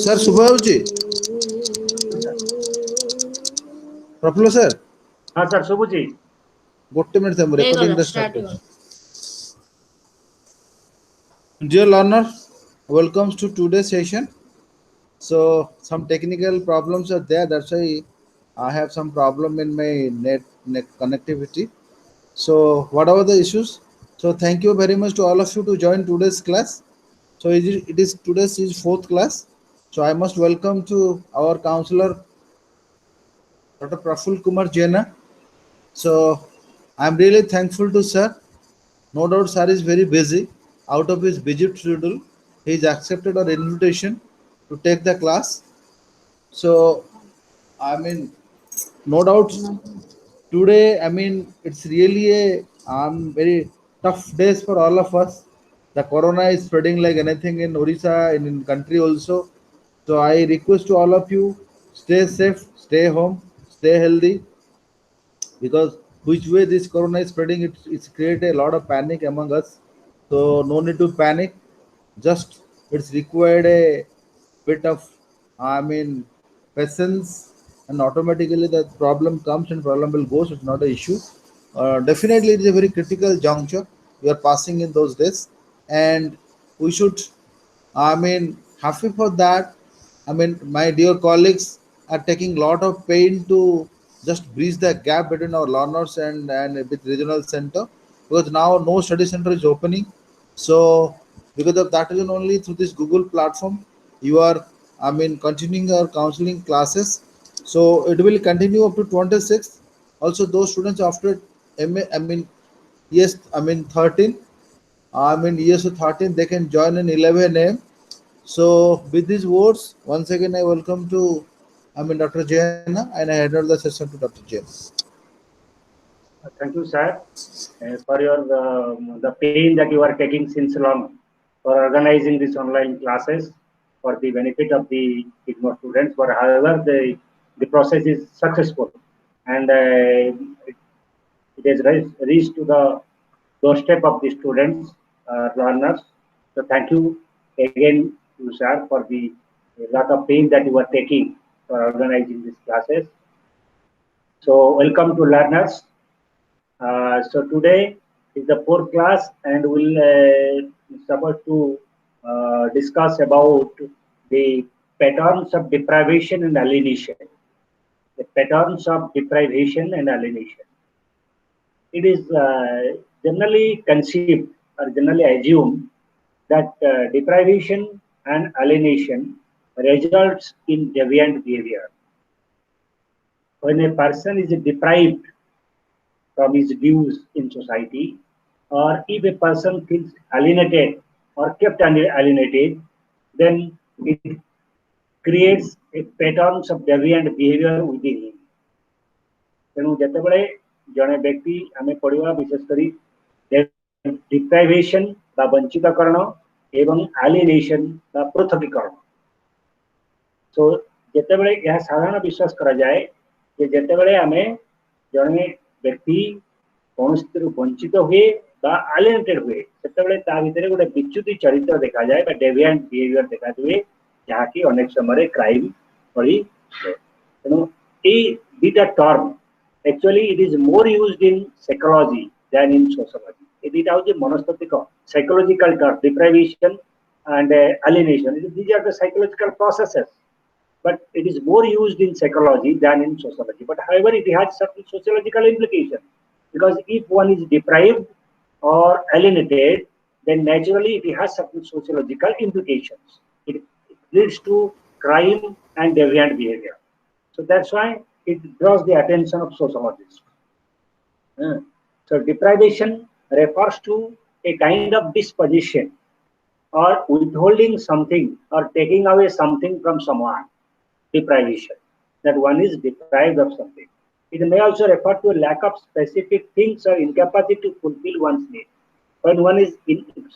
Sir शुभ होची Praful sir हाँ sir शुभुची गोटे मिनट से रिकॉर्डिंग रे स्टार्ट कर Dear learner, welcome to today's session. So some technical problems are there. That's why I have some problem in my net connectivity. So whatever the issues. So thank you very much to all of you to join today's class. So it is today's is fourth class. So I must welcome to our counselor Dr. Praful Kumar Jaina. So I'm really thankful to sir. No doubt sir is very busy. Out of his busy schedule, he has accepted our invitation to take the class. So I mean, no doubt today, I mean, it's really a very tough days for all of us. The corona is spreading like anything in Orissa, in country also. So I request to all of you, stay safe, stay home, stay healthy, because which way this corona is spreading, it's created a lot of panic among us. So no need to panic. Just it's required a bit of, I mean, patience, and automatically the problem comes and problem will go. So it's not an issue. Definitely, it is a very critical juncture we are passing in those days, and we should, I mean, happy for that. I mean, my dear colleagues are taking lot of pain to just bridge the gap between our learners and with regional center, because now no study center is opening. So because of that reason only, through this Google platform, you are, I mean, continuing our counseling classes. So it will continue up to 26th. Also, those students after MA, I mean, yes, I mean 13. I mean, years of 13, they can join in 11 a.m. So, with these words, once again, I welcome to, I mean, Dr. Jaina, and I hand over the session to Dr. Jain. thank you sir for your the pain that you are taking since long for organizing these online classes for the benefit of the IGNOU students. But however, the process is successful, and it has reached to the doorstep of the students, learners. So thank you again, you sir, for the lot of pain that you are taking for organizing these classes. So welcome to learners. So today is the fourth class, and we'll supposed to discuss about the patterns of deprivation and alienation. The patterns of deprivation and alienation. It is generally conceived or generally assumed that deprivation and alienation results in deviant behavior. When a person is deprived from his views in society, or if a person feels alienated or kept alienated, then it creates a patterns of deviant behavior within him. ତେଣୁ ଯେତେବେଳେ ଜଣେ ବ୍ୟକ୍ତି ଆମେ ପଢିବା ବିଶେଷ କରି ଡିପ୍ରାଇଭେସନ ବା ବଞ୍ଚିତକରଣ ଏବଂ ଆଲିଏନେସନ ବା ପୃଥକୀକରଣ। ସୋ ଯେତେବେଳେ ଏହା ସାଧାରଣ ବିଶ୍ୱାସ କରାଯାଏ ଯେ ଯେତେବେଳେ ଆମେ ଜଣେ ବ୍ୟକ୍ତି କୌଣସିଥିରୁ ବଞ୍ଚିତ ହୁଏ ବା ଆଲିଏନେଟେଡ ହୁଏ, ସେତେବେଳେ ତା ଭିତରେ ଗୋଟେ ବିଚ୍ୟୁତି ଚରିତ୍ର ଦେଖାଯାଏ ବା ଡେଭିଆଣ୍ଟ ବିହେଭିୟର ଦେଖାଯାଏ, ଯାହାକି ଅନେକ ସମୟରେ କ୍ରାଇମ ଭଳି ହୁଏ। ତେଣୁ ଏଇ ଦିଟା term actually it is more used in psychology than in sociology. It is monostatic psychological term, deprivation and alienation. These are the psychological processes, but it is more used in psychology than in sociology. But however, it has certain sociological implications, because if one is deprived or alienated, then naturally it has certain sociological implications. It leads to crime and deviant behavior. So that's why it draws the attention of sociologists. So deprivation refers to a kind of disposition or withholding something or taking away something from someone. Deprivation, that one is deprived of something. It may also refer to a lack of specific things or incapacity to fulfill one's need. When one is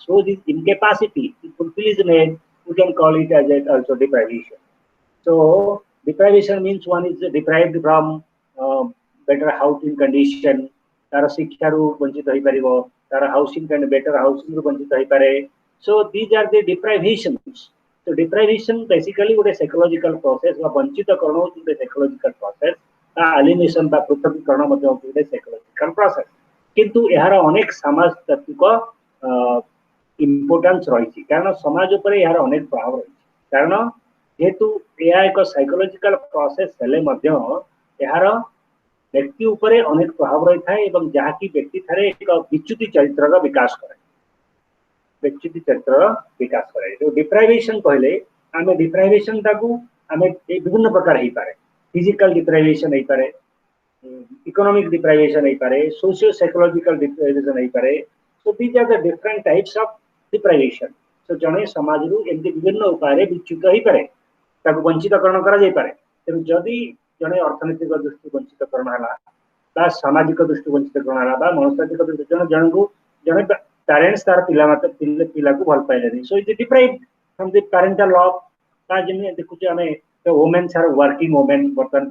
shows his incapacity to fulfill his need, we can call it as also deprivation. So deprivation means one is deprived from better housing condition, तार शिक्षा रु वंचित होई परिबो, तार housing can better housing रु वंचित होई पारे. So these are the deprivations. तो डिप्राइवेशन बेसिकली गोटे साइकोलॉजिकल प्रोसेस वा वंचित करण होते साइकोलॉजिकल प्रोसेस एलिनेशन बा पृथकीकरण मध्ये होते साइकोलॉजिकल प्रोसेस किंतु यार अनेक समाजतात्विक इम्पोर्टेंस रही कारण समाज उपर यार अनेक प्रभाव रही कारण जेहेतु यह एक साइकोलॉजिकल प्रोसेस हेले मध्य यार व्यक्ति उपरे अनेक प्रभाव रही था एवं जहाँकि व्यक्ति थारे एक विच्युति चरित्र विकास करे विच्युति चरित्र विकास करे जो डिप्राइवेशन कहले आमे डिप्राइवेशन ताकू आमे विभिन्न प्रकार ही पारे फिजिकल डिप्राइवेशन ही पारे इकोनॉमिक डिप्राइवेशन ही पारे सोशियो साइकोलॉजिकल डिप्राइवेशन ही पारे so these are the different types of deprivation so जने समाज रु एमती विभिन्न उपाय विच्युत ही पारे ताकू वंचितकरण करा जाय पारे तेणु जदि जने अर्थनैतिक दृष्टि वंचितकरण हला बा सामाजिक दृष्टि वंचितकरण हला बा मनस्तात्विक दृष्टि जन को जने पेरेंट्स तार पिला मत पिला को भल पाइले so it deprived from the parental love ता जने देखु जे हमें the women's are working women वर्तन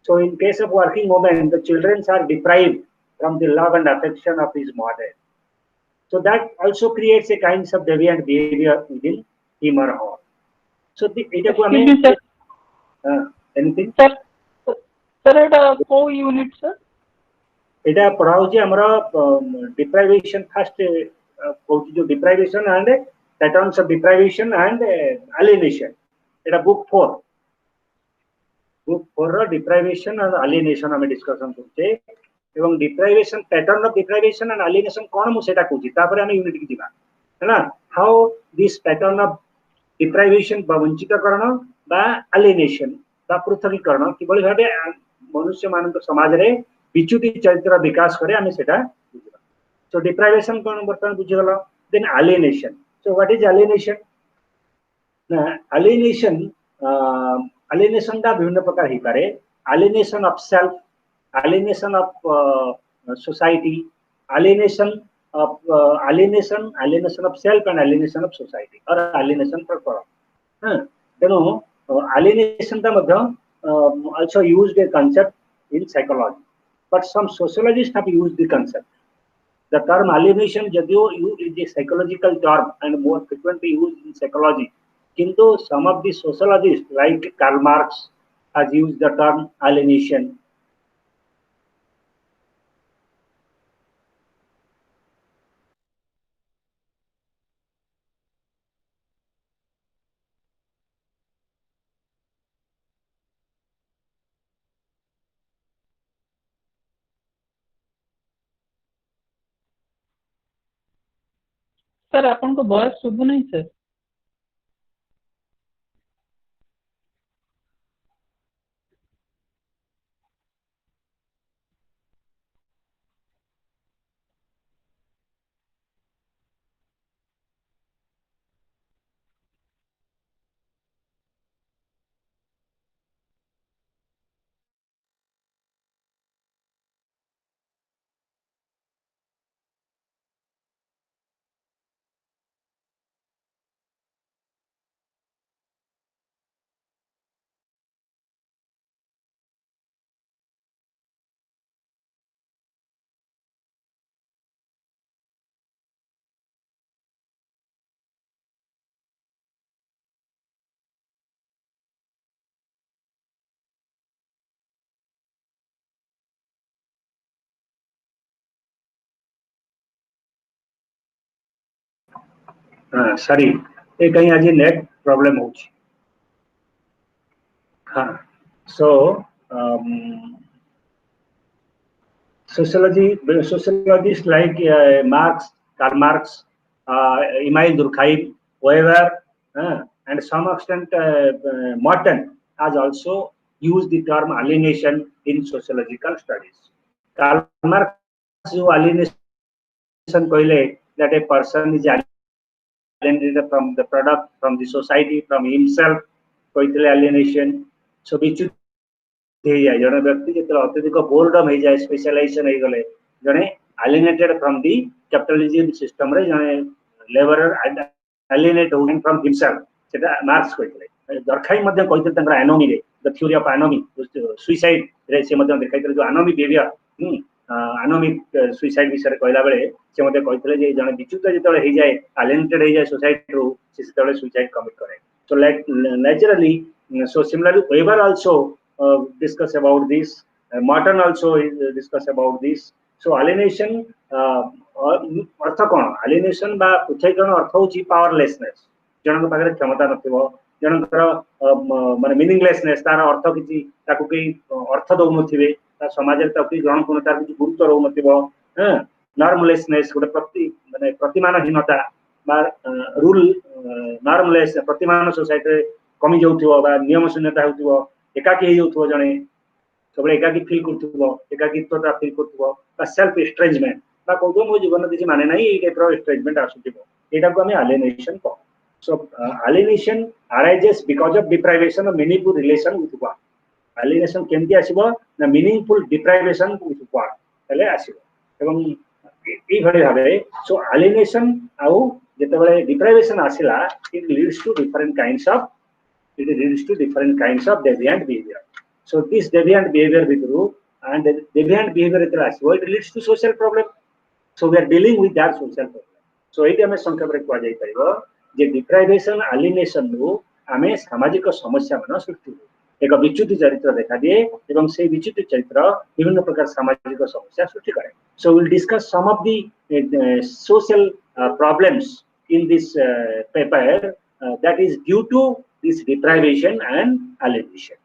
so in case of working women the children are deprived from the love and affection of his mother so that also creates a kinds of deviant behavior within him or her so the eta ko hame anything sir eta ko unit sir एटा पढ़ाऊ जे हमरा deprivation first कहूँ जो deprivation and patterns of deprivation and alienation एटा book 4 रो deprivation and alienation हम discussion करते एवं deprivation pattern of deprivation and alienation कोन मु सेटा कहूँ तापर हम यूनिट की दिबा हैना how this pattern of deprivation बा वंचितकरण बा एलिनेशन बा पृथकीकरण किबळी भाबे मनुष्य मानक समाज रे विच्युति चरित्र विकास करे आमे सेटा बुझिबा सो डिप्राइवेशन कोन बर्तन बुझिगला then alienation so what is alienation ना एलिनेशन एलिनेशन दा विभिन्न प्रकार ही पारे alienation of self alienation of society alienation of self and alienation of society और एलिनेशन फॉर हां तेनो एलिनेशन दा मध्ये also used a concept in psychology but some sociologists have used the concept. The term alienation jadio is a psychological term and more frequently used in psychology. Kintu some of the sociologists like Karl Marx has used the term alienation. Sir आपन को voice सुबु नहीं sir sorry ये कहीं आज net problem हो हाँ सो sociologists like Marx, Karl Marx, Emile Durkheim, Weber, and to some extent Morton has also used the term alienation in sociological studies. Karl Marx जो alienation कहले that a person is alienated from the product, from the society, from himself, कहले alienation. So which जड़े व्यक्ति जो अत्यधिक boredom हो जाए specialisation हो गले जड़े alienated from the capitalism system रे जड़े लेबरर एलिनेट होइंग फ्रॉम हिमसेल्फ सेटा मार्क्स कहले दरखाई मध्ये कहते तंकर एनोमी रे the theory of anomie suicide रे से मध्ये देखाइतर जो एनोमी बिहेवियर आनोमिक सुइसाइड विषय कहला बेले से मते कहथिले जे जने विच्युत जेतले हे जाय एलिएनेटेड हे जाय सोसाइटी रो से सेतले सुइसाइड कमिट करे so like naturally so similarly Weber also discuss about this Martin also discuss about this so alienation earth cone alienation बा पृथकीकरण अर्थ होची पावरलेसनेस जनक पाखरे क्षमता नथिबो जनकर माने मीनिंगलेसनेस तार अर्थ किछि ताकू के अर्थ दउ नथिबे ता समाज रे ताकू ग्रहण कोन तार किछि गुरुत्व रहउ नथिबो ह नॉर्मलेसनेस गोटे प्रति माने प्रतिमानहीनता बा रूल नॉर्मलेस प्रतिमान सोसाइटी रे कमी जाउथिबो बा नियम शून्यता होउथिबो एकाकी हे जाउथिबो जने सबले एकाकी फील करथिबो एकाकीत्वता फील करथिबो बा सेल्फ एस्ट्रेंजमेंट बा कहू मो जीवन किछि माने नाही ए टाइप रो एस्ट्रेंजमेंट आसुथिबो एटा को हमें alienation को so alienation arises because of deprivation of meaningful relation with one alienation केमती आसीबो ना meaningful deprivation with one तले आसीबो एवं ई भले भाबे so alienation आउ जेतेबेले deprivation आसिला it leads to different kinds of deviant behavior so this deviant behavior vitru and deviant behavior itla आसीबो it leads to social problem so we are dealing with that social problem so eighty हमें संक्षेप रे को जाई परिबो जे deprivation alienation नु हमें सामाजिक समस्या मन सृष्टि एक विच्युत चरित्र देखा दिए एवं से विच्युत चरित्र विभिन्न प्रकार सामाजिक समस्या सृष्टि करे so we'll discuss some of the social problems in this paper that is due to this deprivation and alienation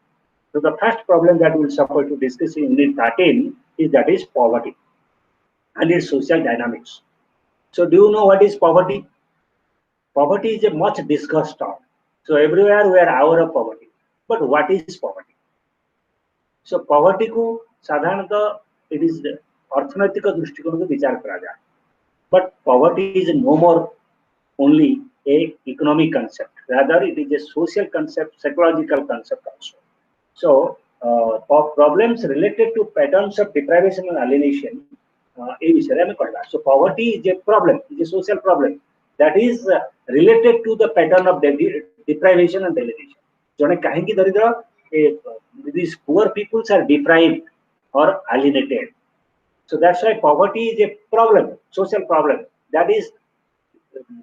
so the first problem that we'll suffer to discuss in unit 13 is that is poverty and its social dynamics so do you know what is poverty poverty is a much discussed term so everywhere we are aware of poverty but what is poverty so poverty को साधारणतः it is अर्थनैतिक दृष्टिकोण से विचार करा जाए but poverty is no more only a economic concept rather it is a social concept psychological concept also so problems related to patterns of deprivation and alienation ए विषय में कहला so poverty is a problem is a social problem that is related to the pattern of deprivation and alienation जने काहे की दरिद्र these poor peoples are deprived or alienated so that's why poverty is a problem social problem that is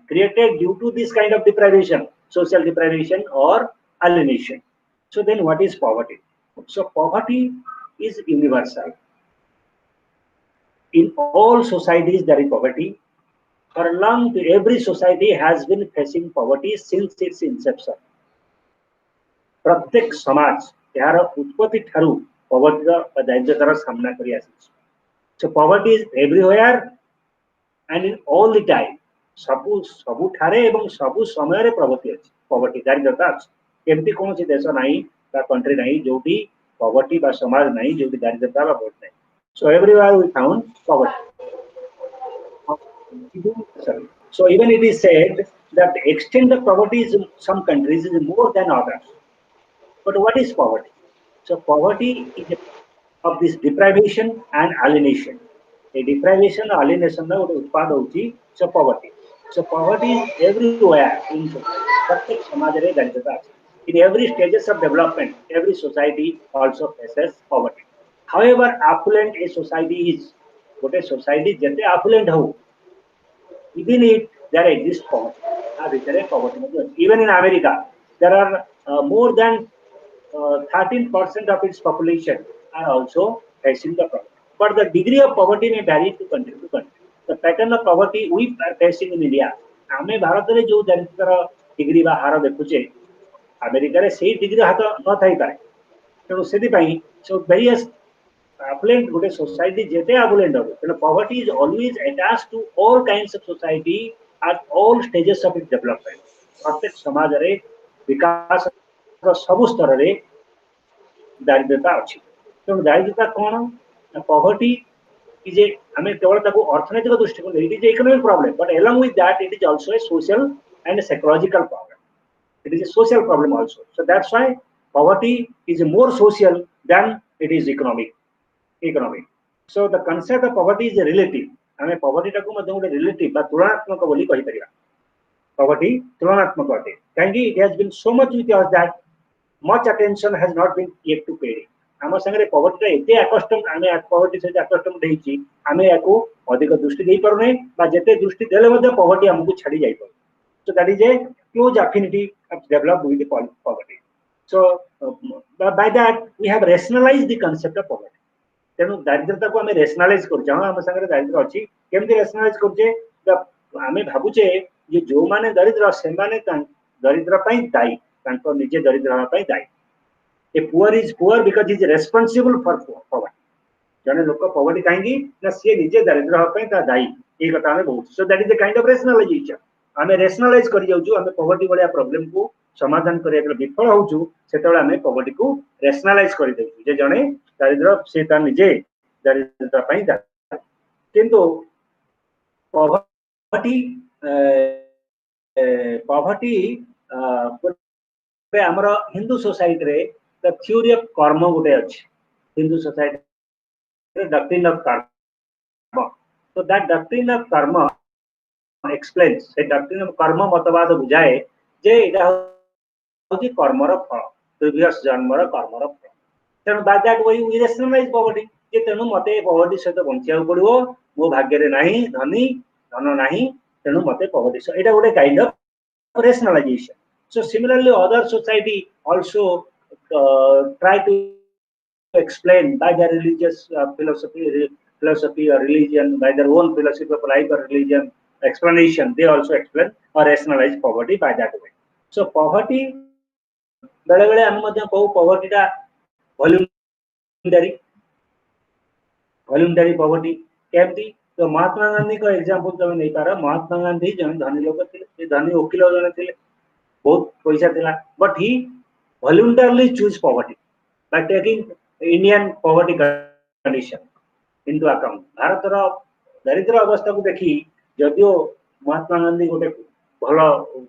created due to this kind of deprivation social deprivation or alienation so then what is poverty so poverty is universal in all societies there is poverty for long every society has been facing poverty since its inception प्रत्येक समाज यार उत्पत्ति ठारू poverty रा दारिद्र्यतार सामना करी आसी so poverty is everywhere and in all the time सबु ठारे एवं सबु समय रे प्रवृत्ति अछि poverty दारिद्र्यता अछि केमती कोन छि देश नाही बा कंट्री नाही जोटी poverty बा समाज नाही जोटी दारिद्र्यता बा बहुत नाही so everywhere we found poverty so even it is said that the extent of poverty is in some countries is more than others but what is poverty so poverty is of this deprivation and alienation a deprivation or alienation na ote utpad hochi so poverty is everywhere in pratyek samaj re daridrata in every stages of development every society also faces poverty however affluent a society is ote society jete affluent ho within it there exists poverty even in America there are more than 13% of its population are also facing the problem but the degree of poverty may vary to country the pattern of poverty we are facing in India आमे भारत रे जो दारिद्र्य degree बा हार देखुचे America रे सेही degree हाथ न थाई पारे तेणु सेति पई सो वेरियस affluent गोटे सोसाइटी जेते affluent हो तेणु poverty is always attached to all kinds of society at all stages of its development प्रत्येक समाज रे विकास सब स्तर रे दारिद्र्यता अछि तेणु दारिद्र्यता कोन poverty is a हमें केवल ताको अर्थनैतिक दृष्टिकोण it is a economic problem but along with that it is also a social and a psychological problem it is a social problem also so that's why poverty is more social than it is economic so the concept of poverty is a relative हमें poverty टाको मध्य गोटे relative बा तुलनात्मक बोली कहि परिया poverty तुलनात्मक अटे काहेकि it has been so much with us that much attention has not been yet to paid आम संगे पवर्टी एते आकस्टम आम पवर्टी सहित आकस्टम होती आम या अधिक दृष्टि दे पारे जिते दृष्टि देले पवर्टी आमको छाड़ी जाए so that is a close affinity developed with the poverty so by that we have rationalized the concept of poverty तेणु दारिद्रता को आम रेसनालाइज कर आम सागर दारिद्र अच्छी केमती रेसनालाइज करछे आम भावुचे जे जो माने दरिद्र से दरिद्र दायी निजे दरिद्र होगा दायी a poor is poor because is responsible for poverty जने लोक पॉवर्टी कहीं ना सी निजे दरिद्र होगा दायी ये कथा आम बहुत so that is the kind of rationalization आम रेशनलाइज कर जाऊँ आम पॉवर्टी भाया प्रॉब्लम को समाधान करने विफल होचु सेतबेले आम पॉवर्टी को रेशनलाइज कर देउछु जे जने दरिद्र से निजे दरिद्रता दायी किंतु पॉवर्टी पॉवर्टी आमर हिंदू सोसाइटी रे द थ्योरी ऑफ कर्म गोटे अच्छे हिंदू सोसाइटी डॉक्ट्रिन ऑफ कर्म तो दैट डॉक्ट्रिन ऑफ कर्म एक्सप्लेन्स से डॉक्ट्रिन ऑफ कर्म मतवाद बुझाए जे एटा होची कर्मर फल प्रीवियस जन्मर कर्मर फल तेणु by that way we rationalise poverty जे तेणु मते पॉवर्टी सहित बंचिया पड़ो मो भाग्य रे नाही धनी धन नाही तेणु मते पॉवर्टी एटा गोटे kind of rationalization so similarly other society also try to explain by their religious philosophy or religion by their own philosophy of life or religion explanation they also explain or rationalize poverty by that way so poverty बेले बेले आम कहू poverty टा वॉल्यूमटरी poverty केमती तो महात्मा गांधी को example तुम नहीं पार महात्मा गांधी जन धनी लोक थे धनी वकील जन थे बहुत पैसा थिला but he voluntarily choose poverty by taking Indian poverty condition into account भारतर दरिद्र अवस्था को देखी जदियो महात्मा गांधी गोटे भल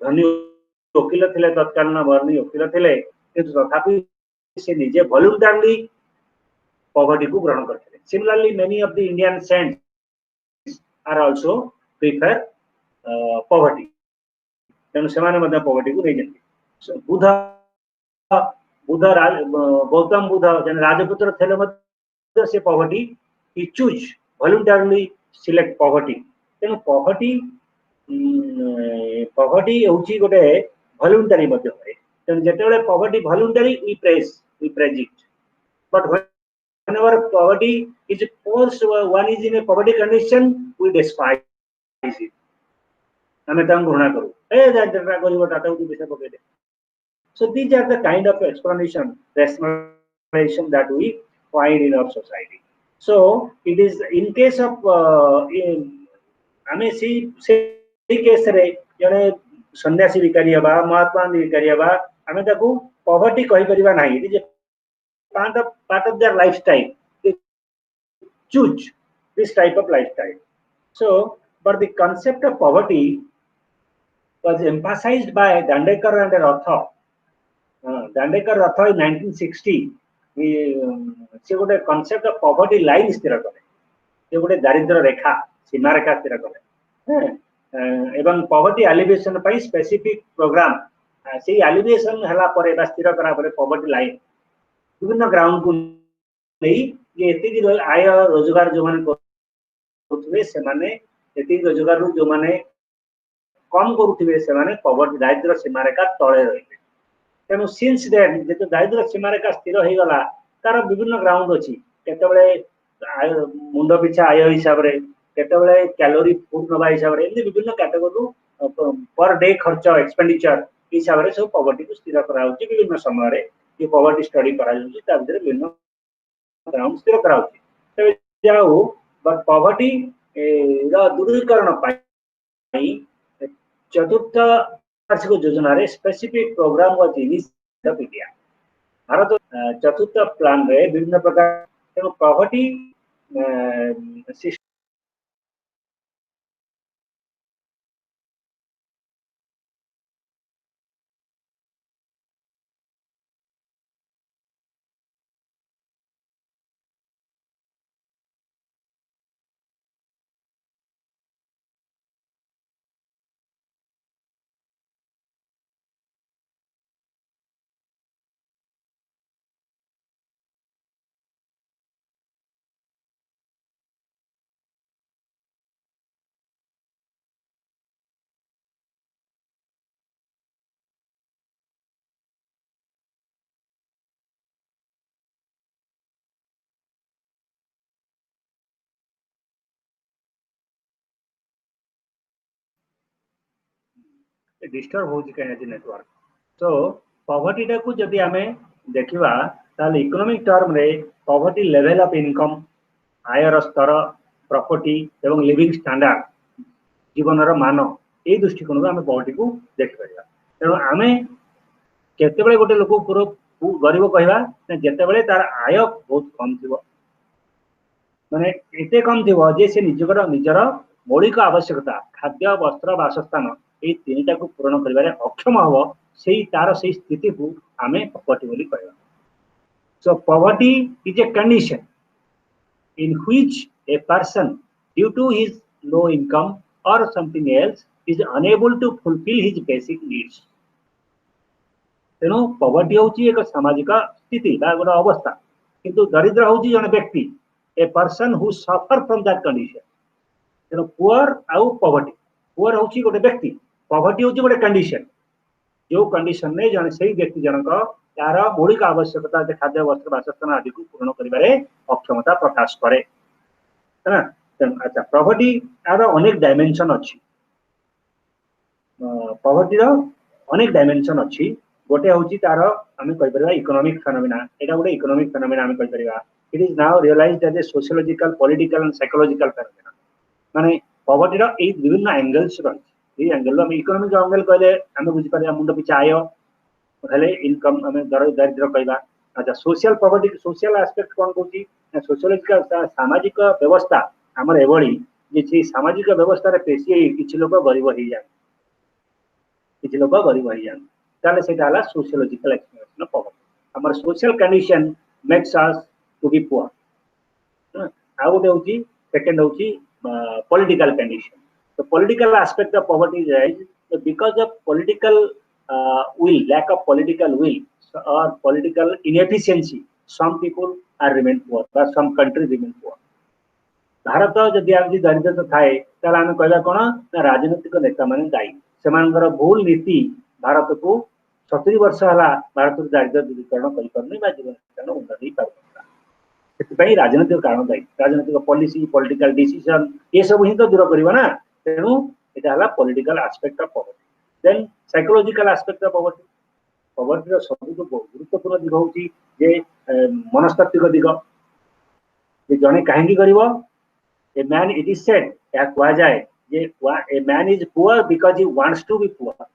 धनी वकील थे तत्कालीन धनी वकील थे तथापि से निजे वॉलंटरली पॉवर्टी को ग्रहण करते similarly many of the Indian saints are also prefer poverty तेणु से पॉवर्टी को नहीं जाती बुध बुध गौतम बुध जन राजपुत्र थे से poverty he choose voluntarily select poverty तेणु पॉवर्टी पॉवर्टी होची गोटे वॉलंटरी मध्य तेणु जेतेबेले poverty voluntary we praise it but whenever poverty is forced one is in a poverty condition we despise it आम घृणा करूँ ए दारिद्रता गरीब टाटा उठी पैसा पकड़ so these are the kind of explanation rationalization that we find in our society so it is in case of आम से case रे जड़े सन्यासी भिकारी हवा महात्मा गांधी भिकारी हवा आम पॉवर्टी कही परिबा नाही it is part of their lifestyle they choose this type of lifestyle so but the concept of poverty was emphasized by Dandekar and Ratha Dandekar Ratha in 1960 से गोटे concept of poverty line स्थिर करे से गोटे दारिद्र रेखा सीमा रेखा स्थिर करे एवं poverty alleviation पाई specific program से alleviation हला परे बा स्थिर करा परे poverty line विभिन्न ग्राउंड को नहीं ये एति आय रोजगार जो माने करथुवे से माने एति रोजगार जो माने कम करुथिबे से माने पॉवर्टी दारिद्र सीमा रेखा तळे रहिबे तेनु सिंस देन जेतो दारिद्र सीमा रेखा स्थिर हो गला तार विभिन्न ग्राउंड अछि केतबेले मुंड पिछा आय हिसाब रे केतबेले कैलोरी फूड नबा हिसाब रे विभिन्न कैटेगरी पर डे खर्च एक्सपेंडिचर हिसाब रे सब पॉवर्टी को स्थिर करा होछि विभिन्न समय रे ये पॉवर्टी स्टडी करा जाउछि ता भीतर विभिन्न ग्राउंड स्थिर करा होछि तबे जाऊ बट पॉवर्टी रा दूरीकरण पाई चतुर्थ वार्षिक योजना रे specific programme was initiated of India Bharat चतुर्थ प्लान रे विभिन्न प्रकार पॉवर्टी डिस्टर्ब हो कहीं नेटवर्क तो पॉवर्टी को जदि आम देखा ताल इकोनॉमिक टर्म रे पॉवर्टी लेवल ऑफ इनकम आयर स्तर प्रॉपर्टी एवं लिविंग स्टैंडर्ड जीवन मान यही दृष्टिकोण को आम पॉवर्टी को देखिपर तेणु आम केते गोटे लोक गरीब कहवा जिते तार आय बहुत कम थी माने एते कम थी जे से निजर मौलिक आवश्यकता खाद्य वस्त्र बासस्थान ये तीन को पूरण कर अक्षम हम से तार से स्थिति को आम पॉवर्टी बोली कहवा so poverty is a condition in which a person due to his low income or something else is unable to fulfill his basic needs तेणु पॉवर्टी हूँ एक सामाजिक स्थिति गोटे अवस्था किंतु दरिद्र हूँ जन व्यक्ति a person who suffer from that condition तेणु पुअर आउ पॉवर्टी पुअर हूँ गोटे व्यक्ति पॉवर्टी हूँ गोटे कंडीशन जो कंडीशन में जन से व्यक्ति जनक यार मौलिक आवश्यकता खाद्य वस्त्र बासस्थान आदि को पूर्ण कर अक्षमता प्रकाश करे है अच्छा पॉवर्टी यार अनेक डायमेंशन अच्छी पॉवर्टी अनेक डायमेंशन अच्छी गोटे हूँ तार आम कहीपर इकोनॉमिक फेनोमेना यहाँ गोटे इकोनॉमिक फेनोमेना आम कहीपर it is now realised as a sociological political and psychological phenomena माने पॉवर्टी रो विभिन्न एंगल्स रही एंगल आम इकोनॉमिक एंगल कहले आम बुझीपर मुंड पिछा आय हेले इनकम आम दारिद्र्य कहवा अच्छा सोशल पॉवर्टी सोशल एस्पेक्ट कौन कौन सोशियोलॉजिकल सामाजिक व्यवस्था आमर एभली जे सामाजिक व्यवस्था पेशी किसी लोग गरीब हो जाए किसी लोग गरीब हो जाए ताले सेटा हला सोशियोलॉजिकल एक्सप्लेनेशन ऑफ पॉवर्टी आमर social condition makes us to be poor आ गोटे होची सेकंड होची पॉलिटिकल कंडीशन तो political aspect of poverty is rise because of political will lack of political will or political inefficiency some people are remain poor or some countries remain poor Bharat जदि आज दरिद्रता थाए ताले आम कहला कोन ना राजनीतिक नेता माने दायी सेमानकर भूल नीति भारत को 70 वर्ष हला भारत दारिद्र्य दूरीकरण करि परनी बा जीवन उन्नति कर राजनीतिक कारण दायी राजनीतिक पॉलिसी पॉलिटिकल डिसीजन ये सब ही तो दूर करबा ना तेणु एटा हला political aspect of poverty then psychological aspect of poverty poverty रो सबुठ गुरुत्वपूर्ण दिग होची जे मनस्तात्विक दिग जे जने काहेकि करिवो a man it is said या कहा जाए जे a man is poor because he wants to be poor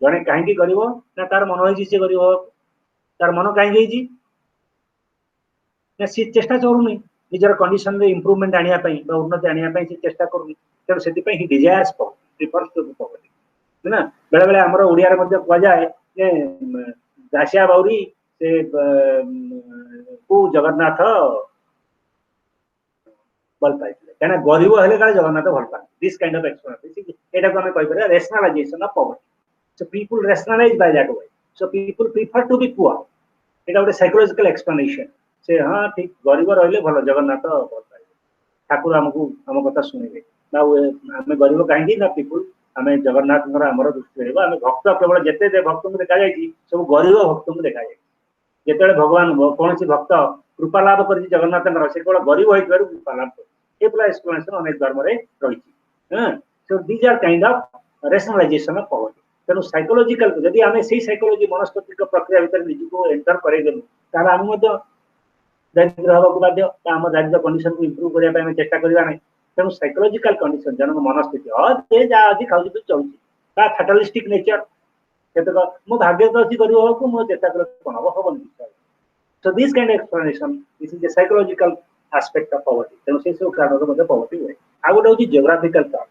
जने काहेकि करिवो ना तार मन होई जे करिवो तार मन काहेकि होई ना से चेष्टा करूनी निजर कंडीशन रे इंप्रूवमेंट आनिया पई बा उन्नति आनिया पई से चेष्टा करूनी तेणु सेति पई he desires prefers to poverty ना बेले बेले हमर ओडिया रे मध्ये कह जाए जे दासिया बाउरी से को जगन्नाथ भल पाइले कहना गरीब हेले का जगन्नाथ भल पाए दिस काइंड ऑफ एक्सप्लेनेशन एटा को हम कहि पर rationalization of poverty so people rationalize by that way so people prefer to be poor एटा गोटे साइकोलॉजिकल एक्सप्लेनेशन से हां ठीक गरीब रहले भल जगन्नाथ भल पाए ठाकुर हमको हम कथा सुनिबे ना हमें गरीब काहेकि ना पीपल आम जगन्नाथ आमर दृष्टि रहा आम भक्त केवल जिते भक्त को देखा जाए सब गरीब भक्त को देखा जाए जिते भगवान कौन भक्त कृपा लाभ कर जगन्नाथ से केवल गरीब हो कृपा लाभ कर एक्सप्लेनेशन अनेक धर्म रही so these are kind of rationalization of poverty तेणु साइकोलॉजिकल जदि आम से साइकोलॉजी मनस्तात्विक प्रक्रिया भितर निजको एंटर करेदेलु तार आम दारिद्र्य हवा को बाध्य आम दारिद्र्य कंडीशन को इंप्रूव करने चेष्टा करवा नहीं तेणु साइकोलॉजिकल कंडीशन जनक मनस्थिति जे जहाँ अधिक खाऊँ चलुची फैटालिस्टिक नेचर केतक मो भाग्य तो अच्छी गरीब हो मो चेष्टा कर कौन हम हम so this kind explanation this is a psychological aspect of poverty तेणु से सब कारण पॉवर्टी हुए आ गोटे हूँ geographical term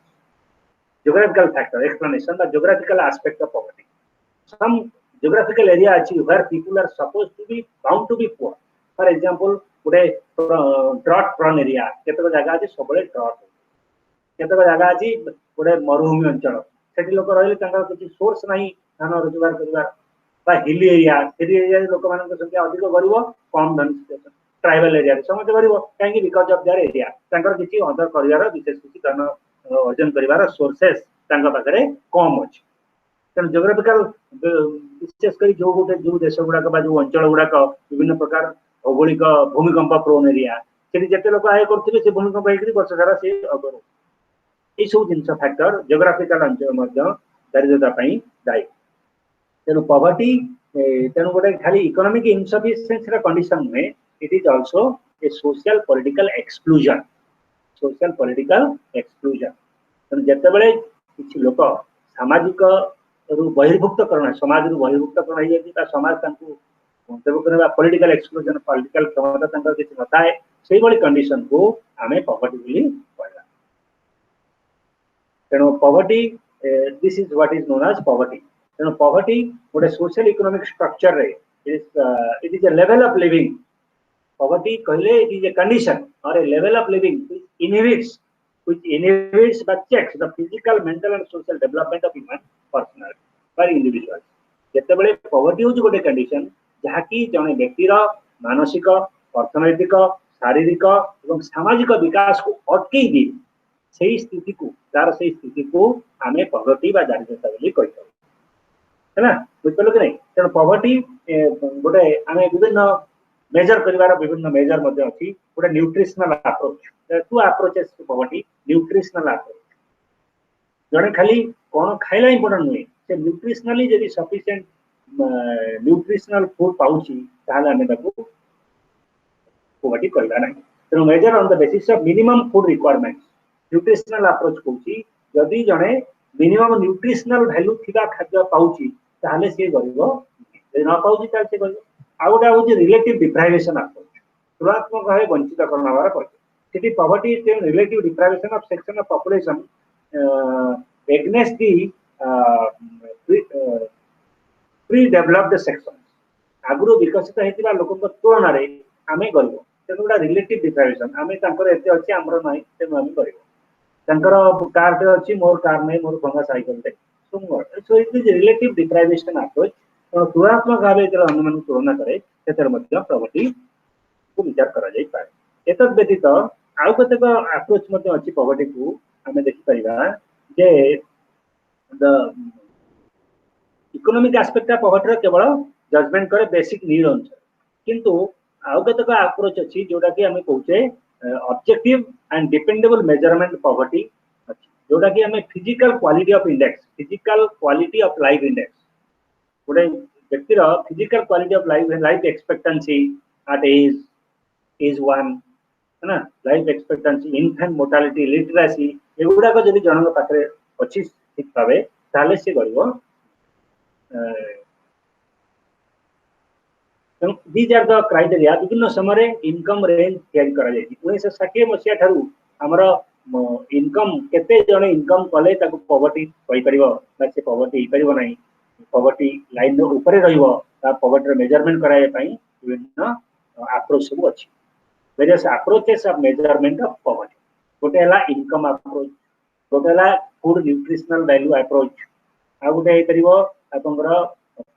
geographical factor explanation the geographical aspect of poverty some geographical area अच्छी where people are suppose to be bound to be poor for example गोटे ड्रॉट प्रोन एरिया केतक जगह अच्छी सब ड्रॉट केतक जगह अच्छी गोटे मरुभूमि अंचल से लोक रही किसी सोर्स ना धान रोजगार कर हिली एरिया लोक मान संख्या अधिक गरीब कम धनी ट्राइबल एरिया समस्त गरीब कहीं बिकज ऑफ देयर एरिया किसी अदर कर विशेष किसी धन अर्जन कर सोर्सेस पाखे कम अच्छे तेणु जियोग्राफिकल विशेषकर जो गोटे जो देश गुड़ाक जो अंचल गुड़ाक विभिन्न प्रकार भौगोलिक भूमिकंप प्रोन एरिया से जिते लोक आय करेंगे से भूमिकंप होकर वर्ष सारा से अगर यू जिन फैक्टर जियोग्राफिकल अंचल दारिद्रता दायी तेणु पॉवर्टी तेणु गोटे खाली इकोनॉमिक इनसफिशिएंसी रा कंडीशन नुहे it is also a social political exclusion तेणु जिते बड़े किसी लोक सामाजिक रु बहिर्भुक्तकरण समाज रु बहिर्भुक्तकरण हो समाज पॉलिटिकल एक्सक्लूजन पॉलिटिकल क्षमता किसी नए से कंडीशन को आम पॉवर्टी बोली कहला तेणु poverty this is what is known as poverty तेणु पॉवर्टी गोटे सोशल इकोनॉमिक स्ट्रक्चर रे it is a level of living poverty कहले इट इज ए कंडीशन और a level of living which inhibits but checks the physical, mental and social development of human personality by individuals. जेते बड़े poverty होज गोटे condition जहा कि जने व्यक्तिर मानसिक अर्थनैतिक शारीरिक एवं सामाजिक विकास को अटकई दी सही स्थिति को तार सही स्थिति को आमे पॉवर्टी बा दारिद्रता बोली कहतो है ना बुझलो कि नहीं तेणु पॉवर्टी गोटे आमे विभिन्न मेजर करिवार विभिन्न मेजर मध्ये अछि गोटे nutritional approach to approaches to poverty nutritional approach जने खाली कोन खाइला इंपोर्टेंट नुहे से न्यूट्रिशनली यदि सफिशिएंट न्यूट्रिशनल फूड पाउची ताले हमें ताको पॉवर्टी कहला नाही तेणु measure on the basis of minimum food requirement nutritional approach कहूची यदि जने मिनिमम न्यूट्रिशनल वैल्यू थिबा खाद्य पाउची ताले से गरीब यदि न पाउची ताले से गरीब आउटा होची रिलेटिव डिप्राइवेशन अप्रोच तुलनात्मक भाव वंचित करनावार पड़े सिटी poverty is relative deprivation of section of population against the pre developed section आगुरु विकसित हेतिबा लोकन तुलना रे आमे गरीब तेनुडा रिलेटिव डिप्राइवेशन आमे तांकर एते अछि हमरो नाही तेनु आमे गरीब तांकर कार ते अछि मोर कार नै मोर भंगा साइकिल ते सो it is relative deprivation approach तुलनात्मक भाव जब अनुमान तुलना करे पॉवर्टी को विचार करा जाई पारे एतद व्यतीत आउ केतेक अप्रोच अच्छी पॉवर्टी को आम देखिपर जे the economic aspect of poverty केवल जजमेंट करे बेसिक नीड अनुसार किंतु आउ केतेक अप्रोच अच्छी जोटा कि आम कहूचे objective and dependable measurement poverty अच्छी जोटा कि आम physical quality of index physical quality of life index गोटे व्यक्तिर physical quality of life expectancy at age 1 है ना life expectancy infant mortality literacy एगुड़ाक जब जन पाखे अच्छी ठीक भाव ताले से गरीब दीज आर द क्राइटेरिया विभिन्न समय इनकम रेंज तैयारी 1960 मसीहा ठारू आमर इनकम केते जन इनकम कले ताको पॉवर्टी कहि परिबो बा से पॉवर्टी ही परिबो नाही पॉवर्टी लाइन ऊपर रहिबो ता पॉवर्टी मेजरमेंट कराय पई विभिन्न अप्रोच सब अछि various approaches of measurement of poverty गोटे हला इनकम अप्रोच गोटे हला फूड न्यूट्रिशनल वैल्यू अप्रोच आ गोटे हे परिबो आपनकर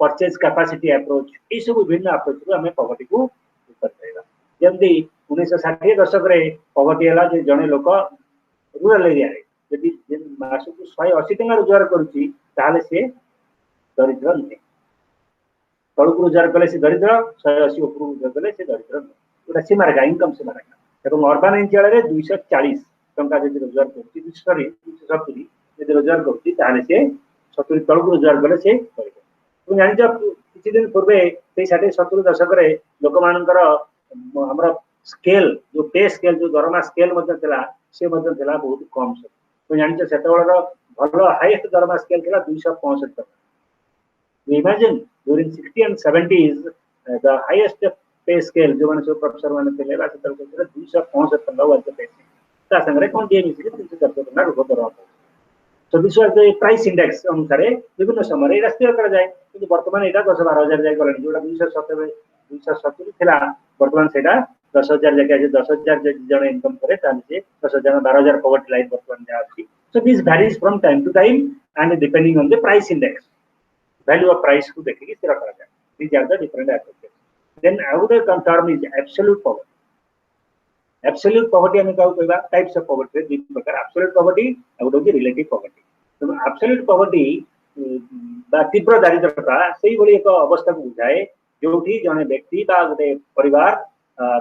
परचेज कैपेसिटी अप्रोच ई सब विभिन्न अप्रोच को हमें पॉवर्टी को ऊपर करेगा जल्दी 1960 दशक रे पॉवर्टी हला जे जने लोक रूरल एरिया रे यदि मासु को 180 टका रोजगार करूची ताले से दरिद्र नहीं तळुक रोजगार कले से दरिद्र 180 ऊपर रोजगार कले से दरिद्र नहीं उटा सीमा रेखा इनकम सीमा रेखा एवं अर्बन अंचल रे 240 टका यदि रोजगार करूची 270 यदि रोजगार करूची ताले से 70 तळुक रोजगार कले से करिबो तुम जानि जब किछि दिन पूर्वे से 60-70 दशक रे लोक मानकर हमर स्केल जो पे स्केल जो दरमा स्केल मध्ये थिला से मध्ये थिला बहुत कम से तो जानि सेतबेला भलो हाईएस्ट दरमा स्केल थिला 265 टका imagine during 60 and 70s the highest पे स्केल जो माने सब प्रोफेसर माने थिले बा सेतबेला 265 टका वाज पे ता संगरे कोन दिए मिसिले 370 टका रुपो दरमा तो this was the price index अनुसार विभिन्न समय राष्ट्रीय करा जाए कि वर्तमान एटा 10-12,000 जाय गले जोटा 270 थिला वर्तमान सेटा 10,000 जाके 10,000 जन इनकम करे ताले 10,000-12,000 पॉवर्टी लाइन वर्तमान जा अछि so this varies from time to time and depending on the price index value of price को देखि स्थिर करा जाए these are the different aspects then another term is absolute poverty absolute poverty हमें कहू कहबा टाइप्स ऑफ पॉवर्टी दि प्रकार absolute poverty और होगी रिलेटिव पॉवर्टी तो एब्सोल्यूट पॉवर्टी बा तीव्र दारिद्रता सेही भली एक अवस्था को बुझाए जोठी जने व्यक्ति बा गोटे परिवार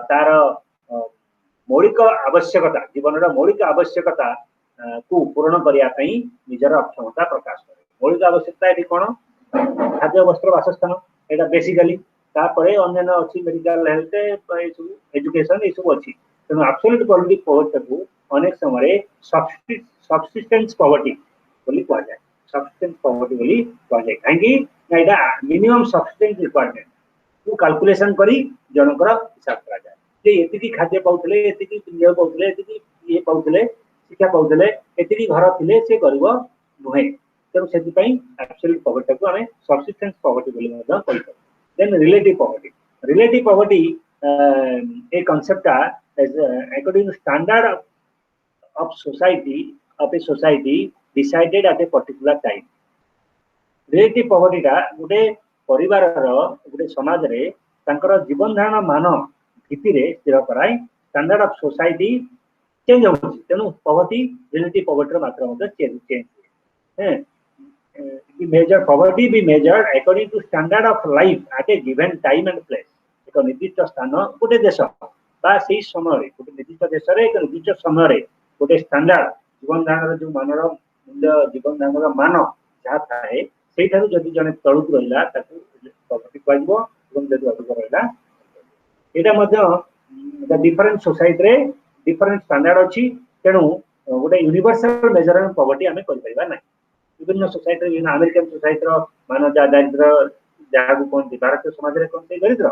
तार मौलिक आवश्यकता जीवन रा मौलिक आवश्यकता को पूर्ण करिया पई निजर अक्षमता प्रकाश करे मौलिक आवश्यकता ये कौन खाद्य वस्त्र बासस्थान एटा बेसिकली तापर अन्य अच्छी मेडिकल हेल्थ एजुकेशन ये सब अच्छी तेणु एब्सोल्यूट पॉवर्टी को अनेक समय सबसिस्टेंस पॉवर्टी बोली कह जाए सबसिस्टेंस पॉवर्टी बोली कह जाए कहीं ना मिनिमम सबसिस्टेंस रिक्वायरमेंट को कैलकुलेशन करी जनकर हिसाब करा जाए जे एतिकी खाद्य पाउतले एतिकी पिंड पाउतले एतिकी ये पाउतले शिक्षा पाउतले एतिकी घर थिले से गरीब नुहे तेणु से एब्सोल्यूट पॉवर्टी को आम सबसिस्टेंस पॉवर्टी बोली मध्य कहि पार then relative poverty a concept according to standard of society of a society decided at a particular time relative poverty टा गोटे परिवार गोटे समाज रे तांकर जीवन धारण मान भित्ति रे स्थिर कराए स्टैंडर्ड ऑफ सोसाइटी चेंज होछि तेनु पॉवर्टी रिलेटिव पॉवर्टी मात्रा मते चेंज है the measure poverty be measured according to standard of life at a given time and place एक निर्दिष्ट स्थान गोटे देश बा सेही समय रे गोटे निर्दिष्ट देश रे एक निर्दिष्ट समय रे गोटे स्टैंडर्ड जीवन धारण जो मानर मूल्य जीवन धारण मान जहाँ थाए से जदि जड़े तलुक रहा पॉवर्टी कह जदि अधिक रहा यहाँ डिफरेंट सोसाइटी रे डिफरेंट स्टैंडर्ड अच्छी तेणु गोटे यूनिवर्सल मेजरमेंट पॉवर्टी आम कर ना विभिन्न सोसाइटी विभिन्न अमेरिकन सोसाइटी मान दारिद्र जहाँ कहते भारतीय समाज में कहते दरिद्र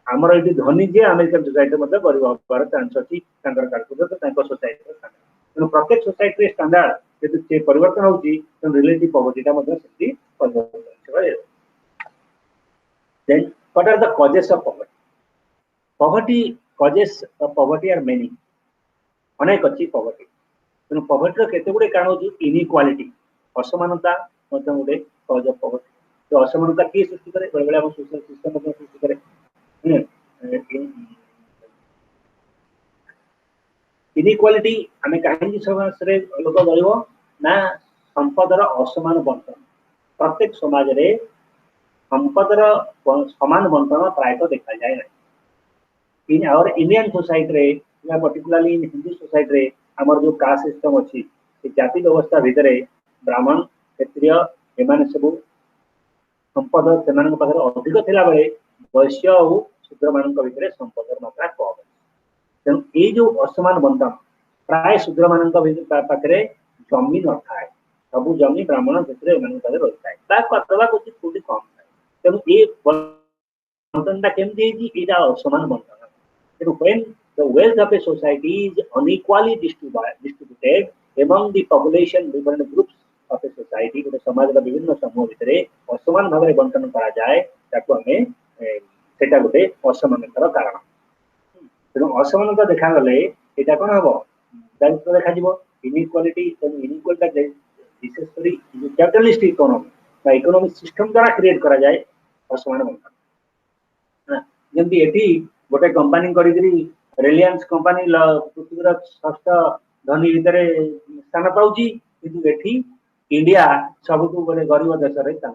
आमर ये धनी जी अमेरिकन सोसाइटी गरीब हबार चांस अच्छी सोसाइटी तेणु प्रत्येक सोसाइटी स्टैंडर्ड जब परिवर्तन होती रिलेटिव पॉवर्टी परिवर्तन then what are the causes of poverty causes of poverty are many अनेक अच्छी पॉवर्टी तेणु पॉवर्टी केते गुडे कारण होची इनइक्वालिटी असमानता गोटे कॉज ऑफ पॉवर्टी तो असमानता किए सृष्टि करे बेले बेले हम सोशल सिस्टम सृष्टि करे इनइक्वालिटी आम कहीं समाज रे लोक गरीब ना संपदर असमान बंटन प्रत्येक समाज रे संपदर समान बंटन प्रायतः देखा जाए ना इन आवर इंडियन सोसाइटी रे या पर्टिकुलरली इन हिंदू सोसाइटी रे हमर जो कास्ट सिस्टम अच्छी जाति व्यवस्था भितर ब्राह्मण क्षत्रिय एमाने सब संपद से अधिक थिला बेले वैश्य और शूद्र मान भितर संपदर मात्रा कम तेणु ये जो असमान बंटन प्राय शूद्र मान पाखे जमी न थाए सब जमी ब्राह्मण क्षेत्र पाखे रही है कम थाए तेणु ये बंटनटा केमती असमान बंटन तेणु when the wealth of a society is unequally distributed among the population different groups of a society गोटे समाज का विभिन्न समूह भितर असमान भाव में बंटन करा जाए ताको हमें सेटा गोटे असमानतार कारण तेणु असमानता देखा गले एटा कोन हबो दारिद्र्य देखा जिवो इनइक्वालिटी इनइक्वालिटी विशेषकर कैपिटलिस्ट इकोनॉमी बा इकोनॉमिक सिस्टम द्वारा क्रिएट करा जाए असमान बंटन जंती एठी गोटे कंपनी करी रिलायंस कंपनी पृथ्वीर षष्ठ धनी भितर स्थान पाउची किंतु एठी इंडिया सबुठु गोटे गरीब देश रे स्थान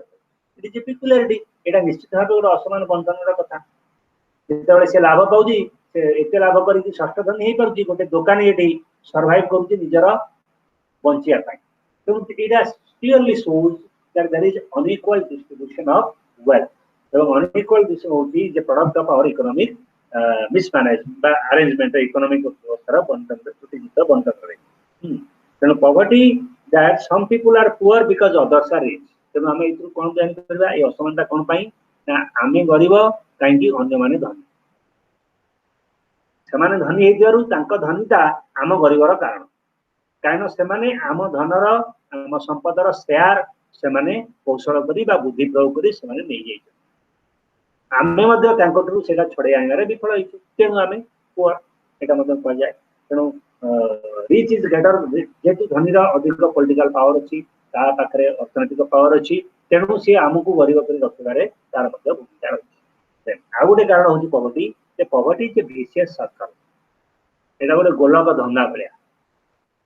इट इज पिकुलरिटी एटा निश्चित भाव गोटे असमान बंटन कथा जेतेबेले से लाभ पाउची से एते लाभ करी षष्ठ धनी हे पाउची गोटे दुकानी एठी सर्वाइव करूची निजर बंचिया पाई तो एटा clearly shows that there is unequal distribution of wealth एवं अनइक्वल डिस्ट्रीब्यूशन होची जे product of our economic mismanagement economic व्यवस्था बंटन त्रुटियुक्त बंटन करे तेणु poverty that some people are poor because others are rich तेणु आम एथुरु कोन जानि करबा ए असमानता कोन पई ना आमे गरीब काहेकि अन्य माने धनी सेमाने धनी हे दियरु तांको धनीता आम गरीबर कारण काहेन सेमाने आम धनर आम संपदर शेयर सेमाने कौशल करी बा बुद्धि प्रयोग करी सेमाने नै जाय आमे मध्य तांकोटरू सेटा छडे आनिबारे विफल होइछु तेणु आमे पुअर एटा मध्य कह जाय तेणु रिच इज ग्रेटर जेतु धनीर अधिक पॉलिटिकल पावर अछि ता पाखरे अर्थनैतिक पावर अछि तेणु से आमको गरीब करी रखिबारे तार मध्य भूमिका अछि आ गोटे कारण होछि पॉवर्टी जे poverty is a vicious circle एटा गोटे गोलक धंदा भलिया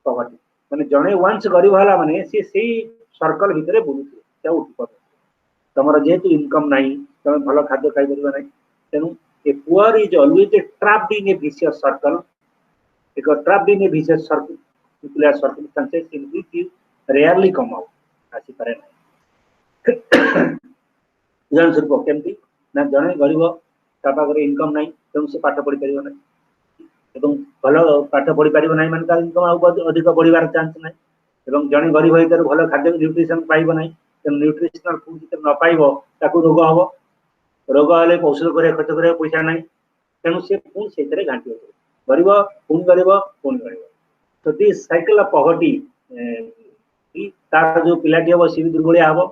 पॉवर्टी माने जणे वंस गरीब होला माने से सेही सर्कल भितरे बुलुथि त्या उठी पड़े तमर जेतु इनकम नाही तमे भलो खाद्य खाइ परिबा नाही तेनु a poor is always trapped in a vicious circle एक trapped in a vicious circle circumstances in which you rarely come out आसी पारे नाही उदाहरण स्वरूप केमती ना जड़े गरीब ता पाखे इनकम ना तेणु से पाठ पढ़ी पार ना भल पाठ पढ़ी पार ना मान तार इनकम अधिक बढ़िबार चांस ना जड़े गरीब होकर भल खाद्य न्यूट्रिशन पाइब ना तेणु न्यूट्रिशनल फूड जो न पाइब ताकू रोग हम रोग हेल्ले औषध कर खर्च कर पैसा ना तेणु से पुणी से घाटी हो गरीब पुणी गरीब तो दिस साइकिल ऑफ पॉवर्टी तार जो पिलाटी हम सी भी दुर्बलिया हम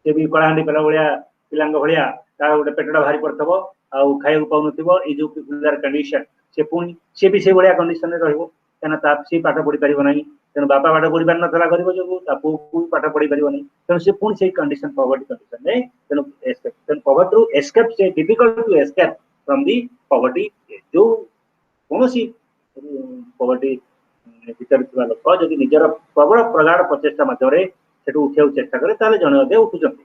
से भी कलाहांडी पेला भाया पिला भाया तार गोटे पेटा भारी पड़थबो आउ खाइबा पाउ नथिबो ए जो पिकुलर कंडीशन से पुणी से भी से भाया कंडीशन रे रहइबो केना ता से पाठ पढ़ी परिबो नाही तेन बापा पाठ पढ़ी पार नथला गरीब जो ता पु पाठ पढ़ी परिबो नाही तेन से पुणी से कंडीशन पॉवर्टी कंडीशन ने तेन पॉवर्टी टू एस्केप से difficult to escape from the poverty जो कोनोसी पॉवर्टी भीतर थिबा लोक जदि निजर प्रबल प्रगाढ़ प्रचेष्टा माध्यम से उठा चेष्टा करे ताले जने अधे उठुचंती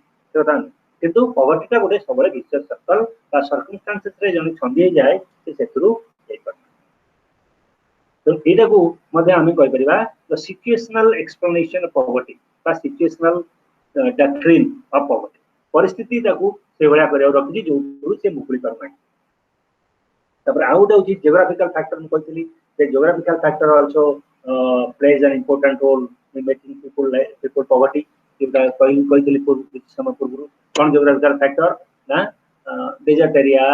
किंतु पॉवर्टी गोटे सब विशेष सर्कल सर्कमस्टांसेस रे जने छंदी जाए सेथुरु तो एटा को मध्ये आमे कहि परिबा the situational explanation of poverty बा सिचुएशनल डॉक्ट्रिन ऑफ पॉवर्टी परिस्थिति ताकू से भलिया करियो रखि जो से मुकुली परमाय तपर आउट होची जियोग्राफिकल फैक्टर म कहतली the geographical factor also plays an important role in making people poverty if the कहतली कुछ समय पूर्व कौन geographical factor ना desert area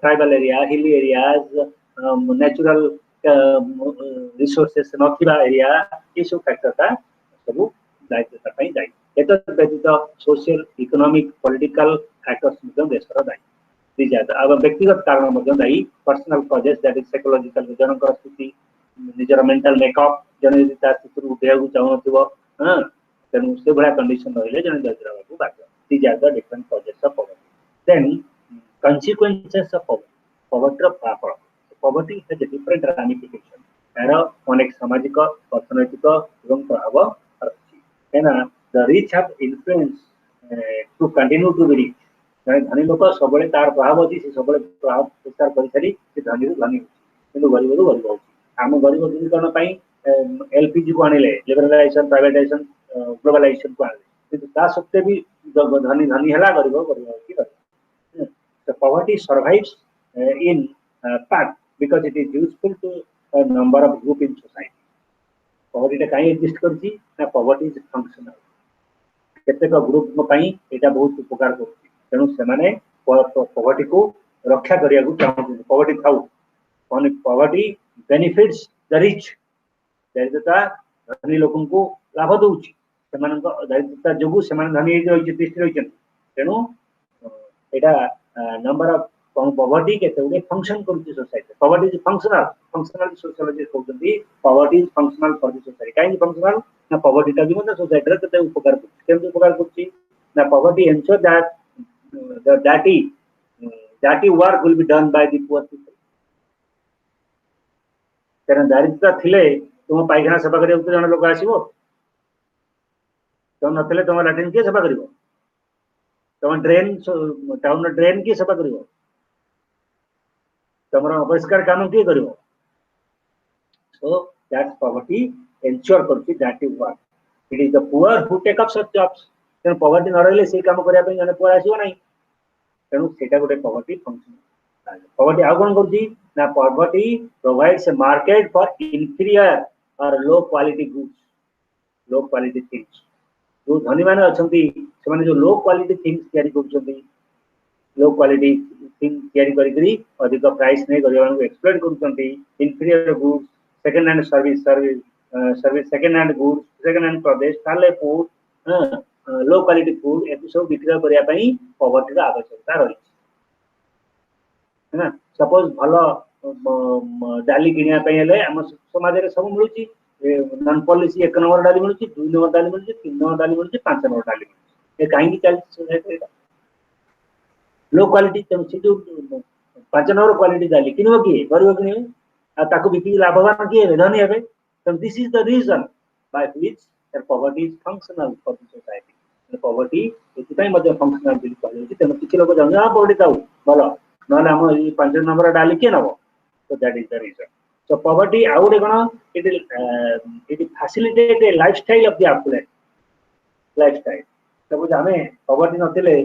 tribal area hilly areas natural resources नथिबा area ये सब फैक्टर का सब दायित्व पई दायी एत व्यतीत सोशल इकोनॉमिक पॉलिटिकल फैक्टर्स में देशर दायी अब व्यक्तिगत कारण दायी personal causes that is psychological जनकर स्थिति निजर मेंटल मेकअप जन यदि स्थिति उठा चाहूब हाँ तेणु से भाया कंडीशन रही जन दरिद्र होगा बाध्य these are the different causes of poverty then consequences of poverty फलाफल poverty has a different ramification यार अनेक सामाजिक अर्थनैतिक प्रभाव रही कहीं the rich have influence to continue to be rich जड़े धनी लोक सब तार प्रभाव अच्छी से सब प्रभाव विस्तार कर सारी धनी धनी हो गरीब रू गरीब हो आम गरीब दूरीकरण एलपीजी को आने लिबरलाइजेशन प्राइवेटाइजेशन ग्लोबलाइजेशन को आने सत्वे भी धनी धनी है गरीब गरीब poverty survives in part because it is useful to number of group in society poverty कहीं एक्जिस्ट करछि ना पॉवर्टी इज फंक्शनल केतेक ग्रुप यहाँ बहुत उपकार कर तेणु से पॉवर्टी को रक्षा करने को चाहते poverty though poverty benefits the rich दरिद्रता धनी लोक को लाभ दूची दरिद्रता जो धनी रही तेणु यहाँ नंबर ऑफ पॉवर्टी के फंक्शन कर society poverty is functional functional sociologist कहते poverty is functional for the society कहीं फंक्शनल ना पॉवर्टी भी सोसाइटी के उपकार कर poverty ensure that the dirty work will be done by the poor people कारण दारिद्रता थिले तुम पायखाना सफा करियो तो जन लोक आसीबो तो नथिले तुम लैट्रिन के सफा करियो तुम ड्रेन टाउन ड्रेन के सफा करियो तुमरा अपरिष्कार काम के करियो so that poverty ensure करछि dirty work it is the poor who take up such jobs तेणु पॉवर्टी न रही से कम करने जन पुआ आसो ना तेणु से गोटे पॉवर्टी फंक्शन पॉवर्टी आउ कौन कर poverty provides a market for inferior और low quality goods low quality things जो धनी मैंने अच्छा जो लो क्वालिटी थिंग्स तैयारी कर लो क्वालिटी थिंग तैयारी करी अधिक प्राइस नहीं गरीब एक्सप्लोइट कर inferior goods second hand service service second hand goods second hand products ताले फूड लो क्वालिटी फूड ए सब विक्रय करने पॉवर्टी आवश्यकता रही है सपोज भल डाली किनापे आम समाज में सब मिलूँ नॉन पॉलिसी 1 नंबर डाली मिलूँ 2 नंबर डाली मिलूँ 3 नंबर डाली मिलूँ 5 नंबर डाली मिलूँ कहीं चलती लो क्वालिटी तेणु से जो 5 नंबर क्वालिटी डाली किनब किए गरीब किनबे बिकी लाभवान किए धनी हे this is the reason by which poverty is functional for the society poverty ये फंक्शनल कहते तेणु किसी लोग जानते हाँ पॉवर्टी था भल ना आम 5 नंबर डाली किए नब तो that is the reason so poverty आउ गोटे कौन it facilitate a lifestyle of the affluent lifestyle suppose आम पवर्टी नथिले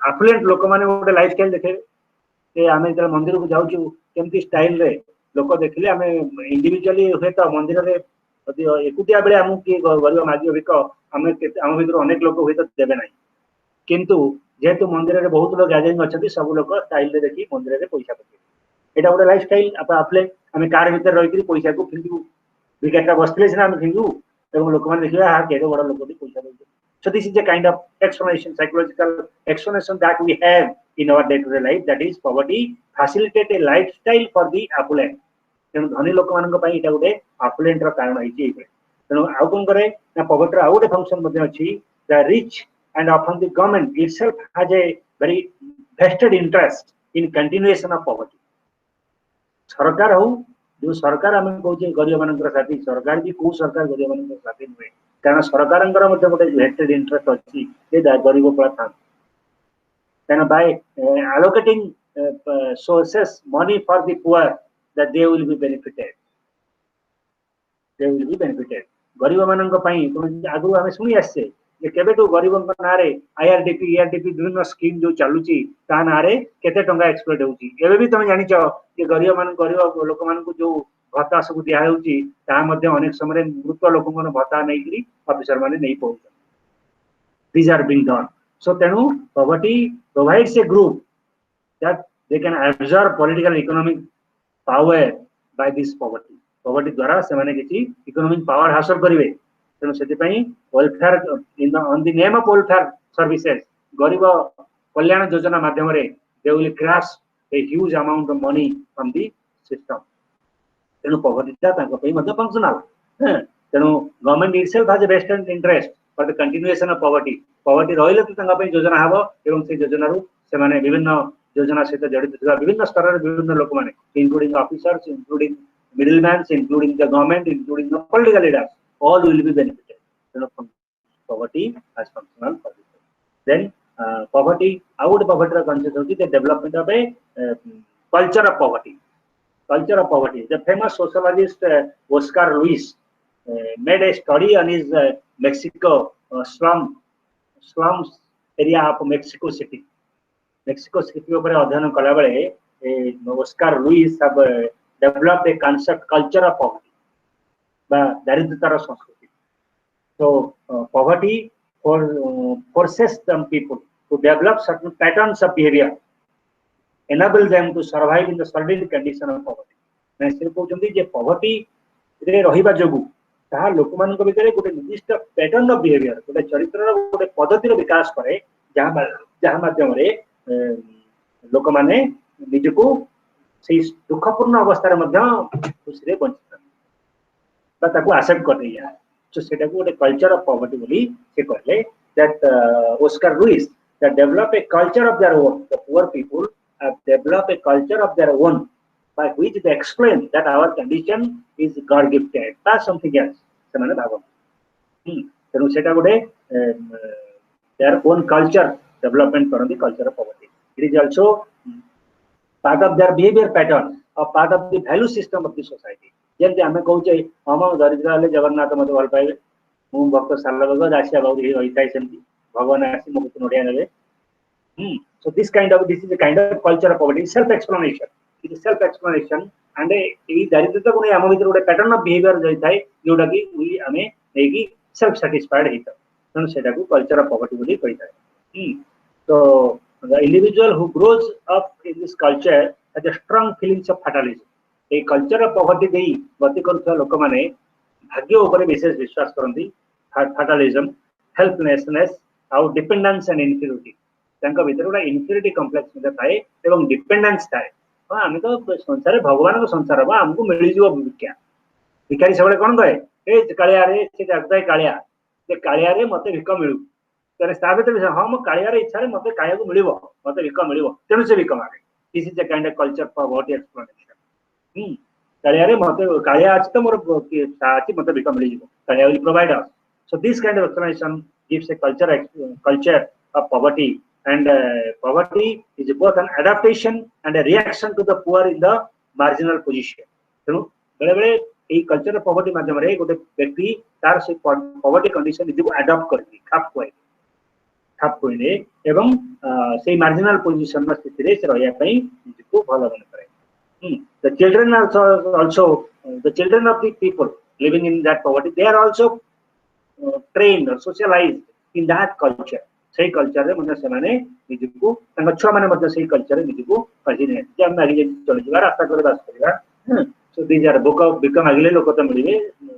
आफुलेंट लोक मैंने गोटे लाइफ स्टाइल देखे आम जो मंदिर को जाऊँ केमती स्टाइल रे लोक देखिले आम इंडिविजुअली हुए तो मंदिर में एकुटिया बेले आमको किए गरीब मागियो भिक आम भर अनेक लोक हुए तो देवे ना किंतु जेहेतु मंदिर में बहुत लोग गैदरिंग अच्छा सब लोग स्टाइल देखिए मंदिर में पैसा पकड़े यहाँ गोटे लाइफ स्टाइल आपले आम कार भर रही पैसा को फिंगू विकेटा बसते सीना आम फिंगू और लोक मैंने देखिए हाँ केड़े बड़ लोक पैसा दे So this is a kind of explanation, psychological explanation that we have in our day-to-day life. That is, poverty facilitate a lifestyle for the affluent. तेणु धनी लोक मान गोटे affluent कारण है तेणु आउ कौन करे ना poverty आउ गोटे फंक्शन अच्छी the rich and often the government itself has a very vested interest in continuation of poverty. सरकार हो जो सरकार आम कहे गरीब मान साथी सरकार भी कौ सरकार गरीब मान साथी नुहे कारण सरकार गोटे वेस्टेड इंटरेस्ट अच्छी गरीब पड़ा था कारण bye allocating sources money for the poor that they will be benefited गरीब मान आगु आम शुणी आसे केबेठू गरीब ना आईआरडीपी ईआरडीपी विभिन्न स्कीम जो चलुची ता ना केते टंका एक्सप्लोइट होउची एबे भी तुम जानिछ कि गरीब लोक मान जो भत्ता सब दिया होउची ता मध्ये अनेक समय मृत लोक मन भत्ता नै करी ऑफिसर माने नै पहुंच these are being done so tenu poverty provides a group that they can absorb political and economic power by this poverty द्वारा से माने किछि इकोनॉमिक पावर हासिल करिवे तेणु से welfare in on the name of welfare services गरीब कल्याण योजना माध्यम they will grass a huge amount of money from the system तेणु पवर्टीटा फंक्शनल तेणु government itself has a vested interest for the continuation of poverty रहिले तो योजना हम एवं से योजना से माने विभिन्न योजना सहित जड़ित विभिन्न स्तर विभिन्न लोक मैंने including officers including middleman including the government including the political leaders all will be benefited poverty as functional services then poverty out poverty concept of the development of a culture of poverty the famous sociologist Oscar Luis made a study on his Mexico slums area of Mexico City ऊपर अध्ययन कला बेले Oscar Luis have developed a concept culture of poverty दारिद्रतार संस्कृति so poverty forces some people to develop certain patterns of behavior enable them to survive in the certain condition of poverty मैं से कहउछंती जे poverty रे रहिबा जोगु ता लोक मान को भीतर गोटे निर्दिष्ट पैटर्न ऑफ बिहेवियर गोटे चरित्र गोटे पद्धतिर विकास करे जहाँ माध्यम रे लोक माने निजको से दुखपूर्ण अवस्था रे मध्य खुशी रे बंचित एक्सेप्ट कर दिया तो सेटा को गोटे कल्चर ऑफ पॉवर्टी बोली से कहले that Oscar Luis that develop a culture of their own the poor people have developed a culture of their own by which they explain that our condition is God gifted or something else से माने भाव तेनु सेटा गोटे their own culture development करंदी culture of poverty it is also part of their behavior pattern or part of the value system of the society जमी आम कहे हम दरिद्र हेल्ले जगन्नाथ मत भल पाइबे मु भक्त सालबग आसिया बहुत रही था सेमती भगवान आसी मो नड़िया ने so this is a kind of culture of poverty self explanation and ए दारिद्रता को आम भीतर गोटे पैटर्न ऑफ बिहेवियर जाई थाए जोटा कि वी आमे नेकी सेल्फ सैटिस्फाइड हेता तेणु सेटा को कल्चर ऑफ पॉवर्टी बोली कहि थाए so the individual who grows up in this culture has a strong feelings of fatalism a culture of poverty देई गति करथवा लोक माने भाग्य ऊपर विशेष विश्वास करंती फाटालिज्म हेल्पलेसनेस आउ डिपेंडेंस एंड इन्फीरियरिटी तांका भीतर गोटा इन्फीरियरिटी कॉम्प्लेक्स में थाए एवं डिपेंडेंस थाए हां आमे तो संसार भगवान को संसार बा हमको मिली जीव भिक्षा भिखारी सबले कोन कहे ए कालिया रे से जगदाई कालिया रे मते भिख मिलु तने साबित भी हां म कालिया रे इच्छा रे मते काया को मिलिबो मते भिख मिलिबो तेनु से भिख मागे this is the kind of culture for what explanation कालिया मत कालिया आज तो मोर साथी मत भिख मिल जीवो कालिया will provide us so this kind of explanation gives a culture of poverty and poverty is both an adaptation and a reaction to the poor in the marginal position तेणु बेले बेले ए कल्चर ऑफ पॉवर्टी माध्यम रे गोटे व्यक्ति तार से poverty condition निज को अडॉप्ट करबी खाप कोइ खाप खोइले एवं से मार्जिनल पोजिशन स्थिति रे रहिया पई निजको भलो बन करे the children also the children of the people living in that poverty, they are also trained or socialized in that culture. Sei culture रे मतलब सेमाने निजको तंग छुआ माने मतलब sei culture रे निजको कहिने जे हम आगे चले जिबा रास्ता करे बास करिबा so these are book of become आगले लोक त मिलिबे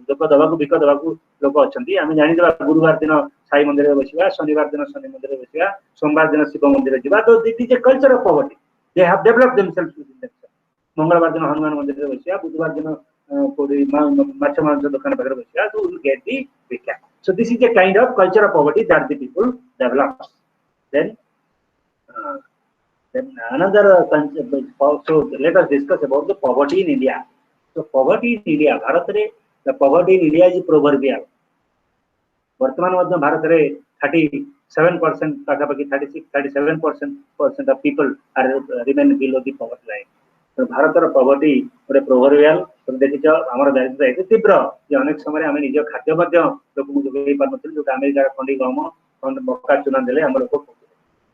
लोक दबाकू बिक दबाकू लोक अछंती आमे जानि देबा गुरुवार दिन साई मंदिर रे बसिबा शनिवार दिन शनि मंदिर रे बसिबा सोमवार दिन शिव मंदिर रे जिबा तो this is a culture of poverty. They have developed themselves within themselves. मंगलवार दिन हनुमान मंदिर रे बसिया बुधवार दिन कोडी माछ मांस दुकान पर बसिया तो will get the recap. So this is a kind of culture of poverty that the people develop. Then another concept. So let us discuss about the poverty in India. So poverty in India, Bharat re, the poverty in India is proverbial. वर्तमान मध्य भारत रे 37% पाखापाखि 36-37% of people are remain below the poverty line. तो भारत रो poverty रे proverbial तो देखिछ हमर दारिद्र्य एते तीव्र जे अनेक समय हम निज खाद्य मध्य लोक को जोगै पारनथिल जो अमेरिका खंडी गम खंड मक्का चुना देले हम लोक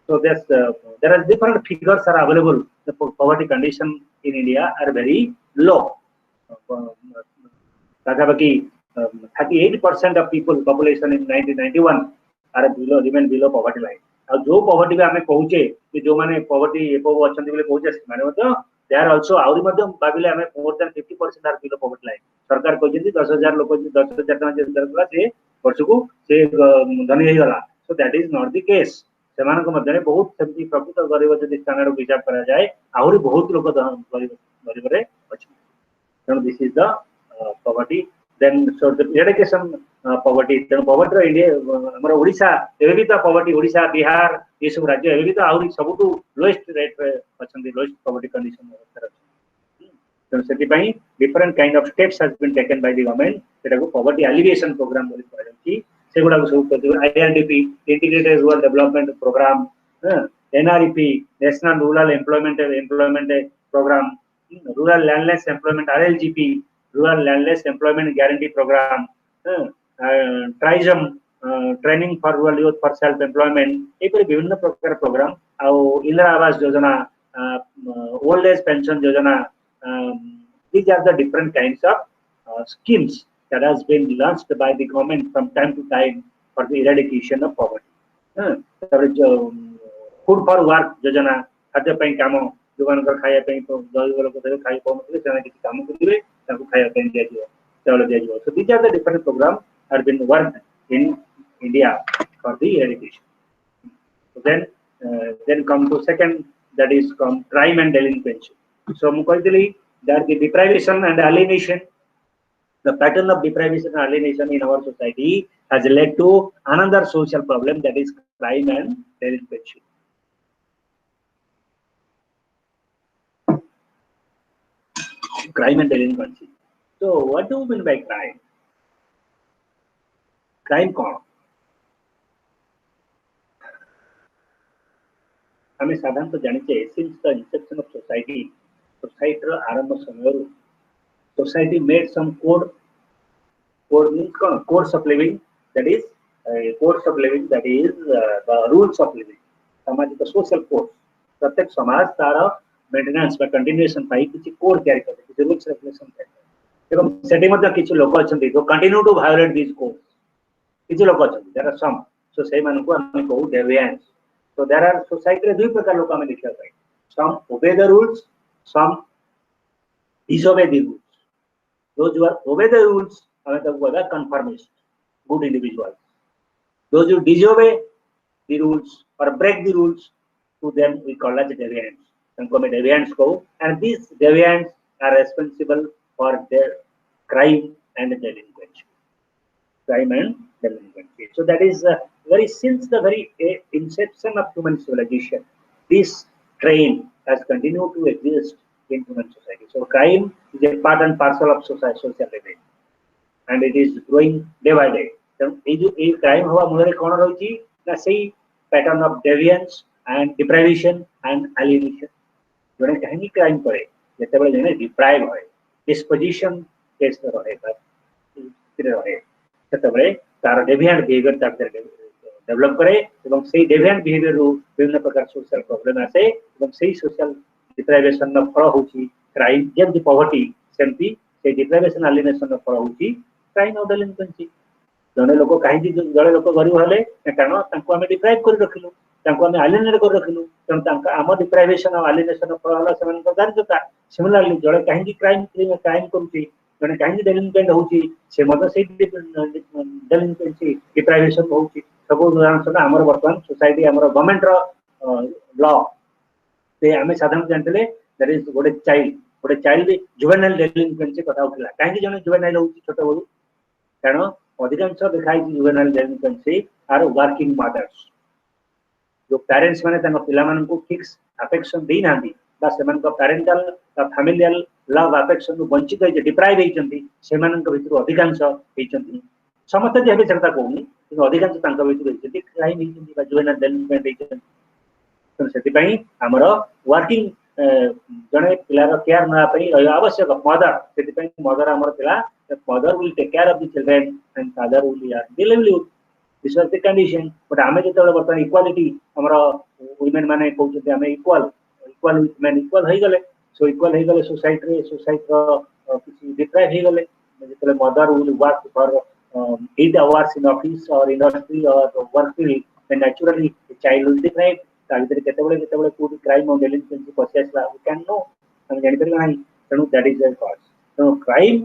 so there are different figures are available. The poverty condition in India are very low. पाखापाखि 38% of people population in 1991 are below remain below poverty line. और जो poverty में हमें पहुँचे कि जो माने poverty एपो अछंती बोले पहुँचे माने मतलब they are also आउरी मध्यम बाबिले हमें more than 50% are below poverty line. सरकार कहते 10,000 लोग 10,000 टका जे दरला से वर्ष को से धनी हे गला. So that is not the case. सेमान को मध्य बहुत सेमती प्रकृत गरीब जदि स्टैंडर्ड को हिसाब करा जाए आउरी बहुत लोग गरीब रे अछि. So this is the poverty. Then so the eradication poverty. Then poverty India हमर ओडिशा एबे भी तो poverty ओडिशा बिहार ये सब राज्य एबे भी तो आउरी सबटू lowest rate रे अछंती lowest poverty condition रे. So सेति पई different kind of steps has been taken by the government. सेटा को poverty alleviation program बोली कहै छी. सेगुडा को सब IRDP integrated rural development program, NREP national rural employment program, rural landless employment RLGP rural landless employment guarantee program, TRISM training for rural youth for self employment एपरि विभिन्न प्रकार programme आउ Indira Awas Yojana old age pension yojana, these are the different kinds of schemes that has been launched by the government from time to time for the eradication of poverty. Food for work yojana खाद्य पई काम जोगन कर खाया पई तो गरीब लोक को खाई पहुंचले सेना किछि काम करिवे ताको खाया पई दिया जिवो चावल दिया जिवो. So these are the different programs have been worked in India for the eradication. So then come to second, that is come crime and delinquency. So mu कहतली that the deprivation and alienation, the pattern of deprivation and alienation in our society has led to another social problem, that is crime and delinquency. Crime and delinquency. So what do you mean by crime? Crime कौन? हमें साधारण तो जानिचे since the inception of society रो आरंभ समयରୁ society made some code means कौन? Codes of living, that is the rules of living. सामाजिक social codes. प्रत्येक समाज तार मेंटेनेंस बा कंटिन्यूएशन पाई किछि कोड तयार करते किछि रूल्स रेगुलेशन करते एवं सेठी मध्ये किछि लोक अछंती जो continue to violate this codes. किछि लोक अछंती देयर आर सम. सो सेही मानको हम कहू डेविएंट्स. So there are society रे दुई प्रकार लोक हमें देखिया पाई. Some obey the rules, some disobey the rules. Those who are obey the rules हमें तब कहबा conformists, good individuals. Those who disobey the rules or break the rules, to them we call as deviants. उनको में deviants कहू, and these deviants are responsible for their crime and delinquency. Crime and delinquency. So that is since the very inception of human civilization, this trend has continued to exist in human society. So crime is a part and parcel of social living, and it is growing day by day. So this crime हवा मूल रे कौन रही ना सही pattern of deviance and deprivation and alienation. जने कहीं crime करे जते बेले जने डिप्राइव होय डिस्पोजिशन केस रहे तते बेले तार डेविएंट बिहेवियर तार डेवलप करे एवं से डेविएंट बिहेवियर रू विभिन्न प्रकार सोशल प्रॉब्लम आसे एवं से सोशल डिप्राइवेशन न फल होची क्राइम जेमति पॉवर्टी सेमति से डिप्राइवेशन एलिनेशन न फल होची क्राइम और डेलिंक्वेंसी जने लोक कहीं जड़े लोक गरीब हेले कारण तांको आमे डिप्राइव कर रखिलु तांको आमे एलिनेट कर रखिलु तन तांका आम डिप्राइवेशन और एलिनेशन फल होला सेमान दारिद्रता सिमिलरली जड़े कहीं क्राइम क्राइम करूची जने कहीं डेलिंक्वेंट होची से मत से डेलिंक्वेंसी डिप्राइवेशन होची सब उदाहरण सदा हमर वर्तमान सोसाइटी हमर गवर्नमेंट रो लॉ से आमे साधारण जानतले दैट इज गोटे चाइल्ड जुवेनाइल डेलिंक्वेंसी कथा उठला कहीं जने जुवेनाइल होची छोट बड़ू कारण अधिकांश देखाई जुवेनाइल डेलिंक्वेंसी आर वर्किंग मदर्स जो पेरेंट्स माने तन पिला मानन को फिक्स अफेक्शन दे नांदी बा सेमान को पेरेंटल फैमिलियल लव अफेक्शन वंचित है डिप्राइव हेचंती सेमान को भितर अधिकांश हेचंती समस्त जे हेबे चर्चा कोनी कि अधिकांश तांका भितर हेचंती क्राइम हेचंती बा जुवेनाइल डेलिंक्वेंट हेचंती तो सेति पई हमर वर्किंग जने पिलार केयर ना पई आवश्यक मदर सेति पई मदर हमर पिला mother will take care of the children and father will live this was the condition but आमे जते बर्तमान इक्वालिटी हमरा वुमेन माने कहउछते आमे इक्वल विथ मेन इक्वल हे गले सो इक्वल हे गले सोसाइटी किसी डिप्राइव हे गले जते mother will work for 8 hours in office or industry or work field then naturally the child will deprive ता भीतर केतेबेले कोडी क्राइम और डेलिंक्वेंसी पसियासला वी कैन नो हम जानि पर नाही तनु that is the cause to crime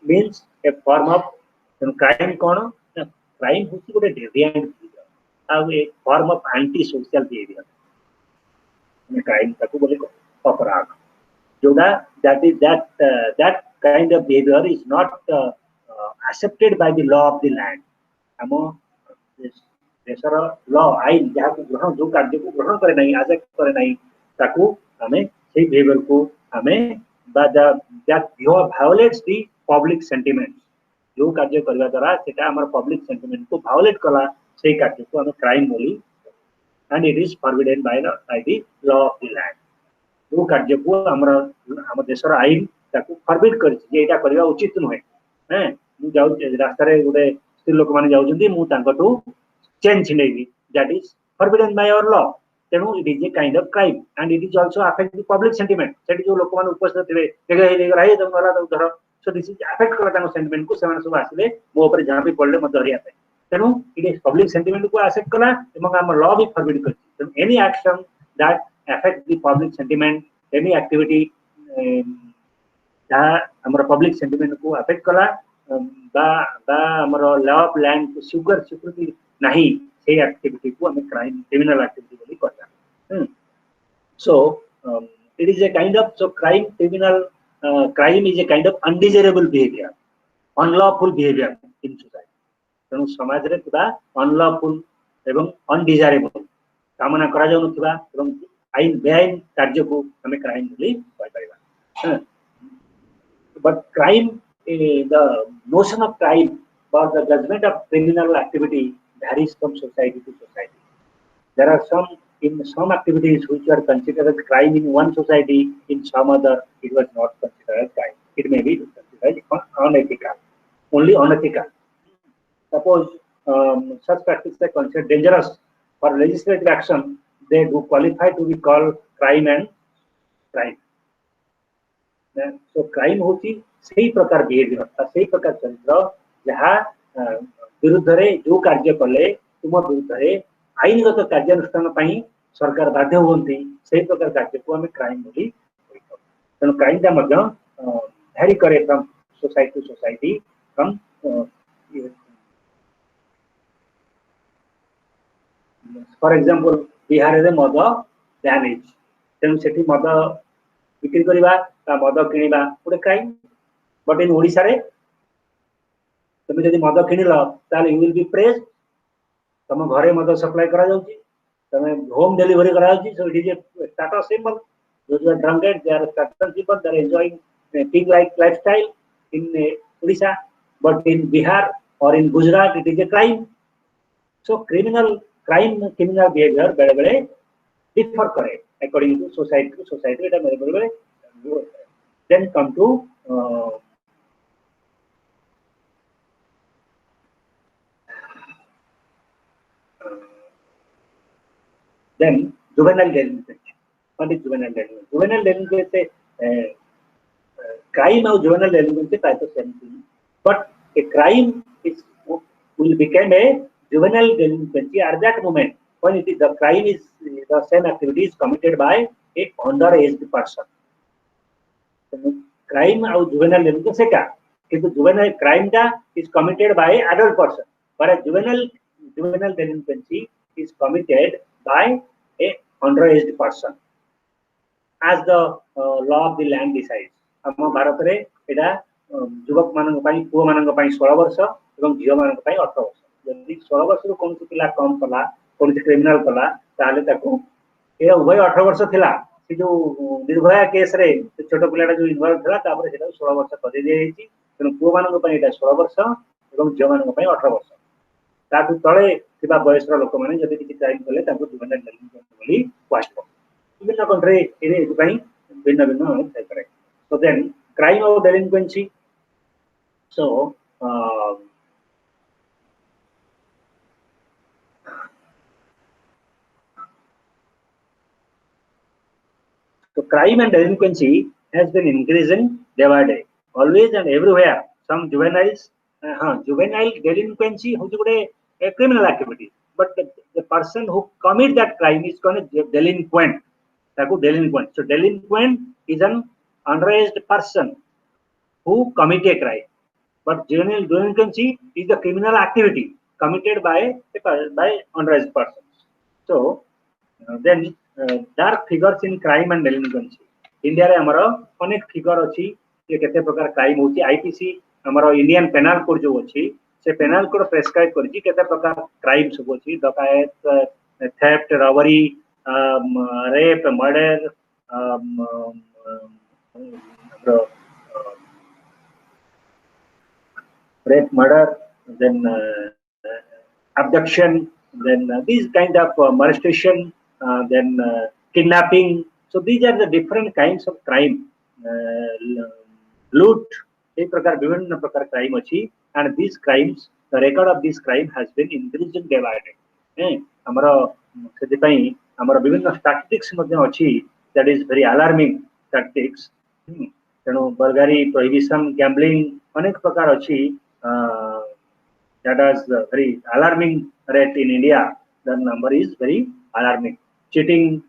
means a form of तनु क्राइम कोन क्राइम होची गोटे डेविएंट बिहेवियर आ a form of anti social behaviour crime ताकू बोले अपराध जोदा that kind of behaviour is not accepted by the law of the land हम देशर लॉ आईन जहाँ को ग्रहण जो कार्य को ग्रहण करे नहीं आजेक्ट करे नहीं ताकू हमें से बिहेवियर को हमें that violates the public sentiment जो कार्य करवा द्वारा सेटा हमर पब्लिक सेंटिमेंट को वायोलेट कला से कार्य को हमें क्राइम बोली and it is forbidden by the law of the land जो कार्य को हमर देशर आईन ताकू फॉरबिड कर जे एटा करबा उचित नहे हैं मु जाउ रास्ता रे गोटे स्त्री लोक माने जाउछंती मु तांकटू चेन छिनेबी that is forbidden by our law तेनु it is a kind of crime and it is also affect the public sentiment सेठी जो लोक माने उपस्थित थिबे देखा हे देखा हे जंगला तो धर सो दिस इज अफेक्ट करता नो सेंटिमेंट को सेमान सब आसिले मो ऊपर जहां भी पड़ले मत हरिया पे तेनु इट इज पब्लिक सेंटिमेंट को अफेक्ट कला एवं हम लॉ भी फॉरबिड करछि तेनु any action that affect the public sentiment any activity जहाँ हमर पब्लिक सेंटिमेंट को अफेक्ट कला बा हमर लॉ ऑफ लैंड को स्वीकृति नहीं से एक्टिविटी को हम क्राइम क्रिमिनल एक्टिविटी बोली कहता सो it is a kind of so crime criminal crime is a kind of undesirable behaviour unlawful behaviour in society तेणु समाज रे पुरा अनलॉफुल एवं अनडिजायरेबल कामना करा जाउ नथिबा एवं आईन बेआईन कार्य को हमें क्राइम बोली कहि परिबा but crime the notion of crime or the judgment of criminal activity varies from society to society. There are some activities which are considered as crime in one society, in some other it was not considered as crime. It may be considered as unethical, only unethical. Suppose such practices are considered dangerous for legislative action, they do qualify to be called crime and crime. So crime होची सही प्रकार behaviour सही प्रकार चरित्र जहाँ विरुद्ध रे जो कार्य कले तुम विरुद्ध रे आईनगत कार्यानुष्ठान पई सरकार बाध्य होती सही प्रकार कार्य को हमें क्राइम बोली तेणु क्राइम टा मध्य भैरी करे from society to society from for example Bihar रे मद बैन है तेणु सेठी मद बिक्री करवा मद किणवा गोटे क्राइम बट इन ओडिशा रे तुम जदि मद किणिल ताले यू विल बी प्रेज तुम घरे मद सप्लाई करा जाउची तुम होम डिलीवरी करा जाउची so it is a status symbol those are drunkard they are status symbol they are enjoying king lifestyle in Odisha but in Bihar और in Gujarat it is a crime so criminal behaviour बेले बेले differ करे according to society it is very then come to Then juvenile delinquency. What is juvenile delinquency? Juvenile delinquency, crime or juvenile delinquency type of same thing, but a crime will become a juvenile delinquency at that moment when the crime is the same activity is committed by a underage person. Crime or juvenile delinquency का, किंतु juvenile crime का is committed by adult person, but a juvenile delinquency is committed by a underage person as the law of the land decides. हम भारत रे एटा युवक मानन पई पुओ मानन पई 16 वर्ष एवं झियो मानन पई 18 वर्ष. यदि 16 वर्ष रो कोन पिला कम कला कोन क्रिमिनल कला ताले ताको ए उभय 18 वर्ष थिला से जो निर्भया केस रे छोट पिलाटा जो इन्वॉल्व थिला तापर सेटा 16 वर्ष कर दे हेची. तनो पुओ मानन पई एटा 16 वर्ष एवं झियो मानन पई 18 वर्ष. ताकु तळे थिबा बयसर लोक माने जदि किछि क्राइम कले ताको जुवेनाइल डेलिंक्वेंट बोली क्वास्ट. विभिन्न कंट्री एरे पई भिन्न भिन्न थाई करे. So then crime or delinquency. So crime and delinquency has been increasing day by day, always and everywhere. Some juveniles, juvenile delinquency who's a criminal activity, but the person who commit that crime is called a delinquent. Delinquent. So delinquent is an underage person who commit a crime, but juvenile delinquency is the criminal activity committed by underage persons. So then dark figures in crime and delinquency. India रे हमरो अनेक figure अछि जे केते प्रकार crime होछि. IPC हमरो Indian panel code जो अछि से पेनल कोड प्रेस्क्राइब करछि केते प्रकार क्राइम सब अछि. डकैत, theft, robbery, rape, murder, rape, murder, then abduction, then these kind of molestation, then kidnapping. So these are the different kinds of crime. Loot, एक प्रकार विभिन्न प्रकार crime अछि, and these crimes, the record of this crime has been increasing day by day. हमरो सेति पई हमरो विभिन्न statistics मध्ये अछि, that is very alarming statistics. तेणु बर्गारी, प्रोहिबिशन, गैम्बलिंग अनेक प्रकार अछि. That is very alarming rate in India. The number is very alarming. Cheating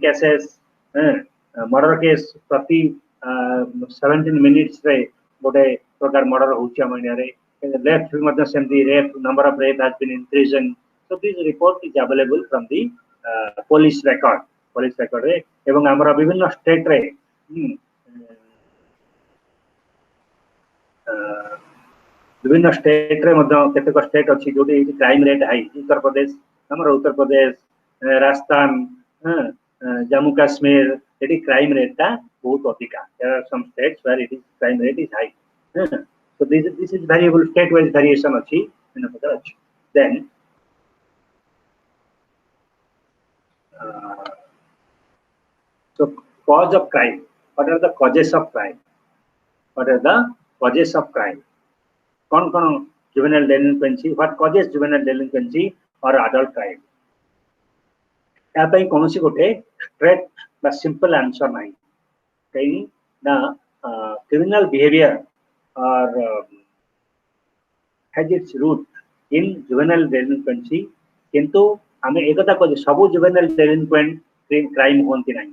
cases, murder case प्रति 17 minutes रे गोटे प्रकार मर्डर होछि हम इंडिया रे. Rape मध्ये सेमती rape, number of rape has been increasing. So this report is available from the police record रे. एवं हमरा विभिन्न स्टेट रे विभिन्न स्टेट रे मध्ये केतेक स्टेट अछि जोटी crime rate high. Uttar Pradesh, हमर उत्तर प्रदेश, राजस्थान, जम्मू कश्मीर, एटी क्राइम रेट ता बहुत अधिका. There are some states where it is crime rate is high. So this is variable, state wise variation अछि इन प्रकार अछि. Then so cause of crime. What are the causes of crime? कौन juvenile delinquency, what causes juvenile delinquency or adult crime? या पई कोनोसी गोटे straight बा simple answer नाही. कहीं ना criminal behavior or has its root in juvenile delinquency. किंतु हमें एकता को सबु juvenile delinquent crime होंती नाही,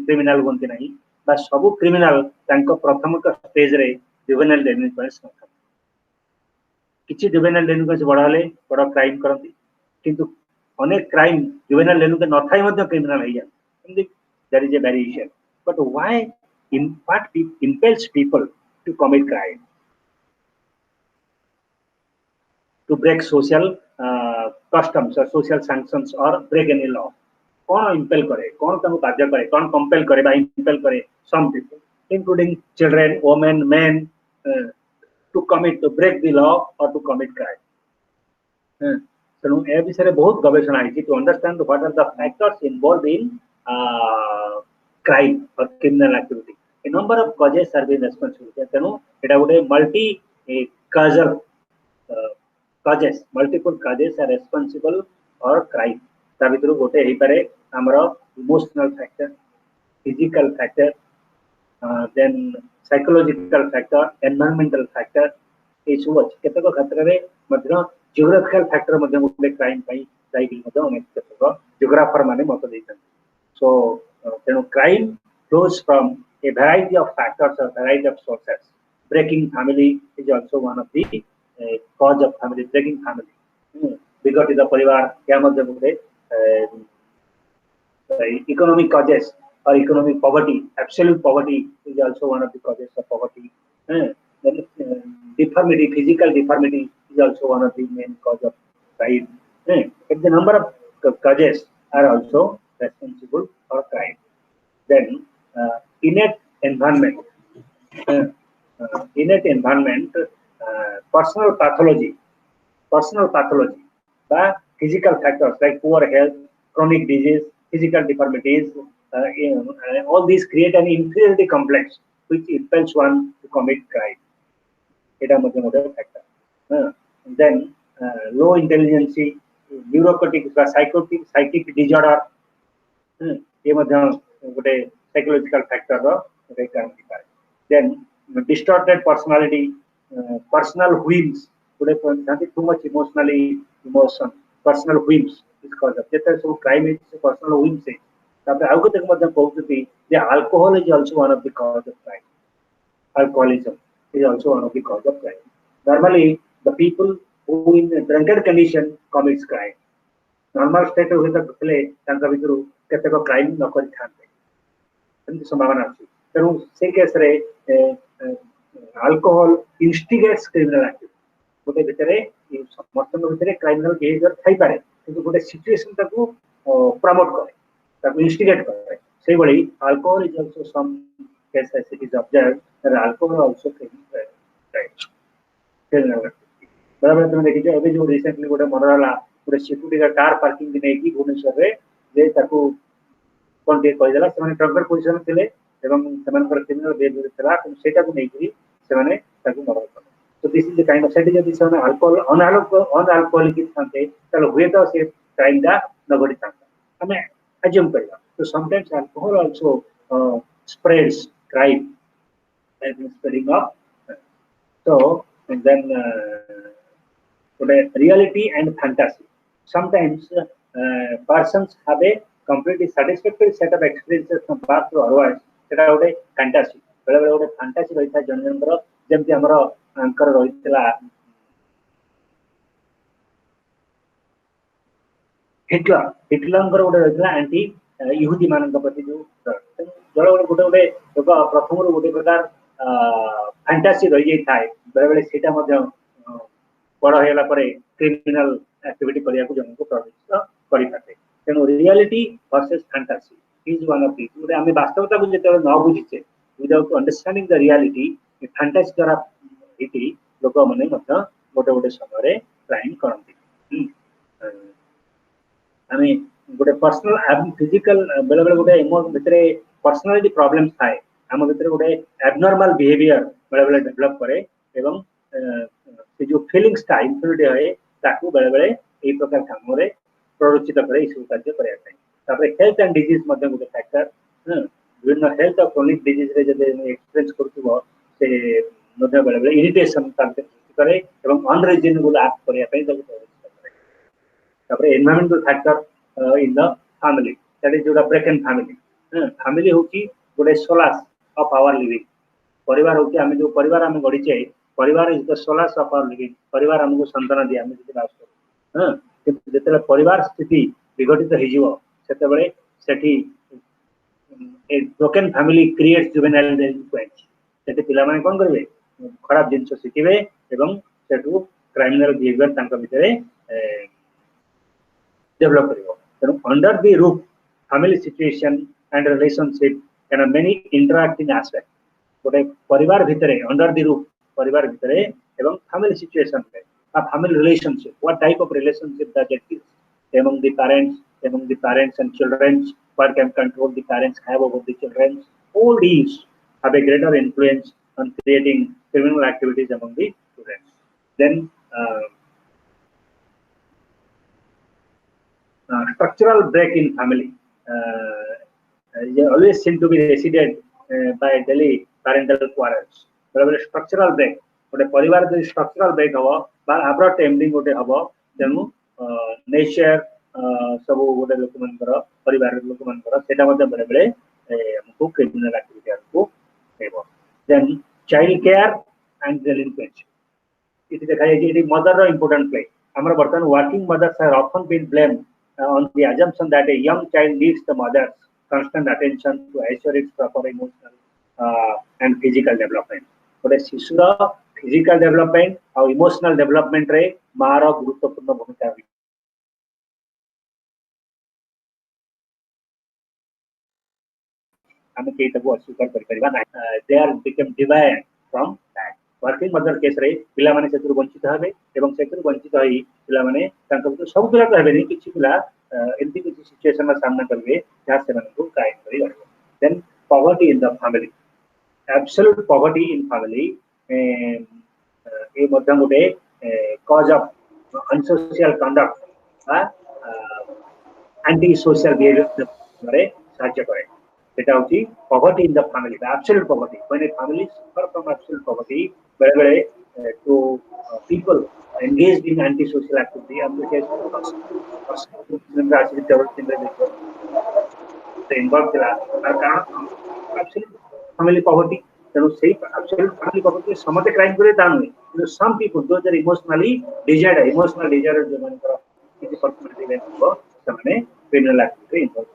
criminal होंती नाही, बा सबु criminal तांको प्रथम स्टेज रे juvenile delinquency नथाय. किछि जुवेनाइल डेलिंक्वेंसी बढ़ाले बड़ क्राइम करंती, किंतु अनेक क्राइम जुवेनाइल डेलिंक्वेंसी नथाय मध्ये क्रिमिनल हो जाय. There is a variation. But why what impels people to commit crime? To break social customs or social sanctions or break any law. कौन impel करे, कौन तमु बाध्य करे, कौन compel करे बा impel करे some people including children, women, men to break the law or to commit crime. So ए विषय बहुत गवेषणा है to understand what are the factors involved in crime or criminal activity. A number of causes are being responsible. तेनु एटा गोटे multiple causes are responsible for crime. ता भितर गोटे हे पारे हमरो emotional factor, physical factor, then psychological factor, environmental factor ए सब अछि केतक क्षेत्र रे मध्य जियोग्राफिकल फैक्टर मध्य गोटे क्राइम पई दायी मध्य अनेक केतक जियोग्राफर माने मत दैछन। सो तेणु crime flows from a variety of factors or variety of sources. Breaking family is also one of the cause of family breaking family. विघटित परिवार या मध्य गोटे economic causes or economic poverty, absolute poverty is also one of the causes of poverty. Then, deformity, physical deformity is also one of the main cause of crime. But the number of causes are also responsible for crime. Then innate environment, personal pathology, the physical factors like poor health, chronic disease, physical deformities, all these create an inferiority complex which impels one to commit crime. It is another factor. Then low intelligence, neurotic, psychic disorder, ये मध्य गोटे psychological factor रो गोटे काम दिपारे। Then distorted personality, personal whims गोटे जानते too much emotionally emotion, personal whims is cause of जेते सब क्राइम इज पर्सनल व्हिम्स है। तापर आउ कते मध्य कहउती जे alcohol is also one of the cause of crime. Alcoholism is also one of the cause of crime. Normally the people who in a drunkard condition commits crime. Normal state हो तक पहले तांका भितरु केतेक क्राइम न करि थांते एमती संभावना अछि। तेणु से केस रे अल्कोहल इंस्टिगेट्स क्रिमिनल एक्टिविटी गोटे भितरे समर्थन भितरे क्रिमिनल बिहेवियर थाई पारे किंतु गोटे सिचुएशन ताकू प्रमोट करे ताकू इंस्टिगेट करे सेही बळी alcohol is also some cases it is observed that alcohol also criminal बराबर तुम देखिए अभी जो रिसेंटली गोटे मनराला गोटे सिक्यूरिटी का कार पार्किंग की नहीं की भुवनेश्वर रे जे ताकू कोन दे कहि देला से ट्रंकर पोजीशन थिले एवं समान पर क्रिमिनल बिहेवियर थिला तो सेटा को नहीं करी से माने ताकू मर्डर कर। तो this is the kind of set जदी से अल्कोहल अनअल्कोहलिक थाते तले हुए तो से क्राइम दा न घटी थाता हमें अज्यूम करबा। तो sometimes alcohol also spreads crime and spreading of so and then reality and fantasy. Sometimes persons have a completely satisfactory set of experiences from past to otherwise सेटा गोटे फैंटासी बेले बेले गोटे फैंटासी रही था जन जनकर जेमती हमर अंकर रहितला हिटलर गोटे रहितला एंटी यहूदी मानक प्रति जो जल गोटे गोटे प्रथम गोटे प्रकार फैंटासी रही जाई थाए बेले बेले सेटा मध्य बड़ होला परे क्रिमिनल एक्टिविटी करिया को जन को प्रवृत्त करि पाते। तेनो reality versus fantasy is one of this गोटे आमे वास्तवता को जेते न बुझिचे without understanding the reality fantasy द्वारा इति लोक माने मध्य गोटे गोटे समय रे क्राइम करंती। आमे गोटे पर्सनल फिजिकल बेले बेले गोटे इमोशन भितरे पर्सनालिटी प्रॉब्लम्स थाए आम भितरे गोटे एबनॉर्मल बिहेवियर बेले बेले डेवलप करे एवं से जो फीलिंग्स था इंफिनिटी है ताकू बेले बेले ए प्रकार काम रे प्ररोचित करे इस कार्य करे थाए। तापर हेल्थ एंड डिजीज मध्ये गोटे फैक्टर विभिन्न हेल्थ और क्रोनिक डिजीज रे जदे एक्सपीरियंस करथुबो से मध्ये बेले बेले इरिटेशन ताके करे एवं अनरीजनेबल एक्ट करे पई ताकू प्ररोचित करे। तापर environmental factor in the family that is जोडा ब्रेकन फैमिली फैमिली होची गोटे सोलास ऑफ आवर लिविंग परिवार होची आमे जो परिवार आमे गडिचे परिवार is the solace of our living परिवार हमको संतान दिया आमे जति बास करू किंतु जेतले परिवार स्थिति विघटित हो जिवो सेते बेले सेठी a broken family creates juvenile delinquency सेते पिला माने कोन करबे खराब जिंस सिखिबे एवं सेटू क्रिमिनल बिहेवियर तांका भितरे डेवलप करिवो। तेनु under the roof family situation and relationship can have many interacting aspect गोटे परिवार भितरे अंडर द रूफ परिवार भितरे एवं फैमिली सिचुएशन पे a family relationship what type of relationship that exists among the parents and children what can control the parents have over the children all these have a greater influence on creating criminal activities among the students. Then structural break in family. They always seem to be resident by daily parental quarrels. बेले structural break गोटे परिवार जो structural break हवा बा abrupt ending गोटे हवा तेनु nature सब गोटे लोक मनकर परिवार लोक मनकर सेटा मध्ये बेले बेले हमको criminal activity को हेबो. Then child care and delinquency. It is a mother important play. Our working mothers have often been blamed on the assumption that a young child needs the mother's constant attention to ensure its proper emotional and physical development. But a shishura physical development or emotional development रे मारा गुरुत्वपूर्ण भूमिका है. हम कई तक अस्वीकार कर परिवार नहीं. They are become divided from that. Working mother case रे पिला माने सेतुर वंचित हेबे एवं सेतुर वंचित होई पिला माने तांको तो सब पिला तो हेबे नहीं किछि पिला एंती किछि सिचुएशन में सामना करबे या से माने को क्राइम करी रहबो. Then poverty in the family, absolute poverty in family ए मध्यम गोटे cause of unsocial conduct anti social behaviour रे साहाय्य करे. It is poverty in the family, the absolute poverty. When a family suffers from absolute poverty, to people engaged in antisocial activity, involved absolute family poverty. So, absolute family poverty is some crime करे दान में. Some people, those are emotional desire, जो मन करो किसी personal event को समझने criminal activity involved.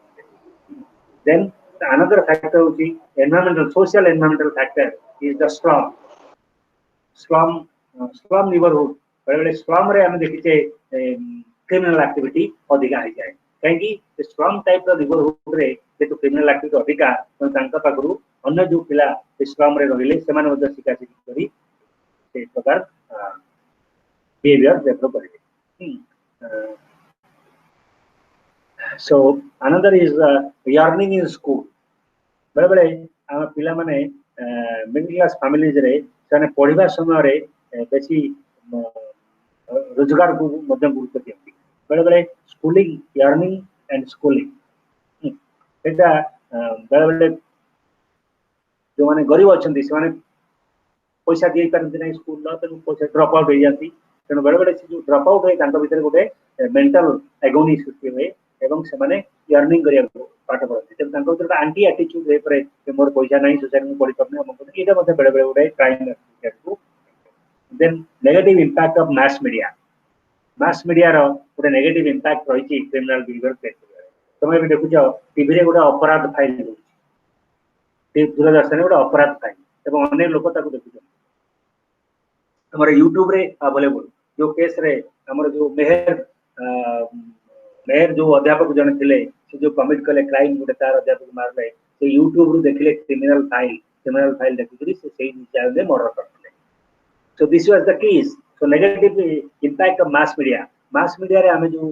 Then another factor is environmental, social environmental factor is the slum neighborhood. Where slum रे हमें देखिए criminal activity अधिक आ जाए. कहीं कि slum type का neighborhood रे ये तो criminal activity अधिक आ तो तांका पागुरु अन्य जो पिला slum रे रोहिले सेमान वजह शिकार करी एक प्रकार behavior develop करेंगे. So another is yearning in school. बेले आम पिला माने मिडिल क्लास फैमिलीज रे सेने पढ़िबा समय रे बेसी रोजगार को मध्य गुरुत्व दियंती. बेले स्कूलिंग लर्निंग एंड स्कूलिंग एटा बेले जो माने गरीब अछंती से माने पैसा दे परंती नै स्कूल ला त पैसा ड्रॉप आउट हो जाती. तेनो बेले से जो ड्रॉप आउट है तांका भीतर गोटे मेंटल एगोनी सृष्टि हुए एवं से माने लर्निंग करिया पाठ पढ़ते. जब तांको तो एंटी एटीट्यूड रे परे मोर पैसा नहीं सोसाइटी में पढ़ी करने हम को एटा मते बेले बेले गोटे क्राइम को. Then negative impact of mass media रो गोटे नेगेटिव इंपैक्ट रही छी क्रिमिनल बिहेवियर पे. तमे भी देखु जाओ टीवी रे गोटे अपराध फाइल होची ते दूरदर्शन रे गोटे अपराध फाइल एवं अनेक लोक ताको देखु छन. हमर YouTube रे अवेलेबल जो केस रे हमर जो मेहर जो अध्यापक जन थिले से जो कमिट कले क्राइम गोटे तार अध्यापक मारले से YouTube रु देखले क्रिमिनल फाइल देखि से सही विचार में मर्डर करले. So this was the case. So negative impact of mass media रे हमें जो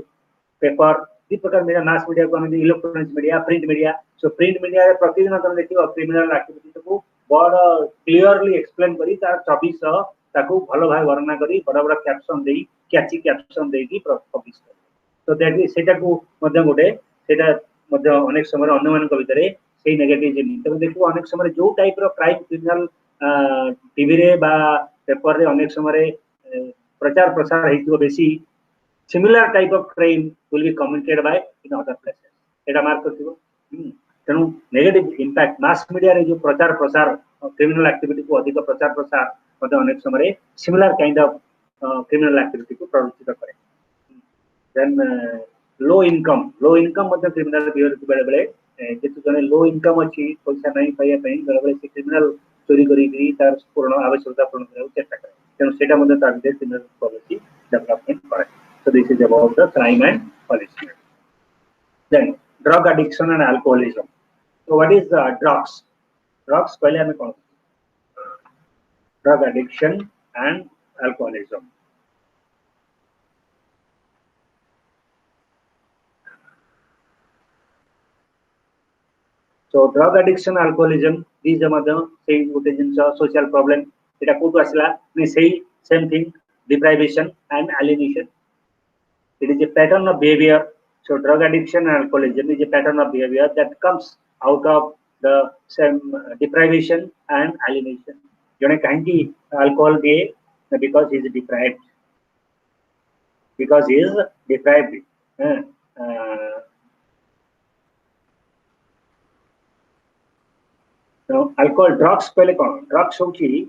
पेपर दी प्रकार मेरा मास मीडिया को हमें electronic media print media. So print media रे प्रतिदिन तुम देखियो क्रिमिनल एक्टिविटी को बड़ क्लियरली एक्सप्लेन करी तार 2400 ताको भलो भाई वर्णना करी बड़ कैप्शन देई कैची कैप्शन देई की पब्लिश करी. तो दैट इज सेटा को मध्य गोटे सेटा मध्य अनेक समय अन्य मान भितर से नेगेटिव जिन तो देखो अनेक समय जो टाइप रो क्राइम क्रिमिनल टीवी रे बा पेपर रे अनेक समय प्रचार प्रसार हेतिबो बेसी similar type of crime will be communicated by in other places. एटा मार्क करथिबो. तेनु नेगेटिव इंपैक्ट मास मीडिया रे जो प्रचार प्रसार क्रिमिनल एक्टिविटी को अधिक प्रचार प्रसार मध्य अनेक समय similar kind of criminal activity को प्रवृत्त करे. Then low income मतलब क्रिमिनल बिहेवियर बेले बेले जेतु जने लो इनकम अछि पैसा नहीं पाइया पई बेले बेले से क्रिमिनल चोरी करी तार पूर्ण आवश्यकता पूर्ण करे चेष्टा करे. तेनु सेटा मध्ये तार भितर क्रिमिनल पॉलिसी डेवलपमेंट करे. So this is about the crime and punishment. Then drug addiction and alcoholism. So what is drugs पहले हमें कौन drug addiction and alcoholism. So drug addiction, alcoholism, these are the same social problem. It is same thing, deprivation and alienation. It is a pattern of behavior So drug addiction and alcoholism is a pattern of behavior that comes out of the same deprivation and alienation. जने कहीं alcohol दिए because he is deprived. Because he is deprived. Alcohol drugs पहले कौन? Drugs होगी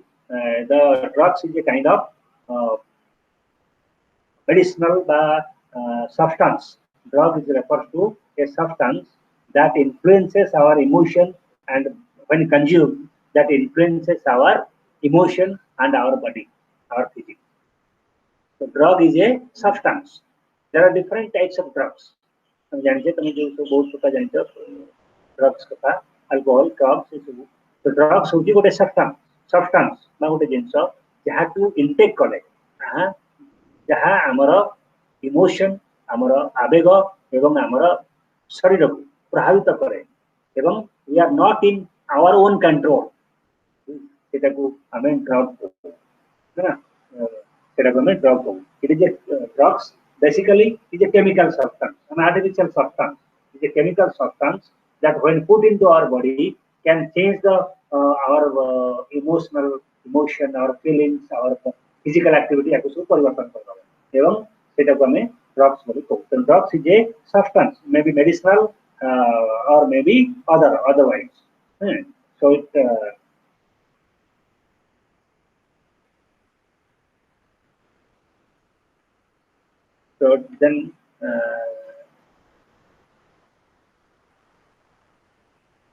the drugs is a kind of medicinal substance. Drug is refers to a substance that influences our emotion, and when consumed, that influences our emotion and our body, our physics. So drug is a substance. There are different types of drugs. हम जानते हैं जो बहुत प्रकार जानते हो drugs का alcohol, drugs is so drugs होती है कोटे substance ना कोटे जिन्स जहाँ तू intake करे जहाँ हमारा इमोशन हमारा आवेग एवं हमारा शरीर को प्रभावित करे एवं we are not in our own control सेटा को हमें ड्रग है ना सेटा को हमें ड्रग को it is drugs basically is a chemical substance, an artificial substance. It is a chemical substance that when put into our body can change the our emotion, our feelings, our physical activity या कुछ परिवर्तन करता है एवं सेटा को हमें drugs बोली तो drugs is a substance, maybe medicinal or maybe otherwise. So it so then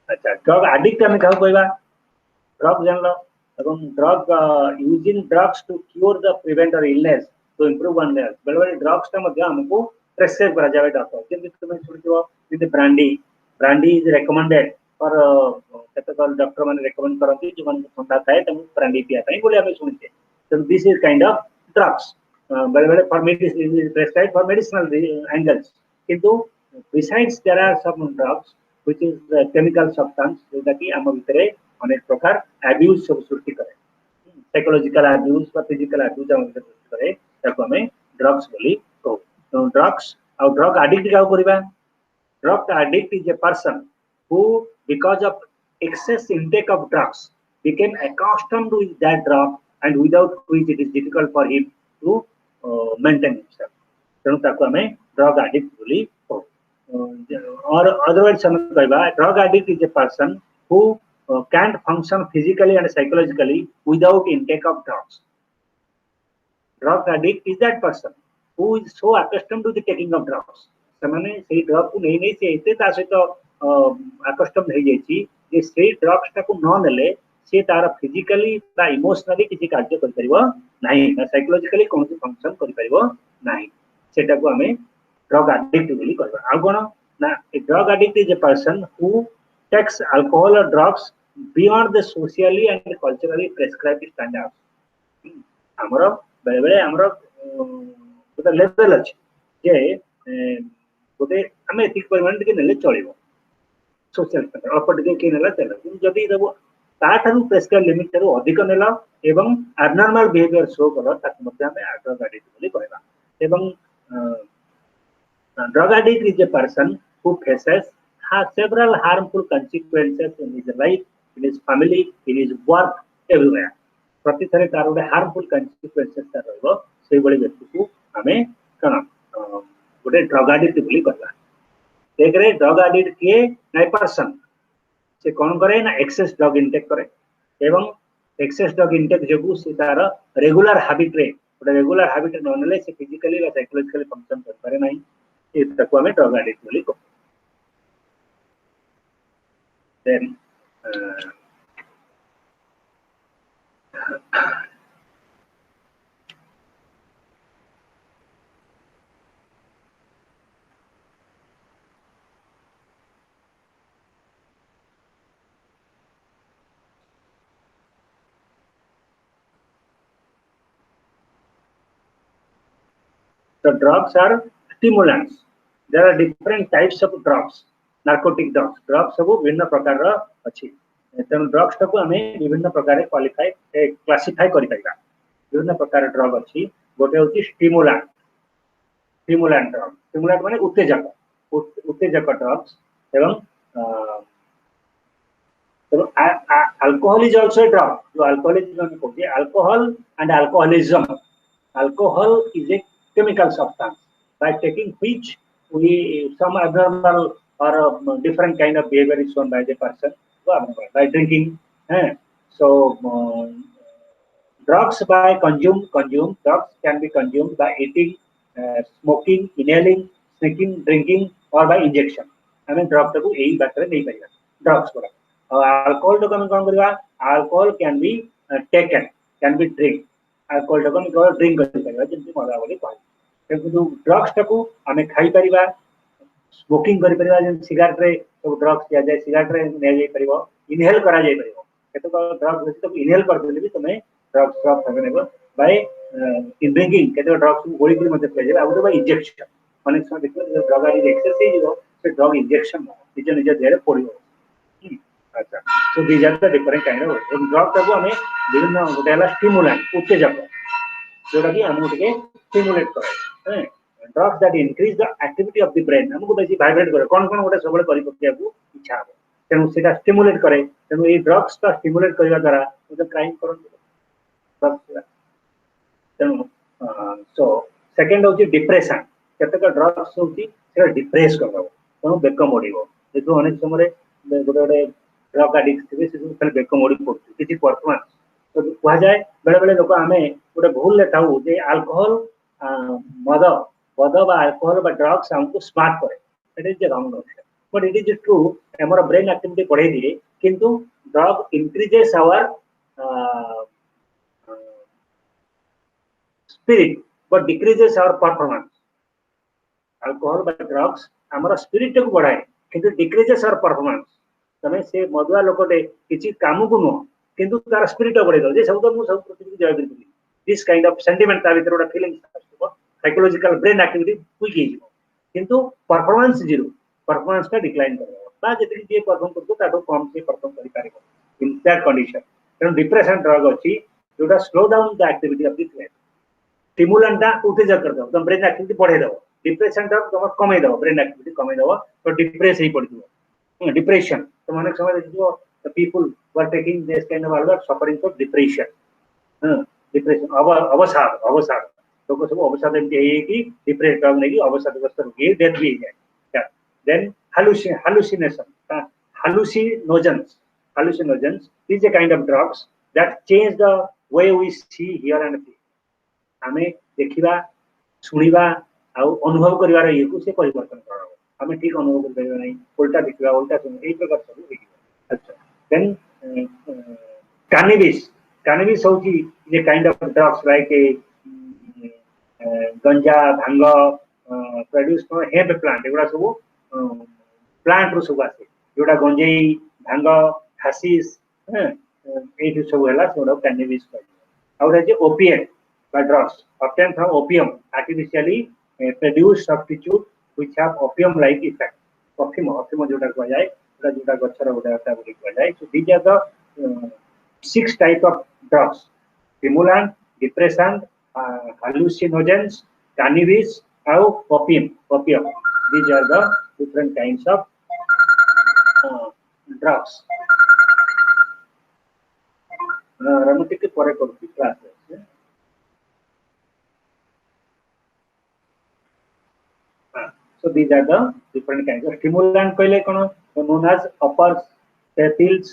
अच्छा drug addict हमें क्या कोई बात drug जान लो एवं drug using drugs to cure the prevent or illness to improve one health बड़े-बड़े drugs का मध्य हमको prescribe करा जावे डॉक्टर जब तुम्हें सुनते हो जैसे brandy is recommended for कैसे डॉक्टर माने recommend करते हैं जो मन ठंडा था तो brandy पिया था बोले हमें सुनते so this is kind of drugs बड़े-बड़े for medicine is prescribed for medicinal angles किंतु besides there are some drugs which is chemical substance जोटा कि हम भीतरे अनेक प्रकार abuse सब सृष्टि करे psychological abuse or physical abuse हम भीतरे सृष्टि करे ताको हमें drugs बोली तो drugs और drug addict क्या करिबा drug addict is a person who because of excess intake of drugs became accustomed to that drug and without which it is difficult for him to maintain himself तेणु ताको हमें drug addict बोली तो or otherwise some drug addict is a person who can't function physically and psychologically without intake of drugs. Drug addict is that person who is so accustomed to the taking of drugs. ସେମାନେ ସେଇ drug କୁ ନେଇ ସେ ଏତେ ତା ସହିତ accustomed ହେଇ ଯାଇଛି ଯେ ସେଇ drugs ଟାକୁ ନ ନେଲେ ସେ ତାର physically ବା emotionally କିଛି କାର୍ଯ୍ୟ କରିପାରିବ ନାହିଁ ବା psychologically କୌଣସି function କରିପାରିବ ନାହିଁ ସେଟାକୁ ଆମେ drug addict बोली कहबा आ कोन ना a drug addict is a person who takes alcohol or drugs beyond the socially and culturally prescribed standards हमरो बेले बेले हमरो गोटे लेवल अछि जे गोटे हमें एतिक परिमाण के नेले चलिबो सोशल स्टैंडर्ड अपर के नेला चले जदी देबो ताठारु प्रेस्क्राइब लिमिट तारु अधिक नेला एवं एबनॉर्मल बिहेवियर शो करो ताक मध्ये हमें ड्रग एडिक्ट बोली कहबा एवं drug addict is a person who faces several harmful consequences in his life, in his family, in his work, everywhere. प्रति थरे तार गोटे harmful consequences तार रहबो सेही बळी व्यक्ति को हमें कना गोटे drug addict बोली कहला एकरे drug addict के नाइ पर्सन से कोन करे ना excess drug intake करे एवं excess drug intake जोगु से तार रेगुलर हैबिट रे गोटे रेगुलर हैबिट न नेले से फिजिकली वा साइकोलॉजिकली फंक्शन कर पारे नाही इसको हमें ड्रग एडिक्ट बोली को then the drugs are stimulants. There are different types of drugs, narcotic drugs. Drugs सब विभिन्न प्रकार रा अछि तेन ड्रग्स को हमें विभिन्न प्रकार क्वालिफाई क्लासिफाई करि पाइबा विभिन्न प्रकार ड्रग अछि गोटे होछि स्टिमुलेंट ड्रग स्टिमुलेंट माने उत्तेजक उत्तेजक ड्रग्स एवं alcohol is also a drug. जो alcoholism में कहते हैं, alcohol and alcoholism. Alcohol is a chemical substance by taking which we some abnormal or different kind of behavior is shown by the person by drinking. So drugs by consume drugs can be consumed by eating, smoking, inhaling, sneaking, drinking or by injection. I mean drug को यही बात करें नहीं करेगा drugs को. Alcohol to कम करेगा. Alcohol can be taken, can be drink. Alcohol to come drink करेगा जिनकी मजा वाली बात. किंतु drugs को हमें खाई परिवा, smoking करी परिवा जिन cigarette रे तो drugs किया जाए, cigarette रे नहीं जाए परिवा, inhale करा जाए परिवा. तो drugs तो inhale कर देने भी तुम्हें drugs available by in drinking. कहते हैं drugs गोली की मदद से जाए, अब तो by injection. अनेक समय देखते हैं जब drug is excessive हो, तो drug injection निजे निजे देरे पड़ी हो. अच्छा, so these are the different kind of drug को हमें विभिन्न होटेला stimulant उत्तेजक जोड़ा कि हम उठके stimulate करें. Drugs that increase the activity of the brain हमको बेसी vibrate करे. कौन-कौन उठे सबले करी पक्के आपको इच्छा हो. तेनु सेटा stimulate करे. तेनु ये drugs का stimulate करिया द्वारा उसे crime करन. So second होची depression. केतका drugs होची सेटा depress करबो. तेनु बेक मोडिबो. जेतो अनेक समय गोटे ड्रग एडिक्ट थे से खाली बेक मोडी पड़छ किछि परफॉर्मेंस तो कहा जाए बेले बेले लोक आमे गोटे भूल लेता हूं जे अल्कोहल मद बा अल्कोहल बा ड्रग्स हमको स्मार्ट करे. It is the wrong notion but it is true. हमर ब्रेन एक्टिविटी बढ़ाई दिए किंतु drug increases our spirit but decreases our performance. Alcohol बा ड्रग्स हमर स्पिरिट को बढ़ाए किंतु डिक्रीजेस आवर परफॉर्मेंस. तमे से मधुआ लोकटे किछि काम को न किंतु तार स्पिरिट बढ़े दो जे सब तो मु सब पृथ्वी जय करबी. दिस काइंड ऑफ सेंटिमेंट ता भीतर ओडा फीलिंग्स आसबो साइकोलॉजिकल ब्रेन एक्टिविटी क्विक हिजो किंतु परफॉर्मेंस जीरो. परफॉर्मेंस का डिक्लाइन करबो बा जेति जे परफॉर्म करतो तातो कम से परफॉर्म करि पारिबो इन दैट कंडीशन. तेन डिप्रेशन ड्रग अछि जोटा slow down the activity of the brain. Stimulant दा उत्तेजक कर दो तुम ब्रेन एक्टिविटी बढ़े दो. डिप्रेशन ड्रग तुम कमे दो ब्रेन एक्टिविटी कमे दो तो डिप्रेस ही पड़िबो. Depression. So अनेक समय देखियो the people who are taking this kind of drugs suffering from depression. Depression. अवसाद. तो को सब अवसाद एमती है कि डिप्रेस ड्रग नहीं कि अवसाद ग्रस्त होगी डेथ भी है. Then hallucination. Hallucinogens is a kind of drugs that change the way we see, hear and feel. हमें देखिबा सुनिबा आ अनुभव करिवार ये को से परिवर्तन करबो. हमें ठीक अनुभव कर पाइबा नहीं उल्टा देखिबा उल्टा सुन एई प्रकार सब देखिबा. अच्छा देन cannabis होची जे काइंड ऑफ ड्रग्स लाइक गंजा भांग प्रोड्यूस फ्रॉम हेम्प प्लांट एगुडा सब प्लांट रो सब आसे जोडा गंजेई भांग हासिस एई सब हला सोडा cannabis और जे opiate by drugs obtained from opium artificially produced substitute which have opium like effect. Opium जोटा को जाए जोटा गच्छर गोटा होता है को जाए. So these are the 6 type of drugs: stimulant, depressant, hallucinogens, cannabis और opium. These are the different kinds of drugs. रमति के परे करती क्लास है. So these are the different kinds of stimulant. कहले कोन known as uppers pills.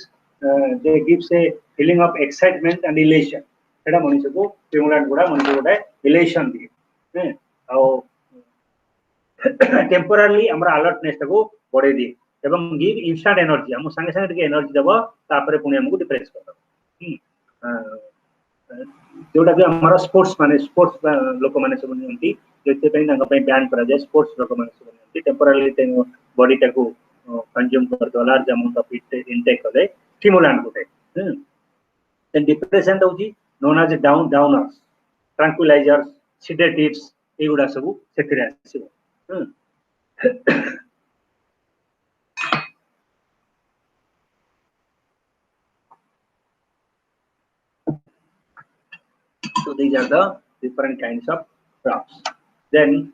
They gives a feeling of excitement and elation. एटा मनुष्य को stimulant गुडा मनुष्य गुडा elation दिए और temporarily हमरा alertness को बढ़े दिए एवं give instant energy. हम संगे संगे के एनर्जी देबो तापरे पुनी हमको डिप्रेस करबो. जोटा कि हमारा स्पोर्ट्स लोक माने सब नियंती जेते पई नंग पई बैन करा जाय. स्पोर्ट्स लोक माने सब नियंती टेम्पररी टेन बॉडी टाको कंज्यूम कर दो large amount of it intake करे स्टिमुलेंट होते. देन डिप्रेशन होची known as downers tranquilizers sedatives एगुडा सब सेथिरे आसीबो. So these are the different kinds of drugs. Then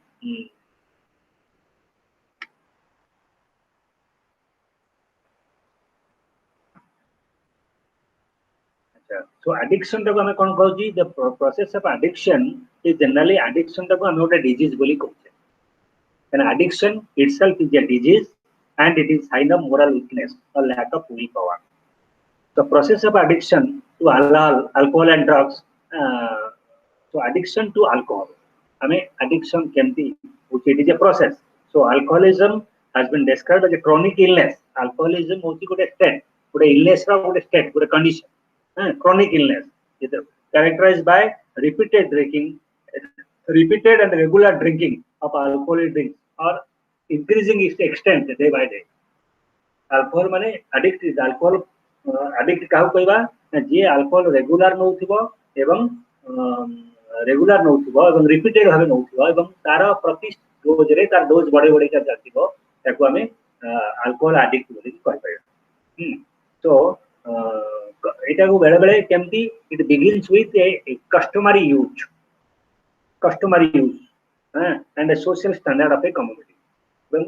so addiction टाको हमें कोन कहू छी the process of addiction is generally addiction टाको हमें ओटा डिजीज बोली कहू छे an addiction itself is a disease and it is sign of moral weakness और lack of will power the process of addiction to alcohol and drugs so addiction to alcohol I mean addiction kemti which it is a process so alcoholism has been described as a chronic illness alcoholism hochi gote state gote illness ra gote state gote condition chronic illness it is characterized by repeated drinking repeated and regular drinking of alcoholic drinks or increasing its extent day by day alcohol माने addict is alcohol addict काहु कहबा जे alcohol regular नउथिबो एवं regular नउथिबो एवं repeated भाबे नउथिबो एवं तार प्रति dose रे तार dose बडे बडे का जातिबो ताको हमें अल्कोहल एडिक्ट बोली कहि पाय तो एटा को बेले बेले केमती it begins with A customary use and a social standard of a community when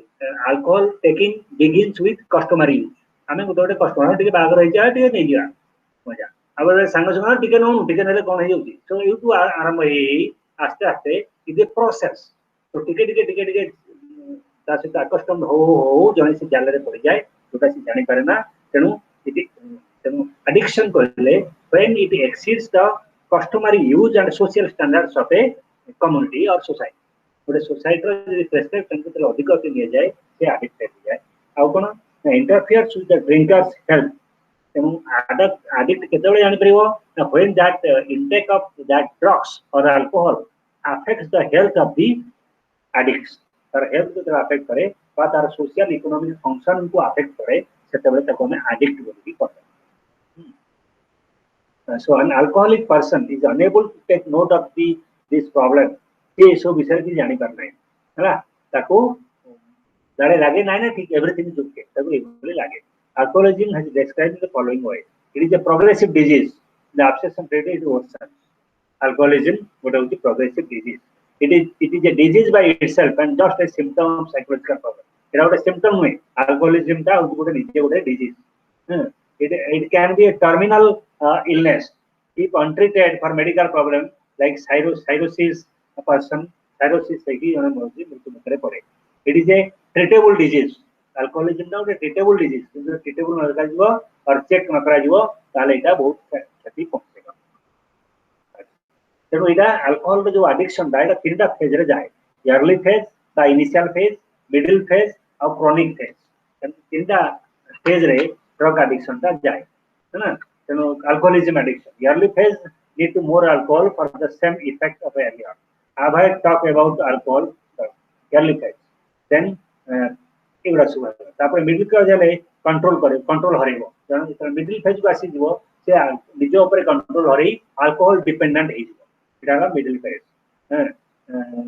alcohol taking begins with customary use आमे गोटे कस्टमर टिके बागर रही जा टिके नै जिया मजा अब संग संग टिके नो टिके नेले कोन हे जोती सो यू टू आरंभ हे आस्ते आस्ते इज ए प्रोसेस तो टिके ता से कस्टम हो जने से जाले रे पड़ जाय जोटा से जानि पारे ना तेनु एडिक्शन कहले when it exceeds the customary use and social standards of a community or society गोटे सोसाइटी रो जे प्रेस्क्राइब टेम्परेचर अधिक होते निया जाय से एडिक्ट हो जाय आ कोन interferes with the drinker's health addict ketebale jani paribo when that intake of that drugs or alcohol affects the health of the addicts tar health ko affect kare ba tar social economic function ko affect kare setebale tako ame addict boli kore so an alcoholic person is unable to take note of this problem ye so bishay ki jani par nahi hala tako Dare lage nai na ठीक everything is okay तब एवले लागे alcoholism has described in the following way it is a progressive disease the obsession rate is worsen alcoholism what is the progressive disease it is a disease by itself and just a symptom of psychological problem it is a symptom way alcoholism ta gote nije gote disease it can be a terminal illness if untreated for medical problem like cirrhosis a person cirrhosis से ही जने मृत्यु मुखरे पड़े it is a treatable disease alcoholism ना एक treatable disease किंतु treatable न रखा जीवो और चेक न करा जीवो ताले इटा बहुत क्षति पहुंचेगा तेणु इटा अल्कोहल जो एडिक्शन दा इटा तीनटा फेज रे जाए early phase the initial phase middle phase और क्रोनिक फेज तीनटा फेज रे ड्रग एडिक्शन दा जाए है ना तेणु alcoholism addiction early phase need to more alcohol for the same effect of earlier अब I talk about alcohol early phase then एगुडा सुबा तापर मिडिल का जाले कंट्रोल हरेबो जन इतर मिडिल फेज को आसी जीवो से निज ऊपर कंट्रोल हरै अल्कोहल डिपेंडेंट हे जीवो एटा मिडिल फेज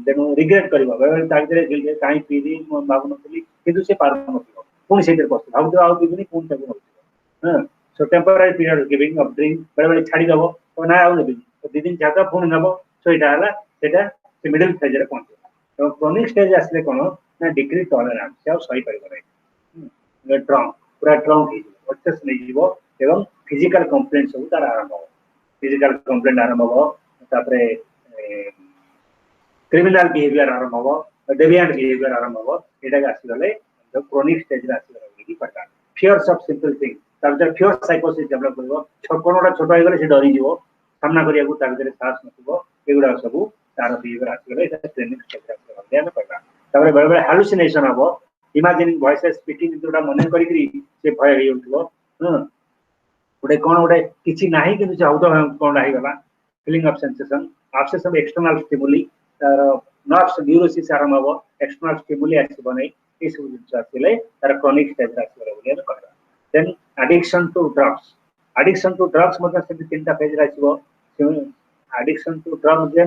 देनो रिग्रेट करबो बेले ताकरे गिल्ले काई पीदी बाबू नथली किंतु से पार नथिबो पुनी सेटर पस्त भाव तो आउ पीबनी पुनी तक नथिबो so temporary period giving of drink बेले छाडी दबो तो ना आउ नबी तो दिन जाता पुनी नबो सो एटा हला सेटा से मिडिल फेज रे पहुंचे तो क्रोनिक स्टेज आसले कोन ना डिग्री टॉलरेंस से सही परिबो नै ड्रंक पूरा ड्रंक ही वर्चस नै जीवो एवं फिजिकल कंप्लेंट सब तार आरंभ हो फिजिकल कंप्लेंट आरंभ हो तापरे क्रिमिनल बिहेवियर आरंभ हो डेविएंट बिहेवियर आरंभ हो एटा के आसी गले जो क्रोनिक स्टेज रे आसी गले की पड़ता फियर्स ऑफ सिंपल थिंग तार जो फियर साइकोसिस डेवलप करबो कोनोडा छोटो हो गले से डरी जीवो सामना करिया को तार जे साहस नथिबो एगुडा सब तार बिहेवियर आसी गले एटा ट्रेनिंग स्टेज रे आसी गले ना पड़ता तापर बेले बेले हालुसिनेशन हबो इमेजिनिंग वॉइसेस स्पीकिंग जोडा मन करी करी से भय हे उठबो गोटे कोन गोटे किछि नाही किंतु चाहू तो कोन आही गला feeling of sensation external stimuli तार नर्व्स न्यूरोसिस आरंभ हबो एक्सटर्नल स्टिमुली आसीबो नै ए सब जिंस आसीले तार क्रोनिक स्टेज आसीबो बोली कहला देन एडिक्शन टू ड्रग्स मतलब से तीनटा फेज आसीबो एडिक्शन टू ड्रग्स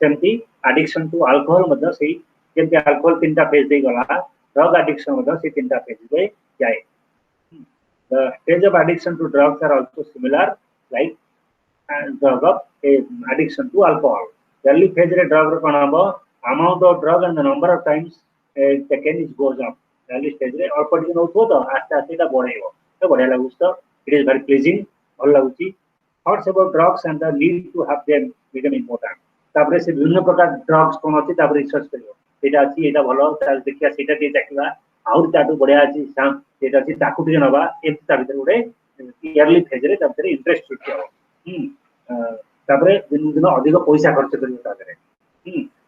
सेमती एडिक्शन टू अल्कोहल मतलब से केमते अल्कोहल तीनटा फेज दे गला ड्रग एडिक्शन मतलब से तीनटा फेज दे जाए the stage of addiction to drugs are also similar like drug of addiction to alcohol early phase re drug ro kana habo amount of drug and the number of times taken is goes up early stage re or particular no to aste aste ta bodhaibo to badhiya lagus to it is very pleasing bhal laguchi thoughts about drugs and the need to have them become important. तापरे से विभिन्न प्रकार drugs कोन अछि तापरे research करियो एटा अछि एटा भलो ताल देखिया सेटा दे देखिबा आउर ताटू बढ़िया अछि साम एटा अछि ताकू टिके नबा एत ता भीतर उडे इयरली फेज रे तापरे इंटरेस्ट छुटियो तापरे दिन दिन अधिक पैसा खर्च करियो तापरे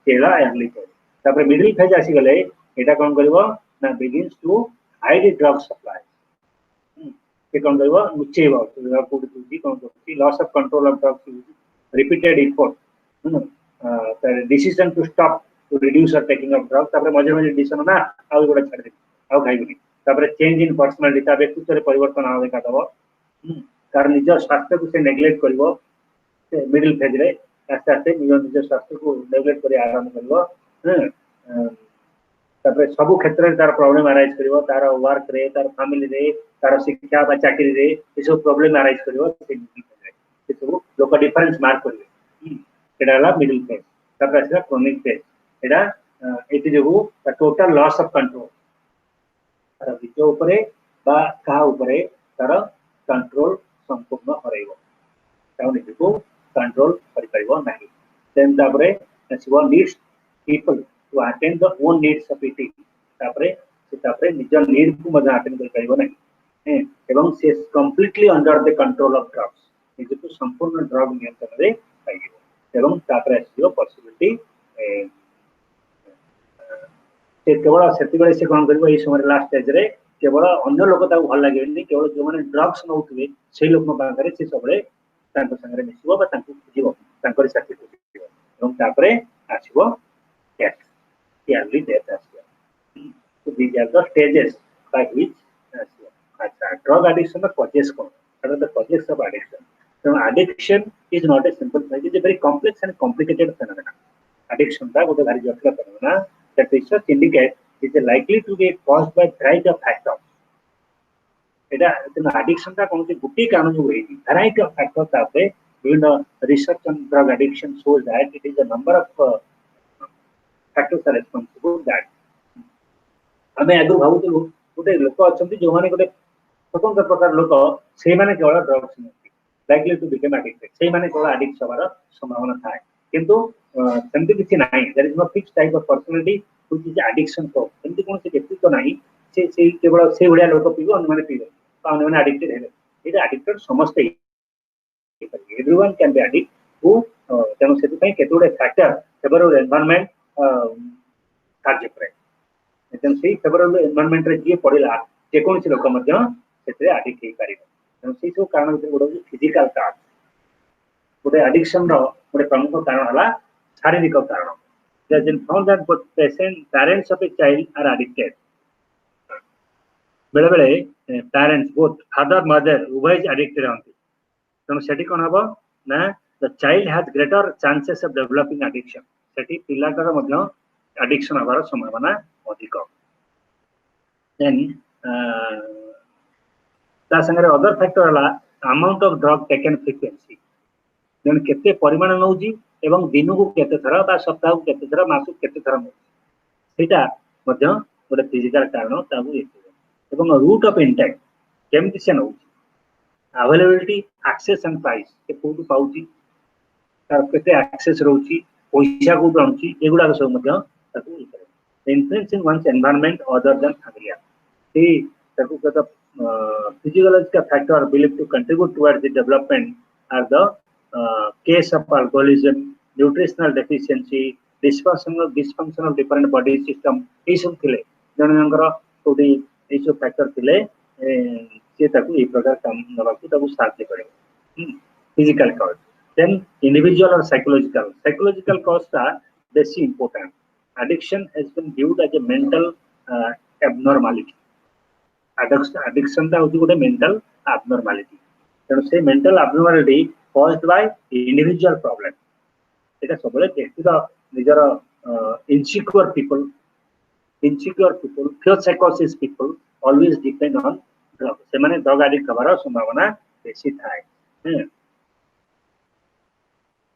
केला इयरली फेज तापरे मिडिल फेज आसी गले एटा कोन करबो ना begins to hide drug supply ये कौन करेगा मुच्चे बात तो कोड दूसरी कौन करती loss of control of drugs use repeated effort decision to stop to reduce और टेकिंग ऑफ ड्रग्स तापर मजे मजे डिसीजन ना आउ गोटा छाड़ दे आउ खाइबनी तापर चेंज इन पर्सनालिटी ता व्यक्तित्व रे परिवर्तन आवे का दबो कार निज स्वास्थ्य को से नेग्लेक्ट करबो मिडिल फेज रे आस्ते आस्ते निज स्वास्थ्य को नेग्लेक्ट करी आरंभ करबो तापर सब क्षेत्र रे तार प्रॉब्लम अराइज करबो तार वर्क रे तार फैमिली रे तार शिक्षा बा चाकरी रे ए सब प्रॉब्लम अराइज करबो से सब लोक डिफरेंस मार्क करबे एडा ला मिडिल फेज तापर आसे क्रोनिक फेज एडा एति जगु टोटल लॉस ऑफ कंट्रोल तार विचो ऊपर बा का ऊपर तार कंट्रोल संपूर्ण हरैबो ताउ निजको कंट्रोल करि परिबो नाही देन तापरे सिवा needs people to attend the own needs of it तापरे निज नीड को मजा अटेंड कर परिबो नै एवं से completely under the control of drugs निज को संपूर्ण ड्रग नियंत्रण रे पाइबो एवं तापरे आसीयो पॉसिबिलिटी से केवल सेति बेले से कोन करबो ए समय लास्ट स्टेज रे केवल अन्य लोक ता भल लागेनी केवल जो माने ड्रग्स नउथबे से लोक बांगरे से सबले तांको संगे मिसिबो बा तांको बुझिबो तांको साथी बुझिबो एवं तापरे आसीबो death early death as well. So these are the stages by which drug addiction causes what are the causes of addiction. So addiction is not a simple thing; it is a very complex and complicated phenomenon. Addiction that is a very jotla phenomena that research indicates is likely to be caused by variety of factors. Etah addiction का कौन सी गुटी कारण जो है variety of factors आते हैं research on drug addiction shows that it is a number of factors are responsible that हमें आगु भाबुतलु गोटे लोक अछंती जो माने गोटे स्वतंत्र प्रकार लोक से माने केवल ड्रग्स नथि लाइकली टू बिकम एडिक्टेड से माने केवल एडिक्ट होबार संभावना थाए किंतु सेमति किछि नाही there is no fix type of personality which is addiction को सेमति कोन से व्यक्तित्व नाही से केवल से उडिया लोक पीबो अन्य माने पीबो अन्य माने एडिक्टेड हेले एटा एडिक्टेड समस्त everyone can be addict who तेनो सेति पई केतोडे फैक्टर फेवरेबल एनवायरनमेंट कार्य करे एतन से फेवरेबल एनवायरनमेंट रे जे पड़िला जे कोनसी लोक मध्य सेते एडिक्ट हे पारिबो तेनो से सब कारण भीतर गोटे फिजिकल कारण गोटे एडिक्शन रो गोटे प्रमुख कारण हला शारीरिक कारण that in found that both parents of a child are addicted बेले बेले parents both father mother उभय addicted होंती तेनो सेठी कोन हबो ना the child has greater chances of developing addiction सेठी पिलाटर मध्य एडिक्शन हबार संभावना अधिक देन ता संगे अदर फैक्टर हला amount of drug taken frequency then केते परिमाण नउजी एवं दिन को केते थरा बा सप्ताह को केते थरा मास को केते थरा नउजी सेटा मध्य गोटे फिजिकल कारण ताबु एवं रूट ऑफ इंटेक केमति से नउजी अवेलेबिलिटी एक्सेस एंड प्राइस के कोड पाउची तार केते एक्सेस रहउची पैसा को आणुची एगुडा सब मध्य ताकू influence in one's environment other than family से ताकू कत physiological factor believed to contribute towards the development are the case of alcoholism, nutritional deficiency, dysfunction of different body system. ये सब थिले जननगर तोडी ये सब फैक्टर थिले से ताकू ए प्रकार काम नबाकू ताकू साध्य करे physical cause then individual or psychological causes are very important. Addiction has been viewed as a mental abnormality. Addiction ता होती गोटे mental abnormality. तेणु से mental abnormality caused by individual problem. एटा सबले व्यक्ति का निजर insecure people, fear psychosis people always depend on drug. से माने drug addict हबार संभावना बेसी थाए.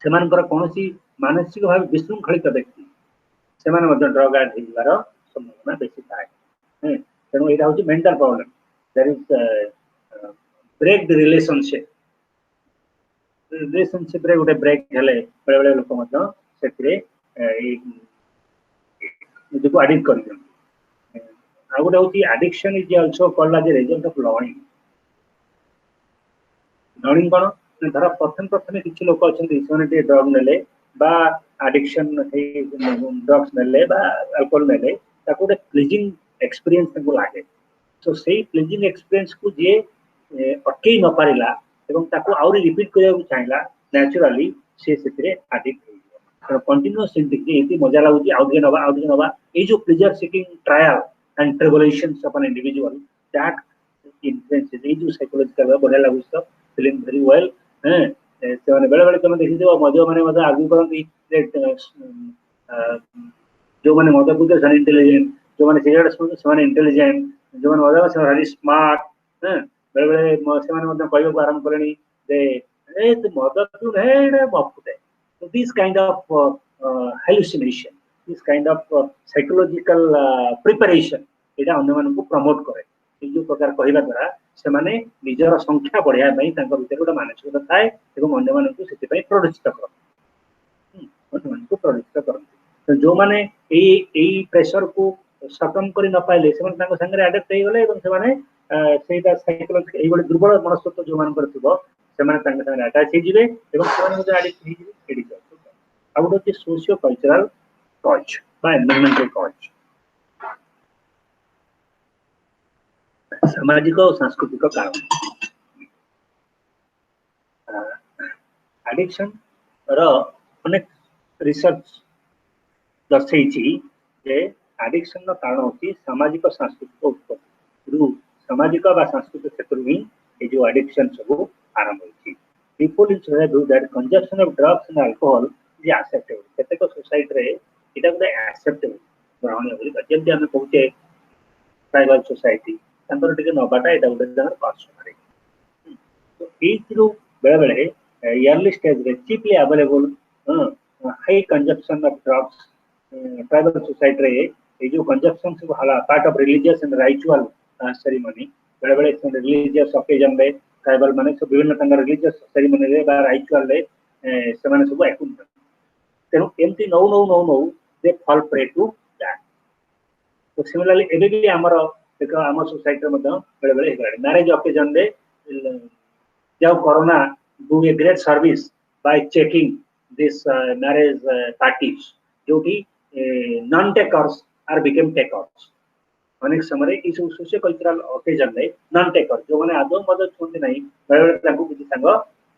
सेमानकर कोनोसी मानसिक भाव विशृंखलित व्यक्ति सेमान मध्य ड्रग एडिक्ट हिबार संभावना बेसी थाए तेणु एटा होची mental problem there is break the relationship relationship रे गोटे ब्रेक हेले बेले बेले लोक मध्य सेतिरे निजको एडिक्ट कर दियन आ गोटे होती addiction is also called as result of learning learning कोन धर प्रथम प्रथम किछि लोक अछंती सोने ड्रग नेले बा एडिक्शन हे ड्रग्स नेले बा अल्कोहल नेले ताको गोटे प्लीजिंग एक्सपीरियंस ताको लागे तो सेही प्लीजिंग एक्सपीरियंस को जे अटके न पारिला एवं ताको आउरी रिपीट करबा चाहिला नेचुरली से सेतिरे एडिक्ट हो कंटीन्यूअस सिंटिंग एती मजा लागुची आउट नवा ए जो pleasure seeking trial and tribulations of an individual that influences ए जो साइकोलॉजिकल बढ़िया लागुची तो फीलिंग वेरी वेल हैं से बेले बेले तुम देखि देबो मजा माने मजा आर्ग्यू करंती जो माने मजा बुझे सन इंटेलिजेंट जो माने सिगरेट स्मोक से माने इंटेलिजेंट जो माने मजा से वेरी स्मार्ट हैं बेले बेले से माने मजा कहबो आरंभ करनी जे ए तू मजा तू हे बापुते so this kind of hallucination this kind of psychological preparation एटा अन्य मानन को प्रमोट करे ए जो प्रकार कहला द्वारा से माने निजर संख्या बढ़िया पई तांकर भीतर गोटे मानसिकता थाए एवं अन्य मानन को सेति पई प्ररोचित कर अन्य मानन को प्ररोचित कर तो जो माने ए प्रेशर को सकम करि न पाइले से माने तांको संगे एडिक्ट हे गले एवं से माने सेटा साइकोलॉजिकल ए गोटे दुर्बल मनस्तत्व जो मान पर थिबो से माने तांके संगे अटैच हे जिवे एवं से माने जो एडिक्ट हे जिवे addict out of the socio cultural cause बा एनवायरमेंटल कॉज सामाजिक और सांस्कृतिक कारण एडिक्शन रो अनेक रिसर्च दर्शेछि जे एडिक्शन रो कारण होछि सामाजिक और सांस्कृतिक उत्पत्ति रु सामाजिक बा सांस्कृतिक क्षेत्र में ए जो एडिक्शन सब आरंभ होछि people in society do that consumption of drugs and alcohol is acceptable केतेक सोसाइटी रे इटा गोटे एक्सेप्टेबल ग्रहणीय बोली जेमति हम कहूचे ट्राइबल सोसाइटी तंतर टिके नबाटा इटा गोटे जन पर्सनल तो एथरो बेले बेले अर्ली स्टेज रे cheaply available high consumption of drugs tribal society रे ए जो कंजम्पशन सब हला part of religious and ritual ceremony बेले बेले रिलीजियस ओकेजन रे ट्राइबल माने सब विभिन्न तंगर रिलीजियस सेरेमनी रे बा रिचुअल रे से माने सब एकुन तेनो एमती no they fall prey to that तो सिमिलरली एबे भी हमर एक हम सोसाइटी मध्ये बेले बेले हेगला मैरिज ओकेजन रे जब corona do a great service by checking this marriage parties जो कि non takers are become takers अनेक समय इस सोशियो कल्चरल ओकेजन रे नॉन टेकर जो माने आदो मदद छुंती नहीं बेले ताकू किछि संग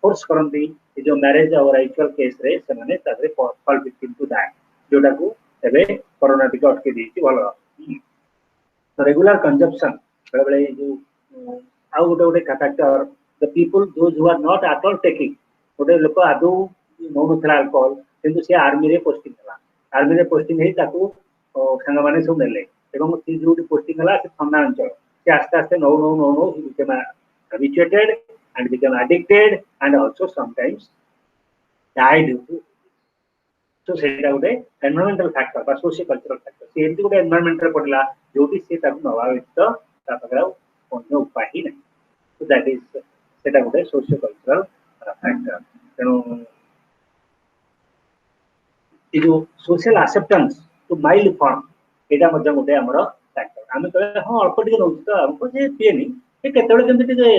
फोर्स करंती ए जो मैरिज और रिचुअल केस रे से माने तारे फॉल विक्टिम टू दैट जोटा को एबे कोरोना टिके अटके देछि भलो तो रेगुलर कंजम्पशन बेले जो आ गोटे factor the people those who are not at all taking गोटे लोक आदो नोनुथला अल्कोहल किंतु से आर्मी रे पोस्टिंग हे ताकू संग माने सब नेले एवं सी जो पोस्टिंग हला से ठंडा अंचल से आस्ते आस्ते no he became habituated and became addicted and also sometimes died due to so सेटा गोटे एनवायरमेंटल फैक्टर बा सोशियो कल्चरल फैक्टर से एमती गोटे एनवायरमेंट रे पडला जोटी से ताकू प्रभावित ता पकड़ा अन्य उपाय ही नहीं तो दैट इज सेटा गोटे सोशियो कल्चरल फैक्टर तेनो ये जो social acceptance to mild form एटा मध्य गोटे हमर फैक्टर आमे कहे हां अल्प टिके नउछ त हमको जे पिएनी ए केतेबे केमति टिके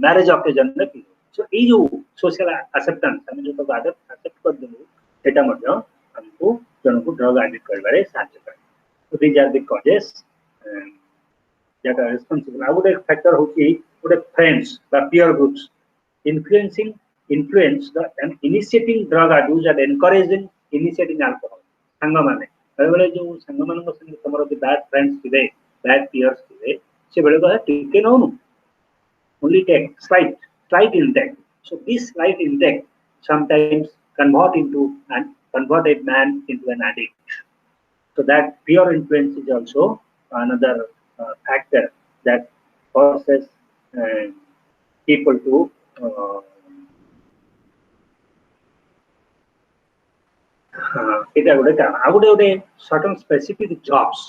मैरिज ओकेजन रे पी सो ए जो सोशल एक्सेप्टेंस हम जो तो आदत एक्सेप्ट कर देलु एटा मध्य हमको जन को ड्रग एडिक्ट करबारे साहाय्य करे तो these are the causes that are responsible आ गोटे फैक्टर होची गोटे फ्रेंड्स बा peer groups influence the and initiating drug abuse and encouraging initiating alcohol संग माने बेले जो संग मान संग तमरो जो बैड फ्रेंड्स थिबे बैड पीयर्स थिबे से बेले कहे टिके no only take slight intake so this slight intake sometimes convert a man into an addict so that peer influence is also another factor that causes people to এটা গোটে কারণ আর গোটে certain specific jobs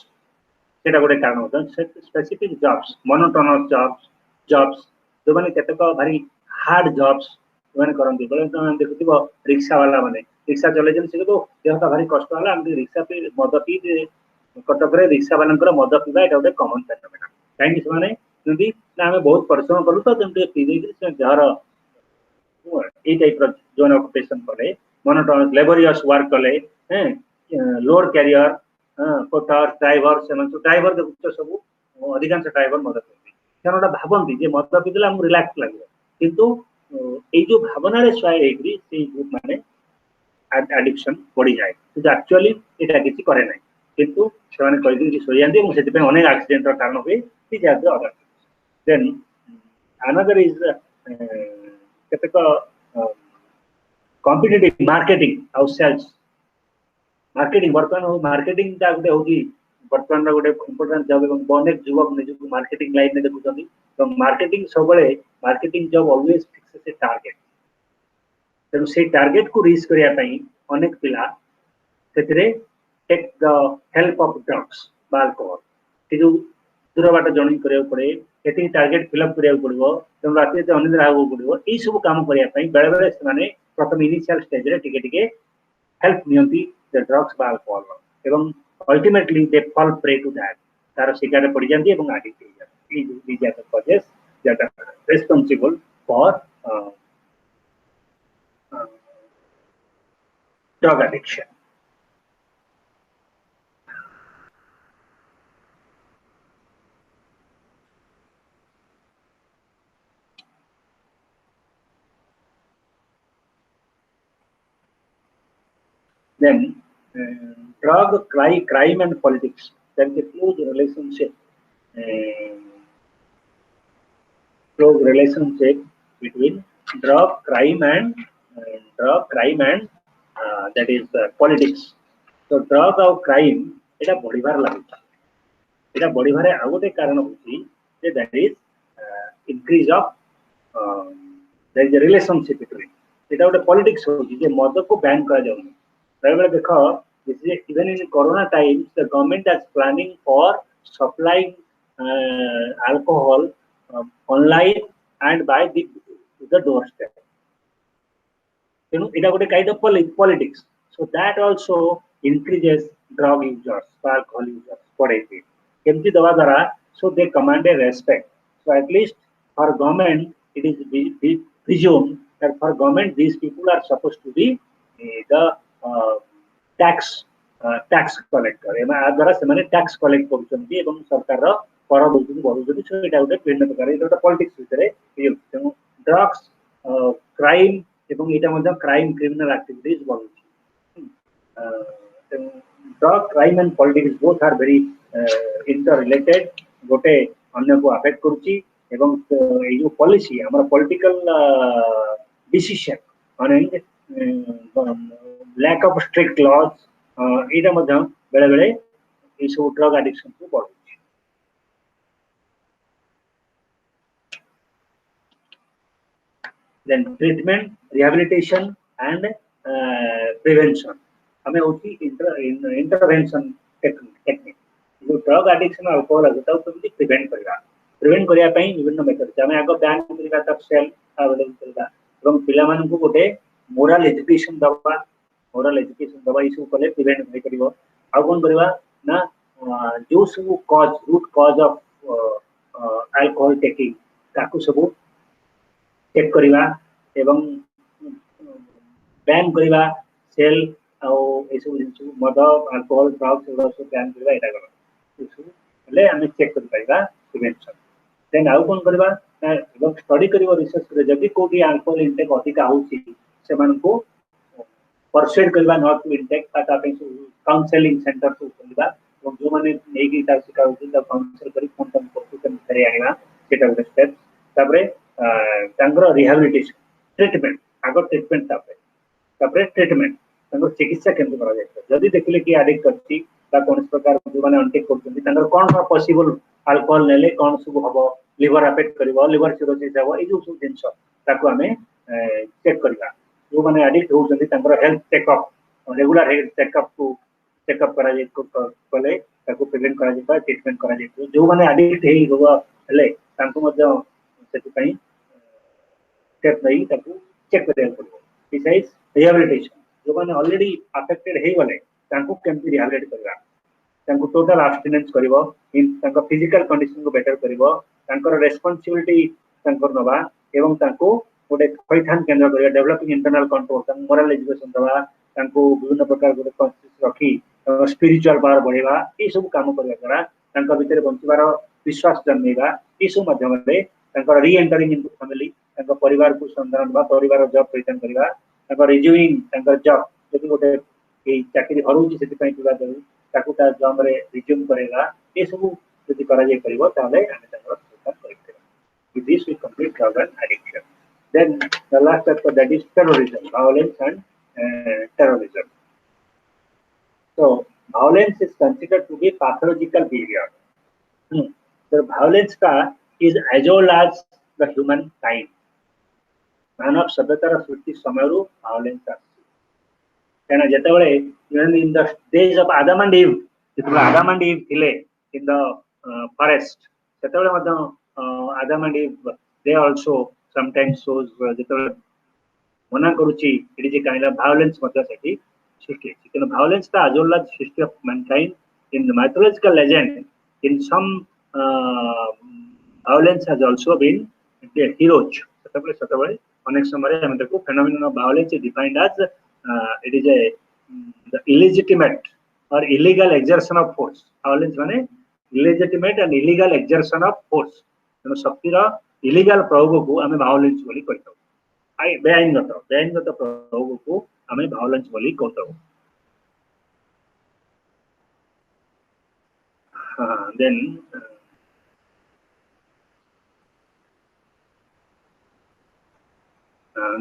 সেটা গোটে কারণ হতো specific jobs monotonous jobs जो माने केतक भारी हार्ड जॉब्स ସେମାନେ କରନ୍ତି ବେଲେ ତମେ ଦେଖୁଥିବ रिक्शा वाला माने रिक्शा चले जन से तो देहता भारी कष्ट होला हम रिक्शा पे मद पी कटक रे रिक्शा वाला मद पीवा एटा गोटे कॉमन फेनोमेना काहे ସେମାନେ जदी ना हमें बहुत परिश्रम करू तो जंते पी दे से जहर ए टाइप रो जोन ऑक्युपेशन करे मोनोटोनस लेबोरियस वर्क कले हैं लोड कैरियर कोटर ड्राइवर सेमन तो ड्राइवर देखुछ सब अधिकांश ड्राइवर मद पी कारण भाबंती जे मद पी देला हम रिलैक्स लागे किंतु ए जो भावना रे स्वाय हेग्री से ग्रुप माने एडिक्शन बढ़ी जाए तो एक्चुअली एटा किछि करे नै किंतु ସେମାନେ କହିदिन सोई जांती मु सेति पे अनेक एक्सीडेंट रो कारण होई ती जाते अदर देन अनदर इज केतेक कॉम्पिटिटिव मार्केटिंग आउ सेल्स मार्केटिंग वर्तमान हो मार्केटिंग ता गुटे होगी वर्तमान गोटे इंपोर्टेंट जॉब एवं अनेक युवक निजको मार्केटिंग लाइन में देखुछथि तो मार्केटिंग सबले marketing job always fix a target तेणु से टारगेट को रीच करिया पई अनेक पिला सेतिरे take the help of drugs बा अल्कोहल कि जो दूर बाट जर्नी करिया पड़े एति टारगेट फिल अप करिया पड़िबो तेणु राति ते अनिद्रा आगो पड़िबो ई सब काम करिया पई बेले बेले से माने प्रथम इनिशियल स्टेज रे टिके टिके हेल्प नियंती द ड्रग्स बा अल्कोहल एवं ultimately they fall prey to that तार शिकार पड़ जाती एवं एडिक्ट हो जाती these are the causes that are responsible for drug addiction. Then drug crime and politics, there is a close relationship between drug crime and that is politics. So drug और crime एटा बढ़िबार लागुचा एटा बढ़िबारे आ गोटे कारण होची जे that is increase of there is a relationship between एटा गोटे politics होची जे मद को ban करा जाउनी बेले देखो even in corona times the government is planning for supplying alcohol online and by the doorstep. You know, it is a kind of politics. So that also increases drug users, alcohol users. For it, Kemti Davadara, so they command a respect. So at least for government, it is presumed that for government these people are supposed to be the tax collector. एमा द्वारा से tax collect करछन्ती एवं सरकार रो कर दोछन बरुछन सो एटा उटे विभिन्न प्रकार एटा politics भितरे तेनु ड्रग्स क्राइम एवं एटा मध्ये क्राइम क्रिमिनल एक्टिविटीज बरुछि drug crime and politics both are very interrelated गोटे अन्य को अफेक्ट करूछि एवं ए जो पॉलिसी हमर political decision on lack of strict laws एटा मध्ये बेले बेले ए सब ड्रग एडिक्शन को बढ़ then treatment rehabilitation and prevention हमें होती intervention technique जो ड्रग एडिक्शन अल्कोहल होता है उसको प्रिवेंट करिया पई विभिन्न मेथड हमें आगो बैन करिया तब सेल अवेलेबल करिया एवं पिला मान को गोटे मोरल एजुकेशन दवा इशू कले प्रिवेंट नहीं करिवो आ कोन करबा ना जो सब root cause of alcohol taking ताकू सब चेक करिवा एवं बैन करिवा सेल आ ए सब जिंस मद अल्कोहल ड्रग्स सब बैन करिवा एटा कर ले हम चेक कर पाइबा प्रिवेंशन देन आ कोन करबा एवं स्टडी करिवो रिसर्च करे जदी कोठी अल्कोहल इंटेक अधिक आउची से मान को परसुएड करबा नॉट टू इंटेक ताका पे काउंसलिंग सेंटर को करबा और जो माने नेगी ता सिका होती ता काउंसल करी कोन परफेक्शन करे आनिबा सेटा गोटे स्टेप तापरे तांगर रिहैबिलिटेशन ट्रीटमेंट आगो ट्रीटमेंट तापरे ट्रीटमेंट तांगर चिकित्सा केंद्र करा जाय जदी देखले कि एडिक्ट करती ता कोन प्रकार जो माने अनटेक करछन तांगर कोन पॉसिबल अल्कोहल नेले कोन सब हबो लिवर अफेक्ट करबो लिवर सिरोसिस हबो ए जो सब जिंस ताको हमें चेक करबा जो माने एडिक्ट होउछन्ती तांकर health checkup regular health checkup करा जे कले ताको प्रिवेंट करा जे ट्रीटमेंट करा जे जो माने एडिक्ट हेई होबो हले तांको मध्ये सेति पई स्टेप नै ताको चेक करिया पड़ो बिसाइड्स रिहैबिलिटेशन जो माने ऑलरेडी अफेक्टेड हे गले तांको केमती रिहैबिलिटेट करबा तांको टोटल एब्स्टिनेंस करिवो इन तांको फिजिकल कंडीशन को बेटर करिवो तांकर रेस्पोंसिबिलिटी तांकर नबा एवं तांको गोटे खैथान केंद्र करिया डेवलपिंग इंटरनल कंट्रोल तांको मोरल एजुकेशन दबा तांको विभिन्न प्रकार गोटे कॉन्शियस रखी स्पिरिचुअल पावर बढ़ेगा ये सब काम करबा द्वारा तांको भीतर बंचिबार विश्वास जन्मेगा ये सब माध्यम रे तांको री एंटरिंग इनटू फैमिली तांको परिवार को संधारण बा परिवार जॉब परिवर्तन करबा तांको रिज्यूइंग तांको जॉब जति गोटे ए चाकरी हरउची सेति पई पिबा दउ ताकू ता जॉब रे रिज्यूम करेगा ये सब यदि करा जाय परिबो ताले आमे तांको संधारण करिते with this we complete drug and addiction. Then the last chapter, that is terrorism, violence and terrorism. So violence is considered to be pathological behavior. So violence is as old as the human kind. मानव सभ्यतार सृष्टि समय violence कहना जेतेबेले even in the days of Adam and Eve जेतेबेले Adam and Eve थिले in the forest सेतेबेले Madhya Adam and Eve they also sometimes shows जेतेबेले मना करूची it is a kind of violence मध्य सेठी सृष्टि किन violence का as old as history of mankind in the mythological legend in some violence has also been heroes सेतेबेले अनेक समय हम देखो phenomenon of violence is defined as it is a the illegitimate or illegal exertion of force. Violence माने illegitimate and illegal exertion of force. तो शक्ति रा illegal प्रयोग को हमें violence बोली कहते हैं. आई बेआईनगत प्रयोग को हमें violence बोली कहते हैं.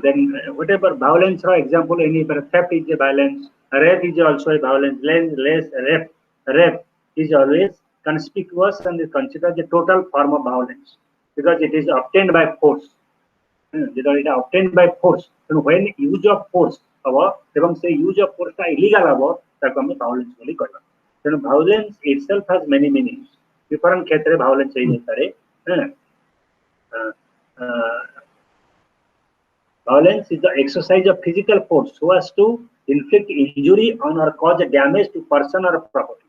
Then whatever violence, for example, any theft is a violence, rape is also a violence. Rape is always conspicuous and is considered a total form of violence because it is obtained by force. Because it is obtained by force. So when use of force, say use of force is illegal, that we violence बोली करना. So violence itself has many meanings. Different क्षेत्र violence है. Violence is the exercise of physical force so as to inflict injury on or cause damage to person or property.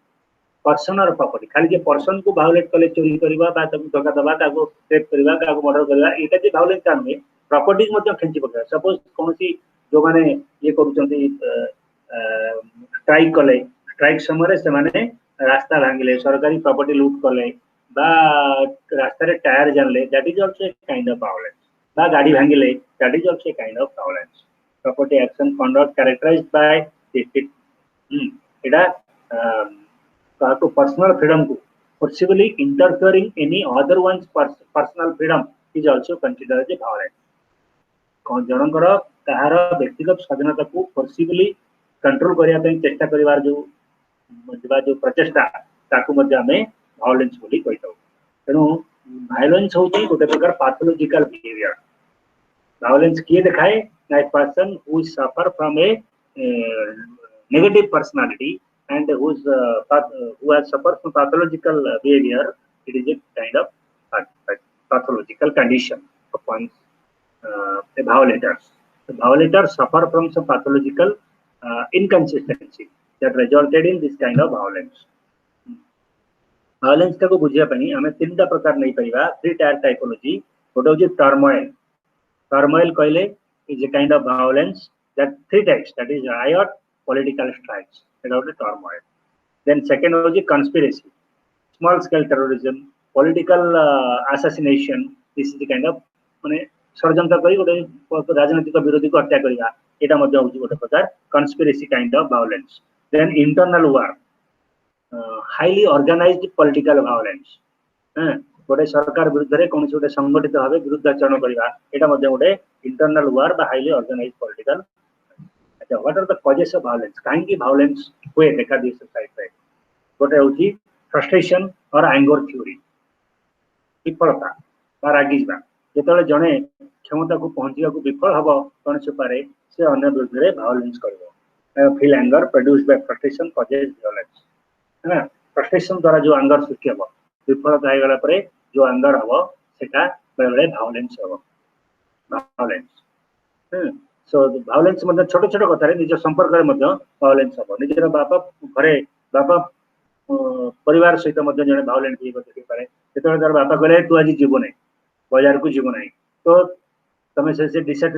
Person or property. खाली जे person को violate कले चोरी करिबा बा तब धोखा दबा ताको रेप करिबा ताको मर्डर करिबा एटा जे violence काम में properties मध्ये खेंची पकड़ा. Suppose कोनसी जो माने ये करूचंती स्ट्राइक कले स्ट्राइक समय से माने रास्ता भांगिले सरकारी प्रॉपर्टी लूट कले बा रास्ता रे टायर जानले that is also a kind of violence. बा गाड़ी भांगिले that is also a kind of violence. Property action conduct characterized by Etah to personal freedom को forcibly interfering any other one's personal freedom is also considered as a violence. जनकर ताहार व्यक्तिगत स्वाधीनता को forcibly control करिया पे चेष्टा करिवार जो प्रचेष्टा ताकू मध्ये हमें violence बोली कहतो. तेनु violence होची गोटे प्रकार pathological behavior. Violence किए दिखाए a person who suffer from a negative personality and who has suffered from pathological behavior. It is a kind of pathological condition of one's the violators. The violators suffer from some pathological inconsistency that resulted in this kind of violence. Violence का को बुझिया पनी हमें तीनटा प्रकार नहीं परिवा. Three tier typology. गोटे होची टर्मोइल. Turmoil कहले is a kind of violence that three types, that is riot, political strikes, that is turmoil. Then second was conspiracy, small scale terrorism, political assassination. This is the kind of माने षड्यंत्र करी गोटे राजनीतिक विरोधी को हत्या करिया एटा मध्ये होची गोटे प्रकार conspiracy kind of violence. Then internal war, highly organized political violence. गोटे सरकार विरुद्ध रे कोनसी गोटे संगठित भावे विरुद्धाचरण करिवा एटा मध्ये गोटे इंटरनल वार बा हाईली ऑर्गेनाइज्ड पॉलिटिकल. अच्छा what are the causes of violence काहे की वायलेंस होए देखा दी सोसाइटी रे. गोटे होची फ्रस्ट्रेशन और एंगर फ्यूरी विफलता बा रागिजबा जेतले जने क्षमता को पहुंचिया को विफल हबो कोन से पारे से अन्य विरुद्ध रे वायलेंस करबो. Feel anger produced by frustration causes violence. है फ्रस्ट्रेशन द्वारा जो एंगर सृष्टि हबो विफलता आइगला परे जो एंगर हबो सेटा बेले वायलेंस हबो. वायलेंस सो भायोलेंस मतलब छोट छोट कथा निज संपर्क में भायोलेंस हम निजर बापा घरे बापा परिवार सहित जड़े भायोलेंट पारे जो तार बापा कहले तू आज जीव ना बाजार को जीव ना तो तुम से डिसाइड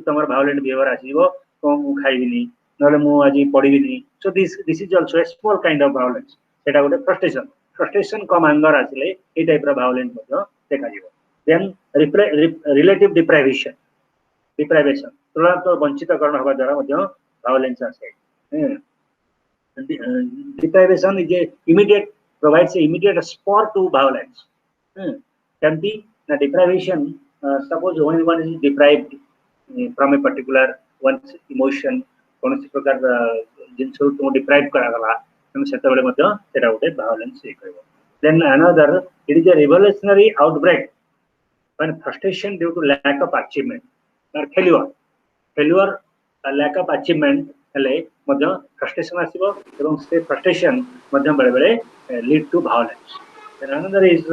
तुम भायोलेंट बिहेवियर आसो तो मुझे खाइबी ना मुझे पढ़ी so this is also a small kind of violence सेटा गोटे फ्रस्ट्रेशन कम एंगर आसिले ये टाइप भायोलेंस देखा देन रिलेटिव डिप्राइवेशन तुरंत वंचितकरण होगा द्वारा भायोलेंस आसे deprivation is a immediate provides a immediate spur to violence. Can be the deprivation. Suppose when one is deprived from a particular one's emotion, कौन सी प्रकार जिनसे तुम deprive करागला, हम सेता बड़े मध्य तेरा उठे violence एक करेगा. Then another, it is a revolutionary outbreak when frustration due to lack of achievement or failure lack of achievement हेले मध्य फ्रस्ट्रेशन आसीबो एवं से फ्रस्ट्रेशन मध्य बड़े बड़े lead to violence then another is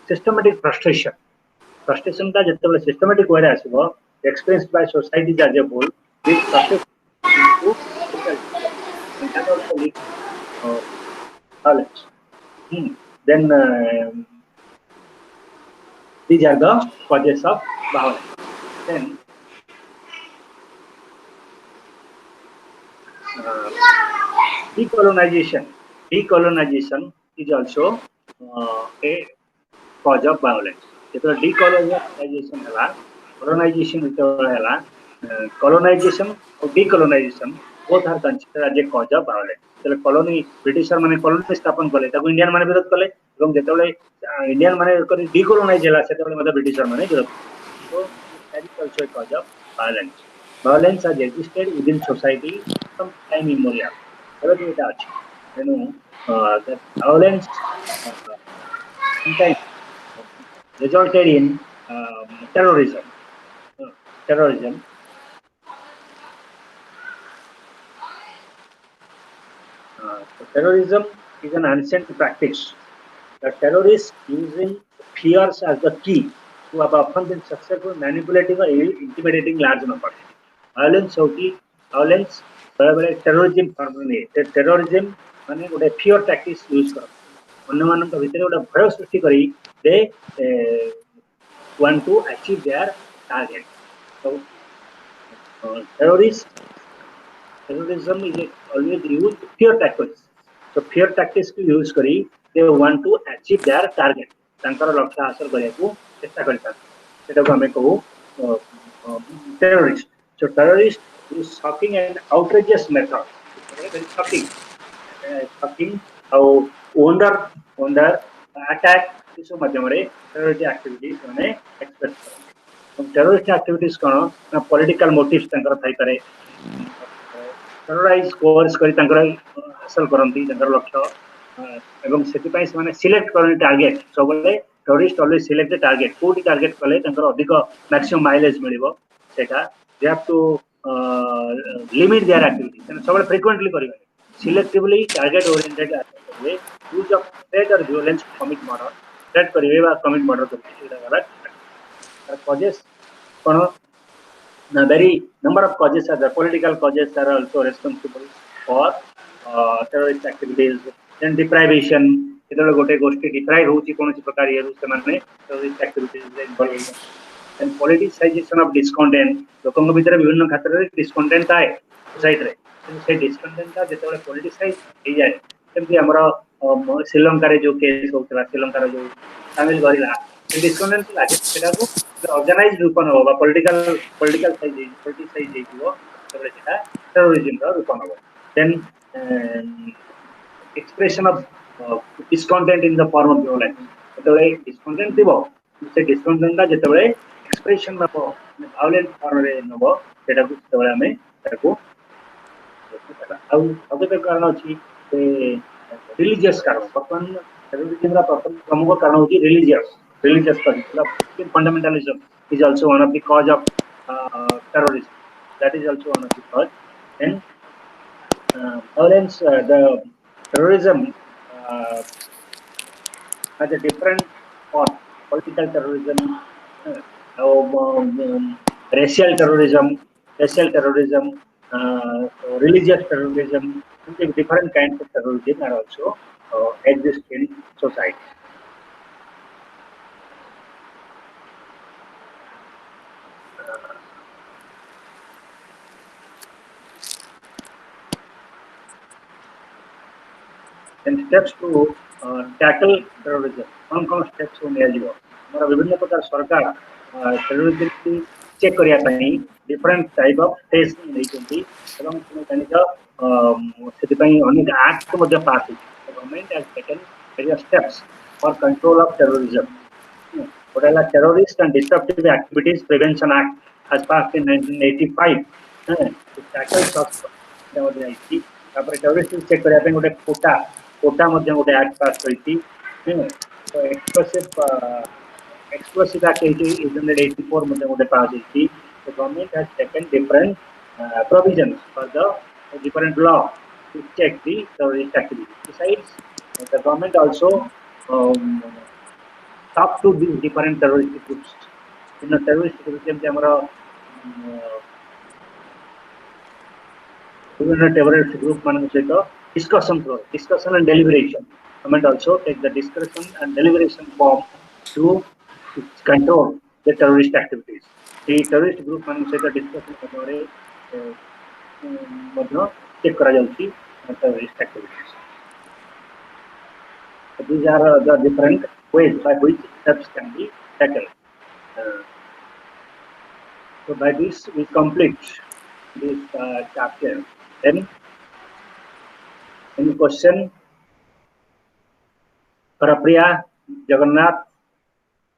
systematic frustration का जते बड़े सिस्टमैटिक वे आसीबो experience by society as a whole this frustration to lead violence then these are the causes of violence then decolonization is also a cause of violence जेतरा decolonization हला colonization हला colonization और decolonization both are considered as a cause of violence चले colony britisher माने colony स्थापन कले ताको Indian माने विरोध कले एवं जेतले इंडियन माने करी decolonize हला सेतले मतलब ब्रिटिशर माने विरोध so that is also a cause of violence has existed within society from time immemorial everything it touch that violence sometimes resulted in terrorism terrorism is an ancient practice the terrorists using fears as the key who have often been successful manipulating or intimidating large numbers violence बड़े terrorism form में terrorism माने गोटे fear tactics use कर अन्य मान भीतर गोटे भय सृष्टि करी they want to achieve their target so terrorism is always used fear tactics so fear tactics को यूज करी they want to achieve their target तांकर लक्ष्य हासिल करने को चेष्टा करता सेटा को हमें कहू terrorist so terrorist is shocking and outrageous method very shocking how wonder attack इस माध्यम रे terrorist activities माने एक्सप्रेस करते terrorist activities कोन ना पॉलिटिकल मोटिव्स तांकर थाई पारे टेरराइज कोर्स करी तांकर हासिल करंती तांकर लक्ष्य एवं सेति पई से माने सिलेक्ट करन टारगेट सबले terrorist always select the target कोडी टारगेट कले तांकर अधिक मैक्सिमम माइलेज मिलिबो सेटा they have to limit their activities and सब frequently करिवे selectively target oriented करिवे use of threat or violence to commit murder threat करिवे बा commit murder करिवे एटा गलत causes cone the very number of causes are the political causes are also responsible for terrorist activities then deprivation इधर गोटे गोष्ठी deprive होची कोनसी प्रकार ये से माने terrorist activities रे involve and politicization of discontent लोकन भीतर विभिन्न क्षेत्र रे discontent आए सोसाइटी रे से discontent का जेतबे politicize हे जाय जेमति हमरो श्रीलंका रे जो केस होतला श्रीलंका रे जो शामिल गरिला discontent लागे सेटा को ऑर्गेनाइज्ड रूप न होबा पॉलिटिकल साइज politicize हेइबो तबले सेटा terrorism रो रूप न हो then expression of discontent in the form of violence जेतबे discontent दिबो से discontent का जेतबे एक्सप्रेशन नबो वायलेंट फॉर्म रे नबो सेटा को तबले हमें ताको अब तो कारण अछि से रिलीजियस कारण वर्तमान टेररिज्म रा प्रमुख कारण होची रिलीजियस कारण fundamentalism is also one of the cause of terrorism that is also one of the cause and violence the terrorism has a different form political terrorism racial terrorism, religious terrorism, different kinds of terrorism are also exist in society. And steps to tackle terrorism. कौन steps को लिया जाए? हमारा विभिन्न प्रकार सरकार terrorism की check करिया पानी different type of steps नहीं चलती एवं तुम्हें कहने का सिद्ध पानी अनेक act को मध्य pass हुई. The government has taken various steps for control of terrorism. What Terrorist and Disruptive Activities Prevention Act has passed in 1985. To tackle such तापर terrorist check करिया पानी गोटे कोटा मध्य गोटे एक्ट पास करी तो explosive act 1884 मध्य गोटे पास होती. The government has taken different provisions for the different law to check the terrorist activity. Besides, the government also talk to these different terrorist groups. In the terrorist groups जेमते हमरा terrorist group मान सहित discussion and deliberation. Government also take the discussion and deliberation form to control the terrorist activities. The terrorist group मान सहित discussion करने मध्य check करा जाउची terrorist activities. So these are the different ways by which steps can be taken. So by this we complete this chapter. Then any question? Prapriya, Jagannath,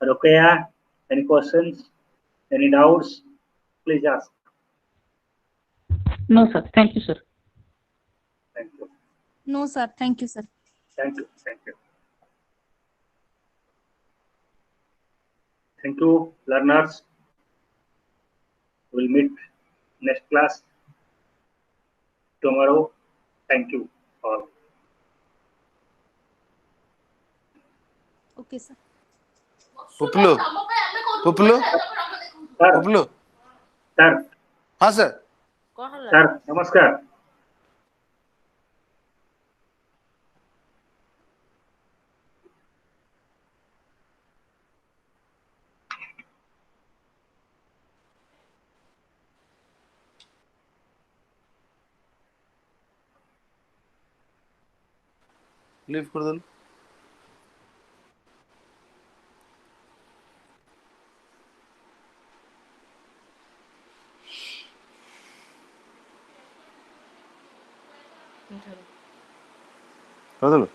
Rokeya, any questions? Any doubts? Please ask. No, sir. Thank you, sir. Thank you. No, sir. Thank you, sir. Thank you. Thank you. Thank you, learners. We'll meet next class tomorrow. Thank you all. Okay, sir. पुपलू पुपलू Sir, पुपलू sir, हाँ sir sir, namaskar. Leave कर दो कर दो